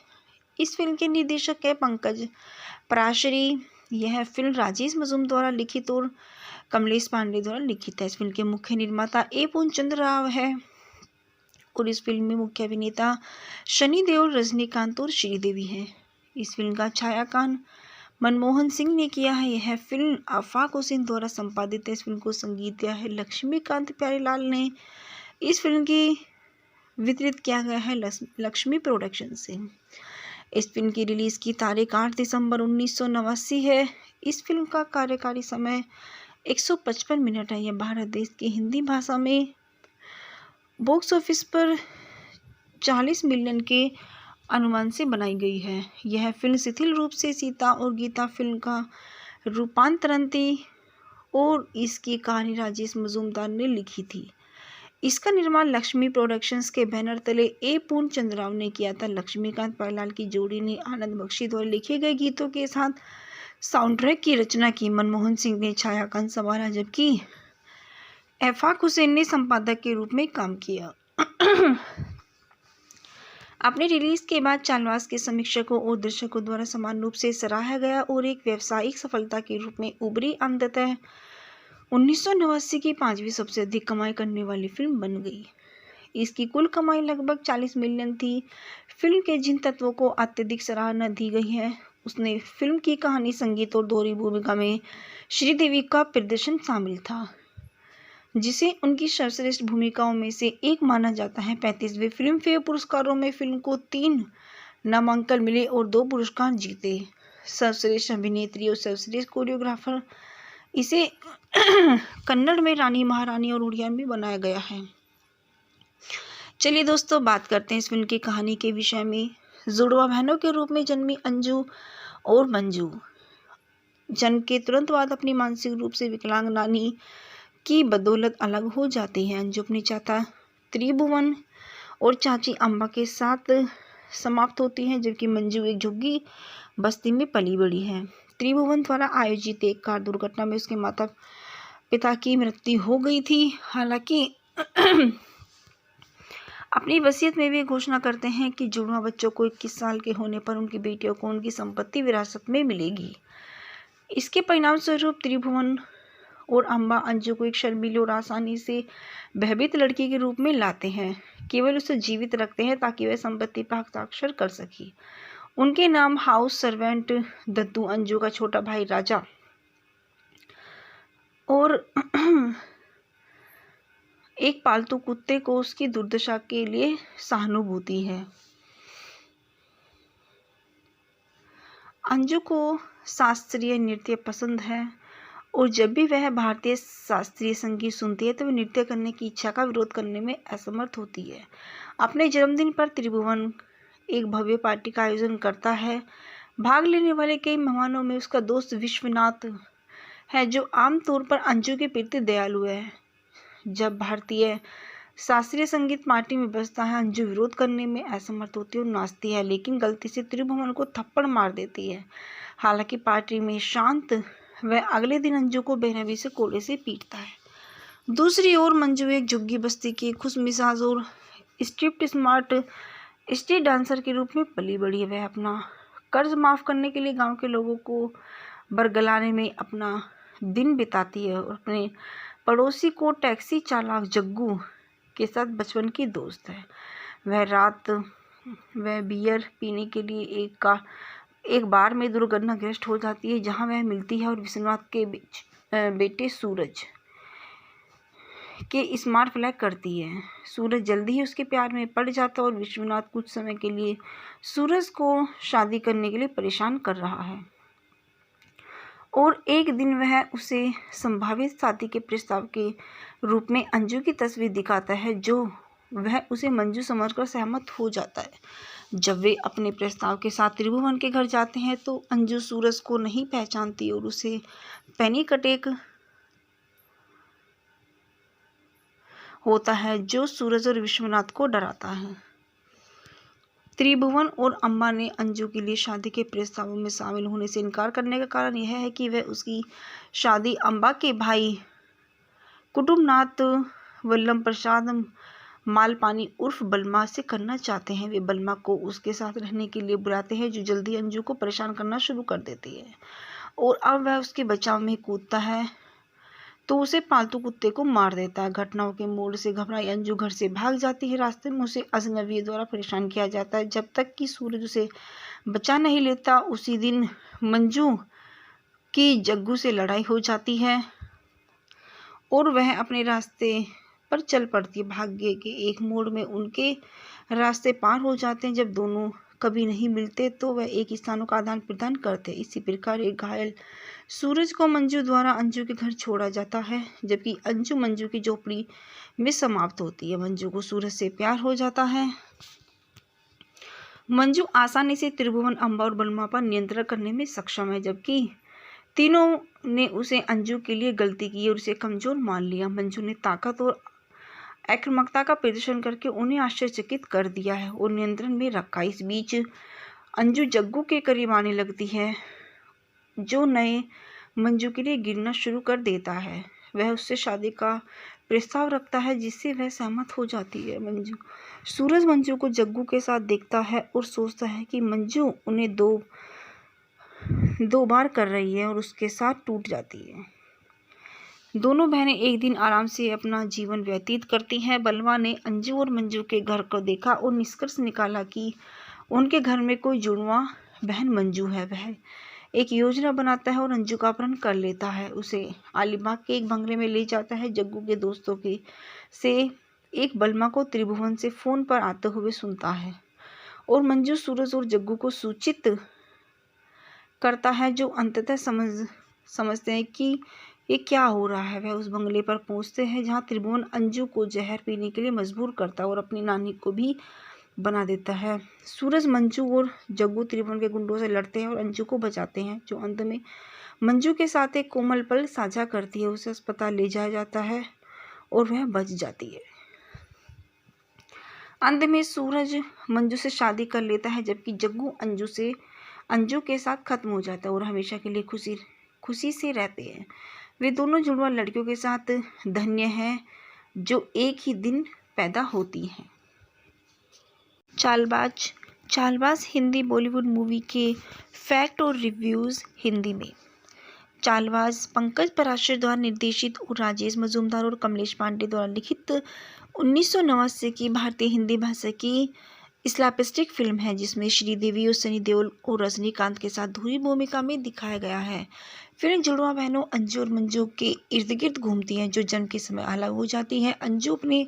इस फिल्म के निर्देशक है पंकज पराशरी। यह फिल्म राजेश मजूमदार द्वारा लिखित और कमलेश पांडे द्वारा लिखित है। इस फिल्म के मुख्य निर्माता ए पूर्णचंद्र राव है और इस फिल्म में मुख्य अभिनेता सनी देओल, रजनीकांत और श्रीदेवी हैं। इस फिल्म का छायांकन मनमोहन सिंह ने किया है। यह फिल्म आफाक हुसैन द्वारा संपादित है। इस फिल्म को संगीत दिया है लक्ष्मीकांत प्यारेलाल ने। इस फिल्म की वितरित किया गया है लक्ष्मी प्रोडक्शन से। इस फिल्म की रिलीज की तारीख 8 दिसंबर 1989 है। इस फिल्म का कार्यकारी समय 155 मिनट है। यह भारत देश की हिंदी भाषा में बॉक्स ऑफिस पर 40 मिलियन के अनुमान से बनाई गई है। यह फिल्म शिथिल रूप से सीता और गीता फिल्म का रूपांतरण थी और इसकी कहानी राजेश मजूमदार ने लिखी थी। इसका निर्माण लक्ष्मी प्रोडक्शंस के बैनर तले ए पूर्णचंद्र राव ने किया था। लक्ष्मीकांत प्यारेलाल की जोड़ी ने आनंद बख्शी द्वारा लिखे गए गीतों के साथ साउंड ट्रैक की रचना की। मनमोहन सिंह ने छायांकन संभाला जबकि इफ़ाक हुसैन ने संपादक के रूप में काम किया। अपने रिलीज के बाद चालबाज के समीक्षकों और दर्शकों द्वारा समान रूप से सराहा गया और एक व्यावसायिक सफलता के रूप में उभरी। अंततः 1989 की 5वीं सबसे अधिक कमाई करने वाली फिल्म बन गई। इसकी कुल कमाई लगभग 40 मिलियन थी। फिल्म के जिन तत्वों को अत्यधिक सराहना दी गई है उसने फिल्म की कहानी, संगीत और दोहरी भूमिका में श्रीदेवी का प्रदर्शन शामिल था, जिसे उनकी सर्वश्रेष्ठ भूमिकाओं में से एक माना जाता है। 35वें फिल्म फेयर पुरस्कारों में फिल्म को 3 नामांकन मिले और 2 पुरस्कार जीते, सर्वश्रेष्ठ अभिनेत्री और सर्वश्रेष्ठ कोरियोग्राफर। इसे कन्नड़ में रानी महारानी और उड़िया में बनाया गया है। चलिए दोस्तों, बात करते हैं इस फिल्म की कहानी के विषय में। जुड़वा बहनों के रूप में जन्मी अंजू और मंजू जन्म के तुरंत बाद अपनी मानसिक रूप से विकलांग नानी की बदौलत अलग हो जाती है। अंजू अपनी चाचा त्रिभुवन और चाची अम्बा के साथ समाप्त होती है, जबकि मंजू एक झुग्गी बस्ती में पली बड़ी है। त्रिभुवन द्वारा आयोजित एक कार दुर्घटना में उसके माता पिता की मृत्यु हो गई थी। हालांकि अपनी वसीयत में वे घोषणा करते हैं कि जुड़वा बच्चों को 21 साल के होने पर उनकी बेटियों को उनकी संपत्ति विरासत में मिलेगी। इसके परिणाम स्वरूप त्रिभुवन और अम्बा अंजू को एक शर्मीली और आसानी से भयभीत लड़की के रूप में लाते हैं। केवल उसे जीवित रखते हैं ताकि वह संपत्ति पर हस्ताक्षर कर सके। उनके नाम हाउस सर्वेंट दद्दू, अंजू का छोटा भाई राजा और एक पालतू कुत्ते को उसकी दुर्दशा के लिए सहानुभूति है। अंजू को शास्त्रीय नृत्य पसंद है और जब भी वह भारतीय शास्त्रीय संगीत सुनती है तो वह नृत्य करने की इच्छा का विरोध करने में असमर्थ होती है। अपने जन्मदिन पर त्रिभुवन एक भव्य पार्टी का आयोजन करता है। भाग लेने वाले कई मेहमानों में उसका दोस्त विश्वनाथ है, जो आमतौर पर अंजू के प्रति दयालु है। जब भारतीय शास्त्रीय संगीत पार्टी में बजता है, अंजू विरोध करने में असमर्थ होती है और नाचती है, लेकिन गलती से त्रिभुवन को थप्पड़ मार देती है। हालांकि पार्टी में शांत, वह अगले दिन अंजू को बेरहमी से कोड़े से पीटता है। दूसरी ओर मंजू एक झुग्गी बस्ती की खुशमिजाज और स्ट्रिप्ट स्मार्ट स्ट्रीट डांसर के रूप में पली बड़ी है। वह अपना कर्ज माफ करने के लिए गांव के लोगों को बरगलाने में अपना दिन बिताती है और अपने पड़ोसी को टैक्सी चालक जग्गू के साथ बचपन की दोस्त है। वह बियर पीने के लिए एक बार में दुर्घटनाग्रस्त हो जाती है, जहां वह मिलती है और विश्वनाथ के बेटे सूरज के स्मार्ट फ्लैग करती है। सूरज जल्दी ही उसके प्यार में पड़ जाता है और विश्वनाथ कुछ समय के लिए सूरज को शादी करने के लिए परेशान कर रहा है और एक दिन वह उसे संभावित शादी के प्रस्ताव के रूप में अंजू की तस्वीर दिखाता है, जो वह उसे मंजू समझकर सहमत हो जाता है। जब वे अपने प्रस्ताव के साथ त्रिभुवन के घर जाते हैं तो अंजू सूरज को नहीं पहचानती और उसे पैनिक अटैक होता है, जो सूरज और विश्वनाथ को डराता है। त्रिभुवन और अम्मा ने अंजू के लिए शादी के प्रस्तावों में शामिल होने से इनकार करने का कारण यह है कि वह उसकी शादी अम्बा के भाई कुटुंबनाथ वल्लभ प्रसाद मालपानी उर्फ बलमा से करना चाहते हैं। वे बलमा को उसके साथ रहने के लिए बुलाते हैं, जो जल्दी अंजू को परेशान करना शुरू कर देती है और अब वह उसके बचाव में कूदता है तो उसे पालतू कुत्ते को मार देता है। घटनाओं के मोड़ से घबराई अंजू घर से भाग जाती है। रास्ते में उसे अजनबी द्वारा परेशान किया जाता है जब तक कि सूरज उसे बचा नहीं लेता। उसी दिन मंजू की जग्गू से लड़ाई हो जाती है और वह अपने रास्ते पर चल पड़ती है। भाग्य के एक मोड़ में उनके रास्ते पार हो जाते हैं। जब दोनों कभी नहीं मिलते तो वह एक स्थानों का आदान प्रदान करते हैं। इसी प्रकार एक घायल सूरज को मंजू द्वारा अंजू के घर छोड़ा जाता है, जबकि अंजू मंजू की झोपड़ी में समाप्त होती है। मंजू को सूरज से प्यार हो जाता है। मंजू आसानी से त्रिभुवन, अम्बा और बलमा पर नियंत्रण करने में सक्षम है, जबकि तीनों ने उसे अंजू के लिए गलती की और उसे कमजोर मान लिया। मंजू ने ताकत और आक्रामकता का प्रदर्शन करके उन्हें आश्चर्यचकित कर दिया है और नियंत्रण में रखा। इस बीच अंजू जग्गू के करीब आने लगती है, जो नए मंजू के लिए गिरना शुरू कर देता है। वह उससे शादी का प्रस्ताव रखता है, जिससे वह सहमत हो जाती है। मंजू सूरज मंजू को जग्गू के साथ देखता है और सोचता है कि मंजू उन्हें दो बार कर रही है और उसके साथ टूट जाती है। दोनों बहनें एक दिन आराम से अपना जीवन व्यतीत करती हैं। बलवा ने अंजू और मंजू के घर को देखा और निष्कर्ष निकाला कि उनके घर में कोई जुड़वा बहन मंजू है। वह एक योजना बनाता है और अंजू का अपहरण कर लेता है, उसे अलीबाग के एक बंगले में ले जाता है। जग्गू के दोस्तों के से एक बलमा को त्रिभुवन से फोन पर आते हुए सुनता है और मंजू सूरज और जग्गू को सूचित करता है, जो अंततः समझते हैं कि ये क्या हो रहा है। वह उस बंगले पर पहुंचते हैं जहां त्रिभुवन अंजू को जहर पीने के लिए मजबूर करता है और अपनी नानी को भी बना देता है। सूरज, मंजू और जग्गू त्रिभुवन के गुंडों से लड़ते हैं और अंजू को बचाते हैं, जो अंत में मंजू के साथ एक कोमल पल साझा करती है। उसे अस्पताल ले जाया जाता है और वह बच जाती है। अंत में सूरज मंजू से शादी कर लेता है, जबकि जग्गू अंजू के साथ खत्म हो जाता है और हमेशा के लिए खुशी से रहते हैं। वे दोनों जुड़वा लड़कियों के साथ धन्य हैं जो एक ही दिन पैदा होती हैं। चालबाज हिंदी बॉलीवुड मूवी के फैक्ट और रिव्यूज़ हिंदी में। चालबाज पंकज पराशर द्वारा निर्देशित और राजेश मजूमदार और कमलेश पांडे द्वारा लिखित 1989 की भारतीय हिंदी भाषा की स्लैपस्टिक फिल्म है, जिसमें श्रीदेवी और सनी देओल और रजनीकांत के साथ धुरी भूमिका में दिखाया गया है। फिल्म जुड़वा बहनों अंजू और मंजू के इर्द गिर्द घूमती हैं, जो जन्म के समय अलग हो जाती हैं। अंजू अपने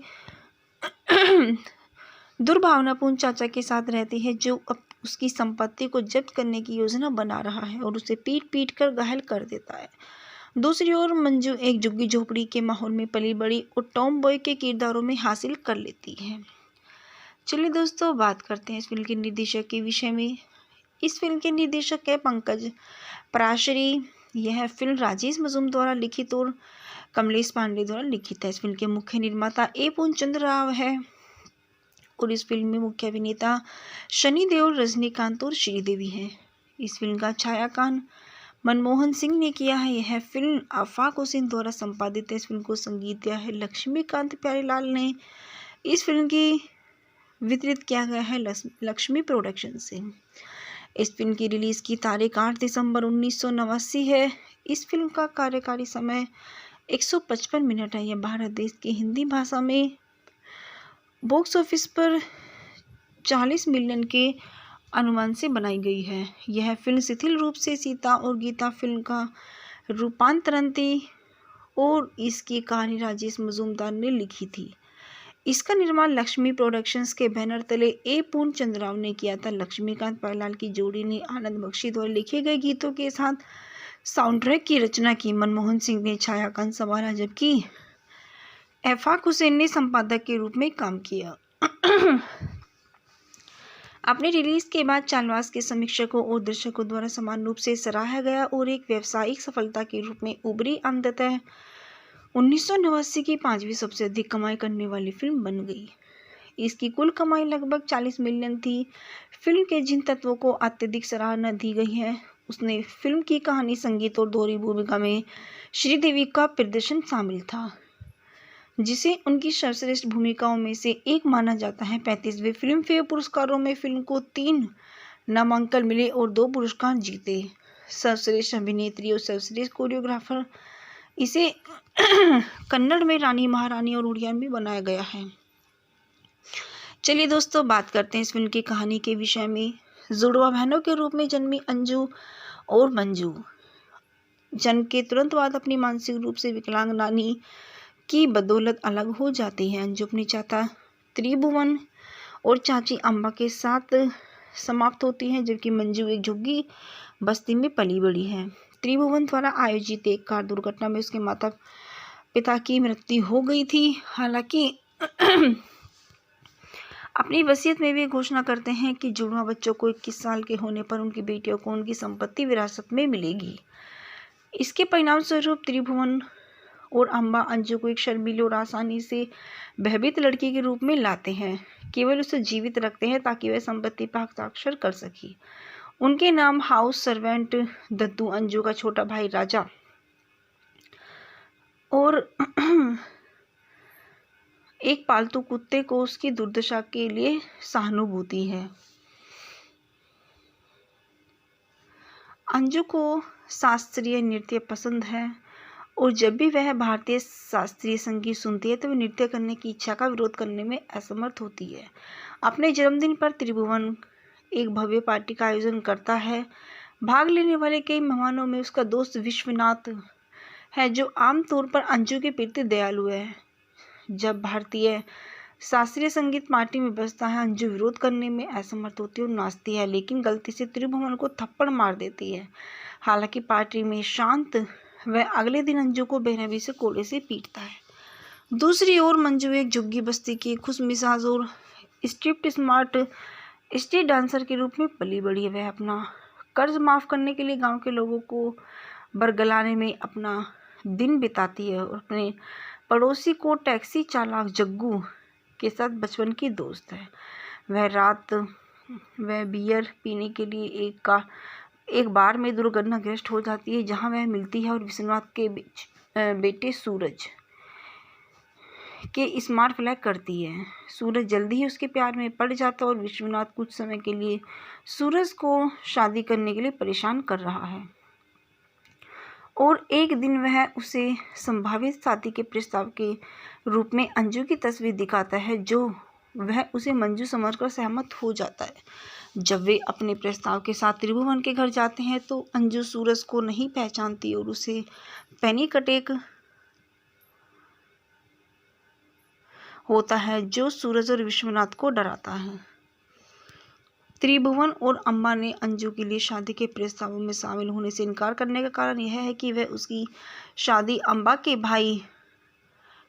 दुर्भावनापूर्ण चाचा के साथ रहती है, जो अब उसकी संपत्ति को जब्त करने की योजना बना रहा है और उसे पीट कर घायल कर देता है। दूसरी ओर मंजू एक झुग्गी झोपड़ी के माहौल में पली बड़ी और टॉम बॉय के किरदारों में हासिल कर लेती है। चलिए दोस्तों, बात करते हैं इस फिल्म के निर्देशक के विषय में। इस फिल्म के निर्देशक है पंकज पराशरी। यह फिल्म राजेश मजूमदार द्वारा लिखित और कमलेश पांडे द्वारा लिखित है। इस फिल्म के मुख्य निर्माता ए पूर्णचंद्र राव है और इस फिल्म में मुख्य अभिनेता सनी देओल, रजनीकांत और श्रीदेवी हैं। इस फिल्म का छायांकन मनमोहन सिंह ने किया है। यह फिल्म आफाक हुसैन द्वारा संपादित है। इस फिल्म को संगीत दिया है लक्ष्मीकांत प्यारेलाल ने। इस फिल्म की वितरित किया गया है लक्ष्मी प्रोडक्शन से। इस फिल्म की रिलीज की तारीख 8 दिसंबर 1989 है। इस फिल्म का कार्यकारी समय 155 मिनट है। यह भारत देश की हिंदी भाषा में बॉक्स ऑफिस पर 40 मिलियन के अनुमान से बनाई गई है। यह फिल्म शिथिल रूप से सीता और गीता फिल्म का रूपांतरण थी और इसकी कहानी राजेश मजूमदार ने लिखी थी। इसका निर्माण लक्ष्मी प्रोडक्शंस के बैनर तले ए पूर्णचंद्र राव ने किया था। लक्ष्मीकांत प्यारेलाल की जोड़ी ने आनंद बख्शी द्वारा लिखे गए गीतों के साथ साउंड ट्रैक की रचना की। मनमोहन सिंह ने छायांकन संभाला, जबकि आफाक हुसैन ने संपादक के रूप में काम किया। अपने रिलीज के बाद चालबाज के समीक्षकों और दर्शकों द्वारा समान रूप से सराहा गया और एक व्यावसायिक सफलता के रूप में उभरी। अंततः 1989 की 5वीं सबसे अधिक कमाई करने वाली फिल्म बन गई। इसकी कुल कमाई लगभग 40 मिलियन थी। फिल्म के जिन तत्वों को अत्यधिक सराहना दी गई है, उसने फिल्म की कहानी, संगीत और दोहरी भूमिका में श्रीदेवी का प्रदर्शन शामिल था, जिसे उनकी सर्वश्रेष्ठ भूमिकाओं में से एक माना जाता है। 35वें फिल्म फेयर पुरस्कारों में फिल्म को 3 नामांकन मिले और 2 पुरस्कार जीते। सर्वश्रेष्ठ अभिनेत्री और सर्वश्रेष्ठ कोरियोग्राफर इसे कन्नड़ में रानी महारानी और उड़िया में बनाया गया है। चलिए दोस्तों, बात करते हैं इस फिल्म की कहानी के विषय में। जुड़वा बहनों के रूप में जन्मी अंजू और मंजू जन्म के तुरंत बाद अपनी मानसिक रूप से विकलांग नानी की बदौलत अलग हो जाती है। अंजू अपनी चाचा त्रिभुवन और चाची अम्बा के साथ समाप्त होती है, जबकि मंजू एक झुग्गी बस्ती में पली बड़ी है। त्रिभुवन द्वारा आयोजित एक कार दुर्घटना में उसके माता पिता की मृत्यु हो गई थी। हालांकि अपनी वसीयत में वे घोषणा करते हैं कि जुड़वा बच्चों को 21 साल के होने पर उनकी बेटियों को उनकी संपत्ति विरासत में मिलेगी। इसके परिणाम स्वरूप त्रिभुवन और अम्बा अंजू को एक शर्मीली और आसानी से भयभीत लड़की के रूप में लाते हैं। केवल उसे जीवित रखते हैं ताकि वह संपत्ति पर हस्ताक्षर कर सके। उनके नाम हाउस सर्वेंट दद्दू, अंजू का छोटा भाई राजा और एक पालतू कुत्ते को उसकी दुर्दशा के लिए सहानुभूति है। अंजू को शास्त्रीय नृत्य पसंद है और जब भी वह भारतीय शास्त्रीय संगीत सुनती है तो वह नृत्य करने की इच्छा का विरोध करने में असमर्थ होती है। अपने जन्मदिन पर त्रिभुवन एक भव्य पार्टी का आयोजन करता है। भाग लेने वाले कई मेहमानों में उसका दोस्त विश्वनाथ है, जो आमतौर पर अंजू के प्रति दयालु है। जब भारतीय शास्त्रीय संगीत पार्टी में बजता है, अंजू विरोध करने में असमर्थ होती है और नाचती है, लेकिन गलती से त्रिभुवन को थप्पड़ मार देती है। हालांकि पार्टी में शांत, वह अगले दिन अंजू को बेरहमी से कोड़े से पीटता है। दूसरी ओर मंजू एक झुग्गी बस्ती की खुशमिजाज और स्ट्रिप्ट स्मार्ट स्ट्रीट डांसर के रूप में पली बड़ी है। वह अपना कर्ज माफ करने के लिए गांव के लोगों को बरगलाने में अपना दिन बिताती है और अपने पड़ोसी को टैक्सी चालक जग्गू के साथ बचपन की दोस्त है। वह बियर पीने के लिए एक बार में दुर्घटनाग्रस्त हो जाती है, जहां वह मिलती है और विश्वनाथ के बेटे सूरज के स्मार्ट फ्लैग करती है। सूरज जल्दी ही उसके प्यार में पड़ जाता है और विश्वनाथ कुछ समय के लिए सूरज को शादी करने के लिए परेशान कर रहा है और एक दिन वह उसे संभावित शादी के प्रस्ताव के रूप में अंजू की तस्वीर दिखाता है, जो वह उसे मंजू समझकर सहमत हो जाता है। जब वे अपने प्रस्ताव के साथ त्रिभुवन के घर जाते हैं तो अंजू सूरज को नहीं पहचानती और उसे पैनिक अटैक होता है, जो सूरज और विश्वनाथ को डराता है। त्रिभुवन और अम्बा ने अंजू के लिए शादी के प्रस्तावों में शामिल होने से इनकार करने का कारण यह है कि वह उसकी शादी अम्बा के भाई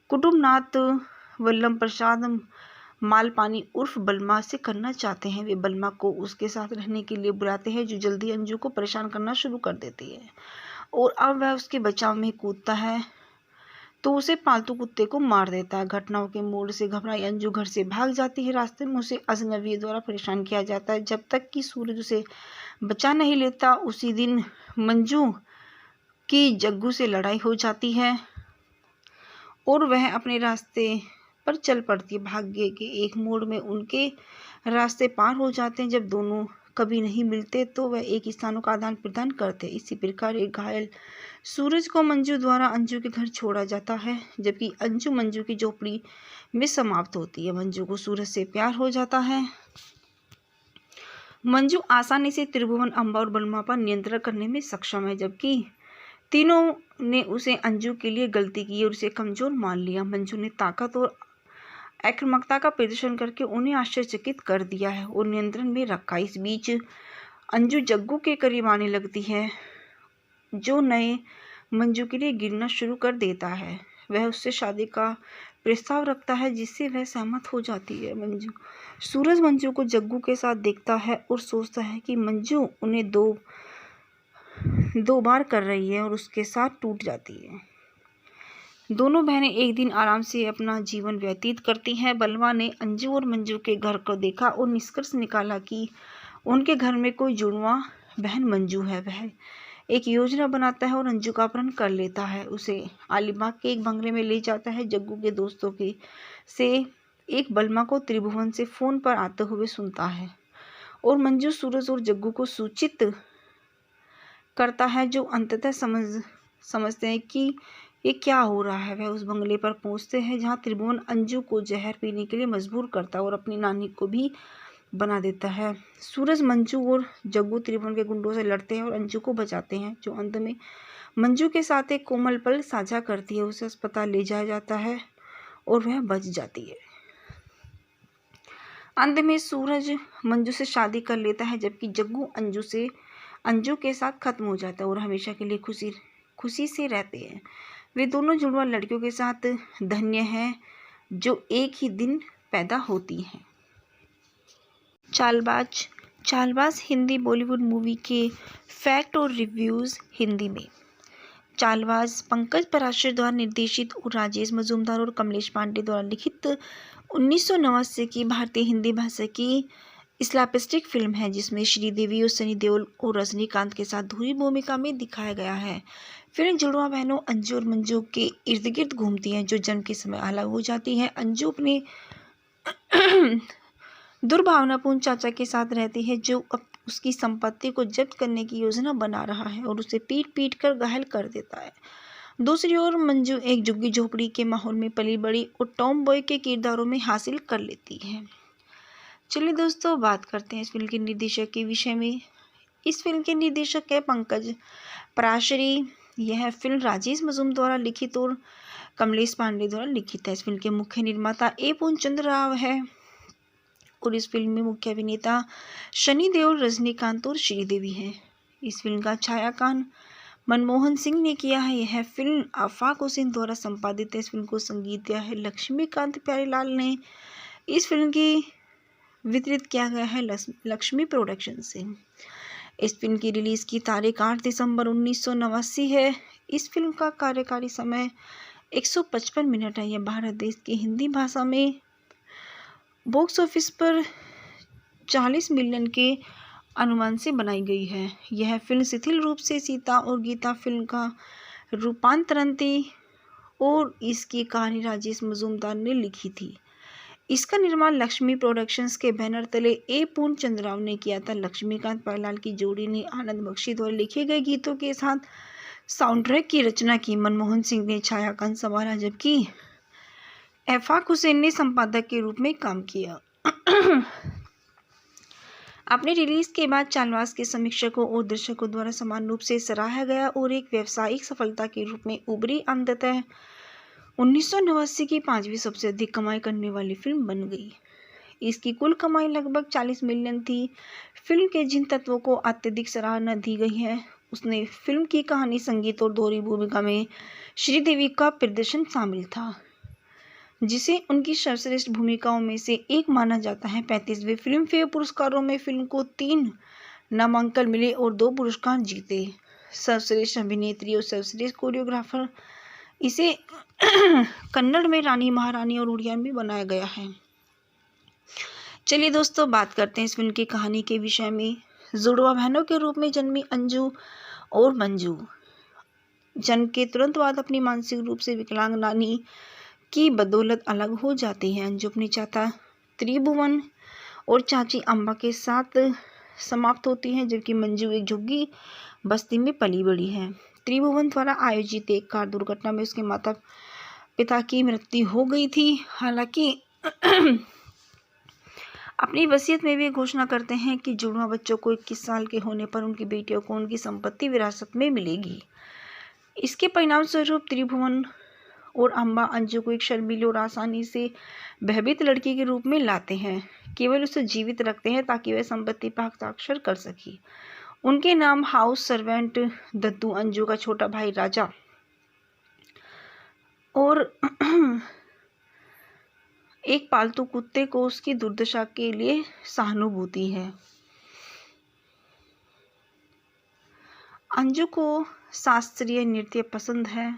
कुटुंबनाथ वल्लभ प्रसाद मालपानी उर्फ बलमा से करना चाहते हैं। वे बलमा को उसके साथ रहने के लिए बुलाते हैं, जो जल्दी अंजू को परेशान करना शुरू कर देती है और अब वह उसके बचाव में कूदता है तो उसे पालतू कुत्ते को मार देता है। घटनाओं के मोड़ से घबराई अंजू घर से भाग जाती है। रास्ते में उसे अजनबी द्वारा परेशान किया जाता है, जब तक कि सूरज उसे बचा नहीं लेता। उसी दिन मंजू की जग्गू से लड़ाई हो जाती है और वह अपने रास्ते पर चल पड़ती है। भाग्य के एक मोड़ में उनके रास्ते पार हो जाते हैं। जब दोनों कभी नहीं मिलते तो वह एक स्थानों का आदान प्रदान करते हैं। इसी प्रकार एक घायल सूरज को मंजू द्वारा अंजू के घर छोड़ा जाता है, जबकि अंजू मंजू की झोपड़ी में समाप्त होती है। मंजू को सूरज से प्यार हो जाता है। मंजू आसानी से त्रिभुवन, अम्बा और बलमा पर नियंत्रण करने में सक्षम है, जबकि तीनों ने उसे अंजू के लिए गलती की और उसे कमजोर मान लिया। मंजू ने ताकत और आक्रामकता का प्रदर्शन करके उन्हें आश्चर्यचकित कर दिया है और नियंत्रण में रखा। इस बीच अंजू जग्गू के करीब आने लगती है, जो नए मंजू के लिए गिरना शुरू कर देता है। वह उससे शादी का प्रस्ताव रखता है, जिससे वह सहमत हो जाती है। सूरज मंजू को जग्गू के साथ देखता है और सोचता है कि मंजू उन्हें दो बार कर रही है और उसके साथ टूट जाती है। दोनों बहनें एक दिन आराम से अपना जीवन व्यतीत करती हैं। बलवा ने अंजू और मंजू के घर को देखा और निष्कर्ष निकाला कि उनके घर में कोई जुड़वा बहन मंजू है। वह एक योजना बनाता है और अंजू का अपहरण कर लेता है, उसे अलीबाग के एक बंगले में ले जाता है। जग्गू के दोस्तों से एक बलमा को त्रिभुवन से फोन पर आते हुए सुनता है और मंजू, सूरज और जग्गू को सूचित करता है, जो अंततः समझते हैं कि ये क्या हो रहा है। वह उस बंगले पर पहुंचते हैं जहां त्रिभुवन अंजू को जहर पीने के लिए मजबूर करता है और अपनी नानी को भी बना देता है। सूरज, मंजू और जग्गू त्रिभुवन के गुंडों से लड़ते हैं और अंजू को बचाते हैं, जो अंत में मंजू के साथ एक कोमल पल साझा करती है। उसे अस्पताल ले जाया जाता है और वह बच जाती है। अंत में सूरज मंजू से शादी कर लेता है, जबकि जग्गू अंजू के साथ खत्म हो जाता है और हमेशा के लिए खुशी से रहते हैं। वे दोनों जुड़वा लड़कियों के साथ धन्य हैं, जो एक ही दिन पैदा होती हैं। चालबाज हिंदी बॉलीवुड मूवी के फैक्ट और रिव्यूज़ हिंदी में। चालबाज पंकज पराशर द्वारा निर्देशित और राजेश मजूमदार और कमलेश पांडे द्वारा लिखित 1989 की भारतीय हिंदी भाषा की स्लैपस्टिक फिल्म है जिसमें श्रीदेवी और सनी देओल और रजनीकांत के साथ धुरी भूमिका में दिखाया गया है। फिल्म जुड़वा बहनों अंजू और मंजू के इर्द गिर्द घूमती हैं जो जन्म के समय अलग हो जाती हैं। अंजू अपने दुर्भावनापूर्ण चाचा के साथ रहती है जो अब उसकी संपत्ति को जब्त करने की योजना बना रहा है और उसे पीट पीट कर घायल कर देता है। दूसरी ओर मंजू एक झुग्गी झोपड़ी के माहौल में पली बड़ी और टॉम बॉय के किरदारों में हासिल कर लेती है। चलिए दोस्तों, बात करते हैं इस फिल्म के निर्देशक के विषय में। इस फिल्म के निर्देशक है पंकज पराशरी। यह फिल्म राजेश मजूम द्वारा लिखित और कमलेश पांडे द्वारा लिखित है। इस फिल्म के मुख्य निर्माता ए पूर्णचंद्र राव है और इस फिल्म में मुख्य अभिनेता सनी देओल, रजनीकांत और श्रीदेवी हैं। इस फिल्म का छायांकन मनमोहन सिंह ने किया है। यह फिल्म आफाक हुसैन द्वारा संपादित है। इस फिल्म को संगीत दिया है लक्ष्मीकांत प्यारेलाल ने। इस फिल्म की वितरित किया गया है लक्ष्मी प्रोडक्शन से। इस फिल्म की रिलीज की तारीख 8 दिसंबर 1989 है। इस फिल्म का कार्यकारी समय 155 मिनट है। यह भारत देश की हिंदी भाषा में बॉक्स ऑफिस पर 40 मिलियन के अनुमान से बनाई गई है। यह फिल्म शिथिल रूप से सीता और गीता फिल्म का रूपांतरण थी और इसकी कहानी राजेश मजूमदार ने लिखी थी। इसका निर्माण लक्ष्मी प्रोडक्शंस के बैनर तले ए पूर्णचंद्र राव ने किया था। लक्ष्मीकांत प्यारेलाल की जोड़ी ने आनंद बख्शी द्वारा लिखे गए गीतों के साथ साउंड ट्रैक की रचना की। मनमोहन सिंह ने छायांकन संभाला जबकि आफाक हुसैन ने संपादक के रूप में काम किया। अपने रिलीज के बाद चालवास के समीक्षकों और दर्शकों द्वारा समान रूप से सराहा गया और एक व्यावसायिक सफलता के रूप में उभरी। अंततः 1989 की 5वीं सबसे अधिक कमाई करने वाली फिल्म बन गई। इसकी कुल कमाई लगभग 40 मिलियन थी। फिल्म के जिन तत्वों को अत्यधिक सराहना दी गई है उसने फिल्म की कहानी, संगीत और दोहरी भूमिका में श्रीदेवी का प्रदर्शन शामिल था जिसे उनकी सर्वश्रेष्ठ भूमिकाओं में से एक माना जाता है। 35वें फिल्म फेयर पुरस्कारों में फिल्म को 3 नामांकन मिले और 2 पुरस्कार जीते। सर्वश्रेष्ठ अभिनेत्री और सर्वश्रेष्ठ कोरियोग्राफर इसे कन्नड़ में रानी महारानी और उड़िया में बनाया गया है। चलिए दोस्तों, बात करते हैं इस फिल्म की कहानी के विषय में। जुड़वा बहनों के रूप में जन्मी अंजू और मंजू जन्म के तुरंत बाद अपनी मानसिक रूप से विकलांग नानी की बदौलत अलग हो जाती है। अंजू अपनी चाचा त्रिभुवन और चाची अम्बा के साथ समाप्त होती है जबकि मंजू एक झुग्गी बस्ती में पली बड़ी है। त्रिभुवन द्वारा आयोजित एक कार दुर्घटना में उसके माता पिता की मृत्यु हो गई थी। हालांकि अपनी वसीयत में भी घोषणा करते हैं कि जुड़वा बच्चों को 21 साल के होने पर उनकी बेटियों को उनकी संपत्ति विरासत में मिलेगी। इसके परिणाम स्वरूप त्रिभुवन और अम्बा अंजू को एक शर्मीली और आसानी से भयभीत लड़की के रूप में लाते हैं। केवल उसे जीवित रखते हैं ताकि वह संपत्ति पर हस्ताक्षर कर सके। उनके नाम हाउस सर्वेंट दद्दू, अंजू का छोटा भाई राजा और एक पालतू कुत्ते को उसकी दुर्दशा के लिए सहानुभूति है। अंजू को शास्त्रीय नृत्य पसंद है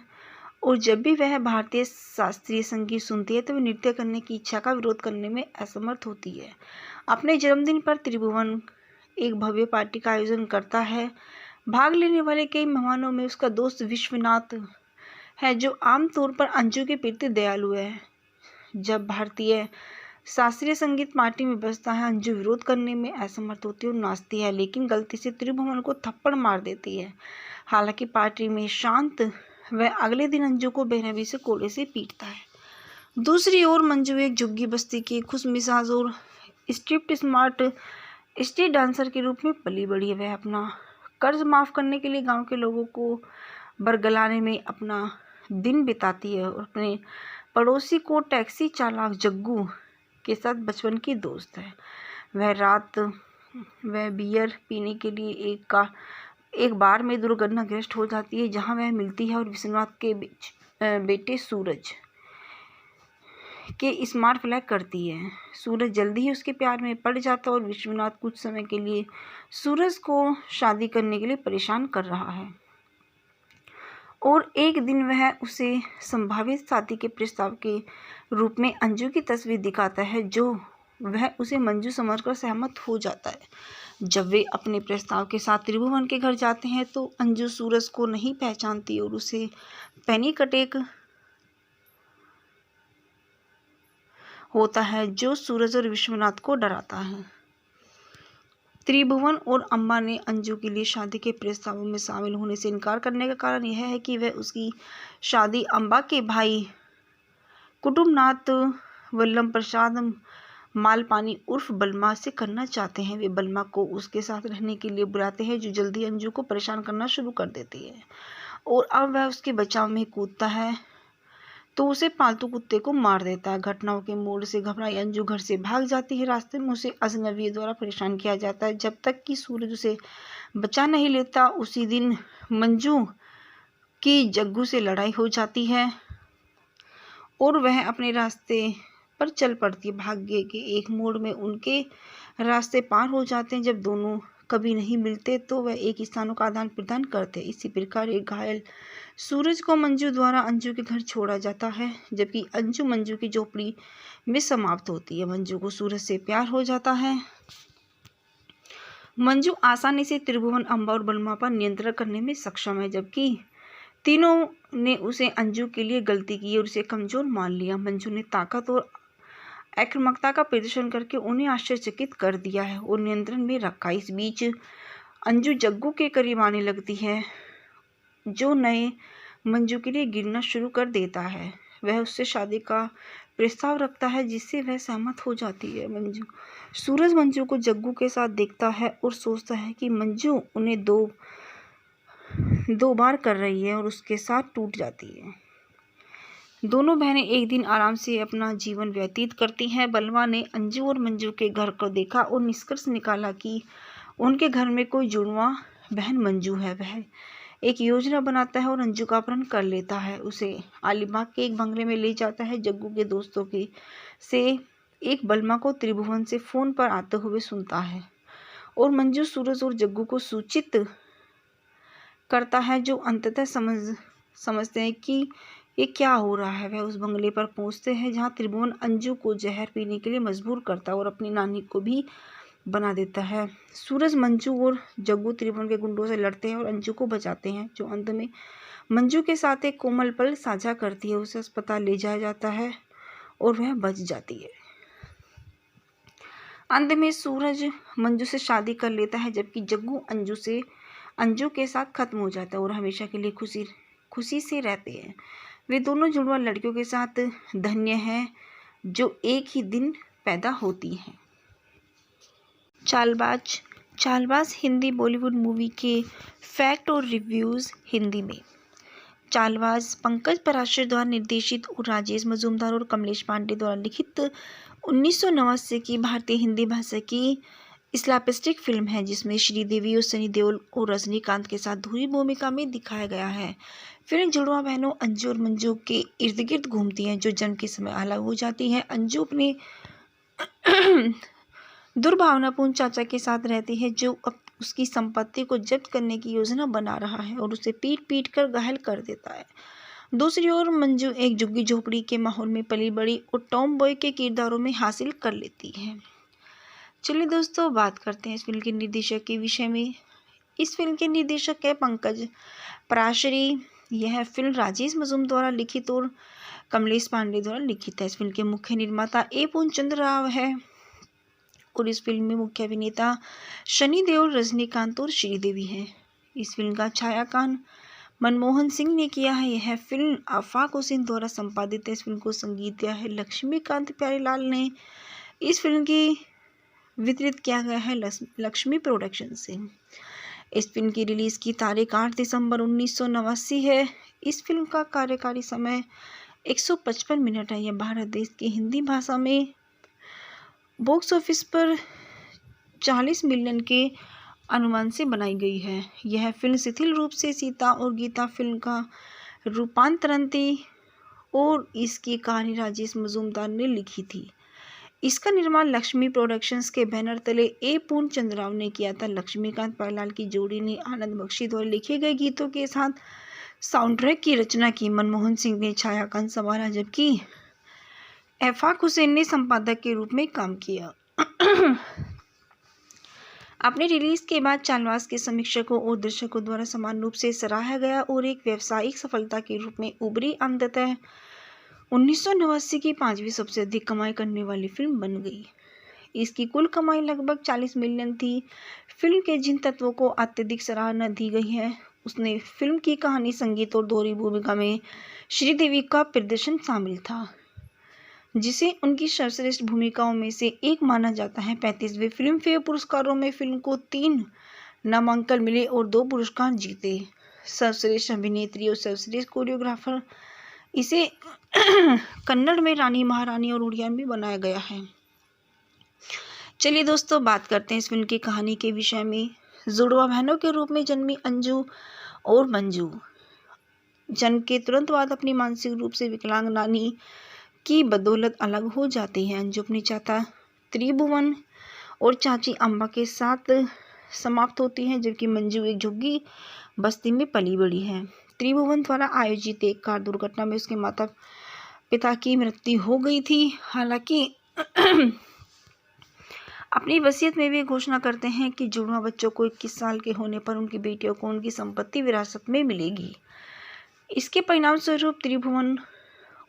और जब भी वह भारतीय शास्त्रीय संगीत सुनती है तो वह नृत्य करने की इच्छा का विरोध करने में असमर्थ होती है। अपने जन्मदिन पर त्रिभुवन एक भव्य पार्टी का आयोजन करता है। भाग लेने वाले कई मेहमानों में उसका दोस्त विश्वनाथ है जो आमतौर पर अंजू के प्रति दयालु है। जब भारतीय शास्त्रीय संगीत पार्टी में बजता है अंजू विरोध करने में असमर्थ होती है और नाचती है, लेकिन गलती से त्रिभुवन को थप्पड़ मार देती है। हालांकि पार्टी में शांत वह अगले दिन अंजू को बेरहमी से कोड़े से पीटता है। दूसरी ओर मंजू एक झुग्गी बस्ती की खुशमिजाज और स्ट्रिप्ट स्मार्ट स्ट्रीट डांसर के रूप में पली बड़ी है। वह अपना कर्ज माफ करने के लिए गांव के लोगों को बरगलाने में अपना दिन बिताती है और अपने पड़ोसी को टैक्सी चालक जग्गू के साथ बचपन की दोस्त है। वह बियर पीने के लिए एक बार में दुर्घटनाग्रस्त हो जाती है जहां वह मिलती है और विश्वनाथ के बेटे सूरज के स्मार्ट फ्लैग करती है। सूरज जल्दी ही उसके प्यार में पड़ जाता है और विश्वनाथ कुछ समय के लिए सूरज को शादी करने के लिए परेशान कर रहा है और एक दिन वह उसे संभावित शादी के प्रस्ताव के रूप में अंजू की तस्वीर दिखाता है जो वह उसे मंजू समझकर सहमत हो जाता है। जब वे अपने प्रस्ताव के साथ त्रिभुवन के घर जाते हैं तो अंजू सूरज को नहीं पहचानती और उसे पैनिक अटैक होता है जो सूरज और विश्वनाथ को डराता है। त्रिभुवन और अम्बा ने अंजू के लिए शादी के प्रस्तावों में शामिल होने से इनकार करने का कारण यह है कि वह उसकी शादी अम्बा के भाई कुटुम्बनाथ वल्लभ प्रसाद मालपानी उर्फ बलमा से करना चाहते हैं। वे बलमा को उसके साथ रहने के लिए बुलाते हैं जो जल्दी अंजू को परेशान करना शुरू कर देती है और अब वह उसके बचाव में कूदता है तो उसे पालतू कुत्ते को मार देता है। घटनाओं के मोड़ से घबराई अंजू घर से भाग जाती है। रास्ते में उसे अजनबी द्वारा परेशान किया जाता है जब तक कि सूरज उसे बचा नहीं लेता। उसी दिन मंजू की जग्गू से लड़ाई हो जाती है और वह अपने रास्ते पर चल पड़ती है। भाग्य के एक मोड़ में उनके रास्ते पार हो जाते हैं। जब दोनों कभी नहीं मिलते तो वह एक स्थानों का आदान प्रदान करते हैं। इसी प्रकार एक घायल सूरज को मंजू द्वारा अंजू के घर छोड़ा जाता है जबकि अंजू मंजू की झोपड़ी में समाप्त होती है। मंजू को सूरज से प्यार हो जाता है। मंजू आसानी से त्रिभुवन, अम्बा और बलमा पर नियंत्रण करने में सक्षम है जबकि तीनों ने उसे अंजू के लिए गलती की और उसे कमजोर मान लिया। मंजू ने ताकत और आक्रामकता का प्रदर्शन करके उन्हें आश्चर्यचकित कर दिया है और नियंत्रण में रखा। इस बीच अंजू जग्गू के करीब आने लगती है जो नए मंजू के लिए गिरना शुरू कर देता है। वह उससे शादी का प्रस्ताव रखता है जिससे वह सहमत हो जाती है। सूरज मंजू को जग्गू के साथ देखता है और सोचता है कि मंजू उन्हें दो बार कर रही है और उसके साथ टूट जाती है। दोनों बहनें एक दिन आराम से अपना जीवन व्यतीत करती हैं। बलवा ने अंजू और मंजू के घर को देखा और निष्कर्ष निकाला कि उनके घर में कोई जुड़वा बहन मंजू है। वह एक योजना बनाता है और अंजू का अपहरण कर लेता है। उसे अलीबाग के एक बंगले में ले जाता है। जग्गू के दोस्तों के से एक बलमा को त्रिभुवन से फोन पर आते हुए सुनता है और मंजू, सूरज और जग्गू को सूचित करता है जो अंततः समझते हैं कि ये क्या हो रहा है। वह उस बंगले पर पहुंचते हैं जहां त्रिभुवन अंजू को जहर पीने के लिए मजबूर करता है और अपनी नानी को भी बना देता है। सूरज, मंजू और जग्गू त्रिभुवन के गुंडों से लड़ते हैं और अंजू को बचाते हैं जो अंत में मंजू के साथ एक कोमल पल साझा करती है। उसे अस्पताल ले जाया जाता है और वह बच जाती है। अंत में सूरज मंजू से शादी कर लेता है जबकि जग्गू अंजू के साथ खत्म हो जाता है और हमेशा के लिए खुशी से रहते हैं। वे दोनों जुड़वा लड़कियों के साथ धन्य हैं जो एक ही दिन पैदा होती हैं। चालबाज हिंदी बॉलीवुड मूवी के फैक्ट और रिव्यूज़ हिंदी में। चालबाज पंकज पराशर द्वारा निर्देशित और राजेश मजूमदार और कमलेश पांडे द्वारा लिखित 1989 की भारतीय हिंदी भाषा की स्लैपस्टिक फिल्म है जिसमें श्रीदेवी और सनी देओल और रजनीकांत के साथ धुरी भूमिका में दिखाया गया है। फिल्म जुड़वा बहनों अंजू और मंजू के इर्द गिर्द घूमती हैं जो जन्म के समय अलग हो जाती हैं। अंजू अपने दुर्भावनापूर्ण चाचा के साथ रहती है जो अब उसकी संपत्ति को जब्त करने की योजना बना रहा है और उसे पीट कर घायल कर देता है। दूसरी ओर मंजू एक झुग्गी झोपड़ी के माहौल में पली बड़ी और टॉम बॉय के किरदारों में हासिल कर लेती है। चलिए दोस्तों, बात करते हैं इस फिल्म के निर्देशक के विषय में। इस फिल्म के निर्देशक है पंकज पराशरी। यह फिल्म राजेश मजूमदार द्वारा लिखित और कमलेश पांडे द्वारा लिखित है। इस फिल्म के मुख्य निर्माता ए पूर्णचंद्र राव है और इस फिल्म में मुख्य अभिनेता सनी देओल, रजनीकांत और श्रीदेवी हैं। इस फिल्म का छायांकन मनमोहन सिंह ने किया है। यह फिल्म आफाक हुसैन द्वारा संपादित है। इस फिल्म को संगीत दिया है लक्ष्मीकांत प्यारेलाल ने। इस फिल्म की वितरित किया गया है लक्ष्मी प्रोडक्शन से। इस फिल्म की रिलीज की तारीख 8 दिसंबर 1989 है। इस फिल्म का कार्यकारी समय 155 मिनट है। यह भारत देश की हिंदी भाषा में बॉक्स ऑफिस पर 40 मिलियन के अनुमान से बनाई गई है। यह फिल्म शिथिल रूप से सीता और गीता फिल्म का रूपांतरण थी और इसकी कहानी राजेश मजूमदार ने लिखी थी। इसका निर्माण लक्ष्मी प्रोडक्शंस के बैनर तले ए पूर्णचंद्र राव ने किया था। लक्ष्मीकांत प्यारेलाल की जोड़ी ने आनंद बख्शी द्वारा लिखे गए गीतों के साथ साउंड ट्रैक की रचना की। मनमोहन सिंह ने छायांकन संभाला जबकि आफाक हुसैन ने संपादक के रूप में काम किया। अपने रिलीज के बाद चालबाज के समीक्षकों और दर्शकों द्वारा समान रूप से सराहा गया और एक व्यावसायिक सफलता के रूप में उभरी। अंततः 1989 की 5वीं सबसे अधिक कमाई करने वाली फिल्म बन गई। इसकी कुल कमाई लगभग 40 मिलियन थी। फिल्म के जिन तत्वों को अत्यधिक सराहना दी गई है उसने फिल्म की कहानी, संगीत और दोहरी भूमिका में श्रीदेवी का प्रदर्शन शामिल था, जिसे उनकी सर्वश्रेष्ठ भूमिकाओं में से एक माना जाता है। 35वें फिल्म फेयर पुरस्कारों में फिल्म को 3 नामांकन मिले और 2 पुरस्कार जीते, सर्वश्रेष्ठ अभिनेत्री और सर्वश्रेष्ठ कोरियोग्राफर। इसे कन्नड़ में रानी महारानी और उड़िया में बनाया गया है। चलिए दोस्तों, बात करते हैं इस फिल्म की कहानी के विषय में। जुड़वा बहनों के रूप में जन्मी अंजू और मंजू जन्म के तुरंत बाद अपनी मानसिक रूप से विकलांग नानी की बदौलत अलग हो जाती है। अंजू अपनी चाचा त्रिभुवन और चाची अम्बा के साथ समाप्त होती है, जबकि मंजू एक झुग्गी बस्ती में पली बड़ी है। त्रिभुवन द्वारा आयोजित एक कार दुर्घटना में उसके माता पिता की मृत्यु हो गई थी। हालांकि अपनी वसीयत में वे घोषणा करते हैं कि जुड़वा बच्चों को 21 साल के होने पर उनकी बेटियों को उनकी संपत्ति विरासत में मिलेगी। इसके परिणाम स्वरूप त्रिभुवन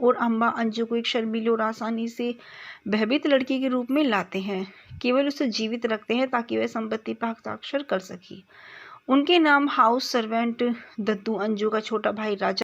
और अम्बा अंजू को एक शर्मीली और आसानी से भयभीत लड़की के रूप में लाते हैं। केवल उसे जीवित रखते हैं ताकि वह संपत्ति पर हस्ताक्षर कर सके। उनके नाम हाउस सर्वेंट दद्दू, अंजू का छोटा भाई राजा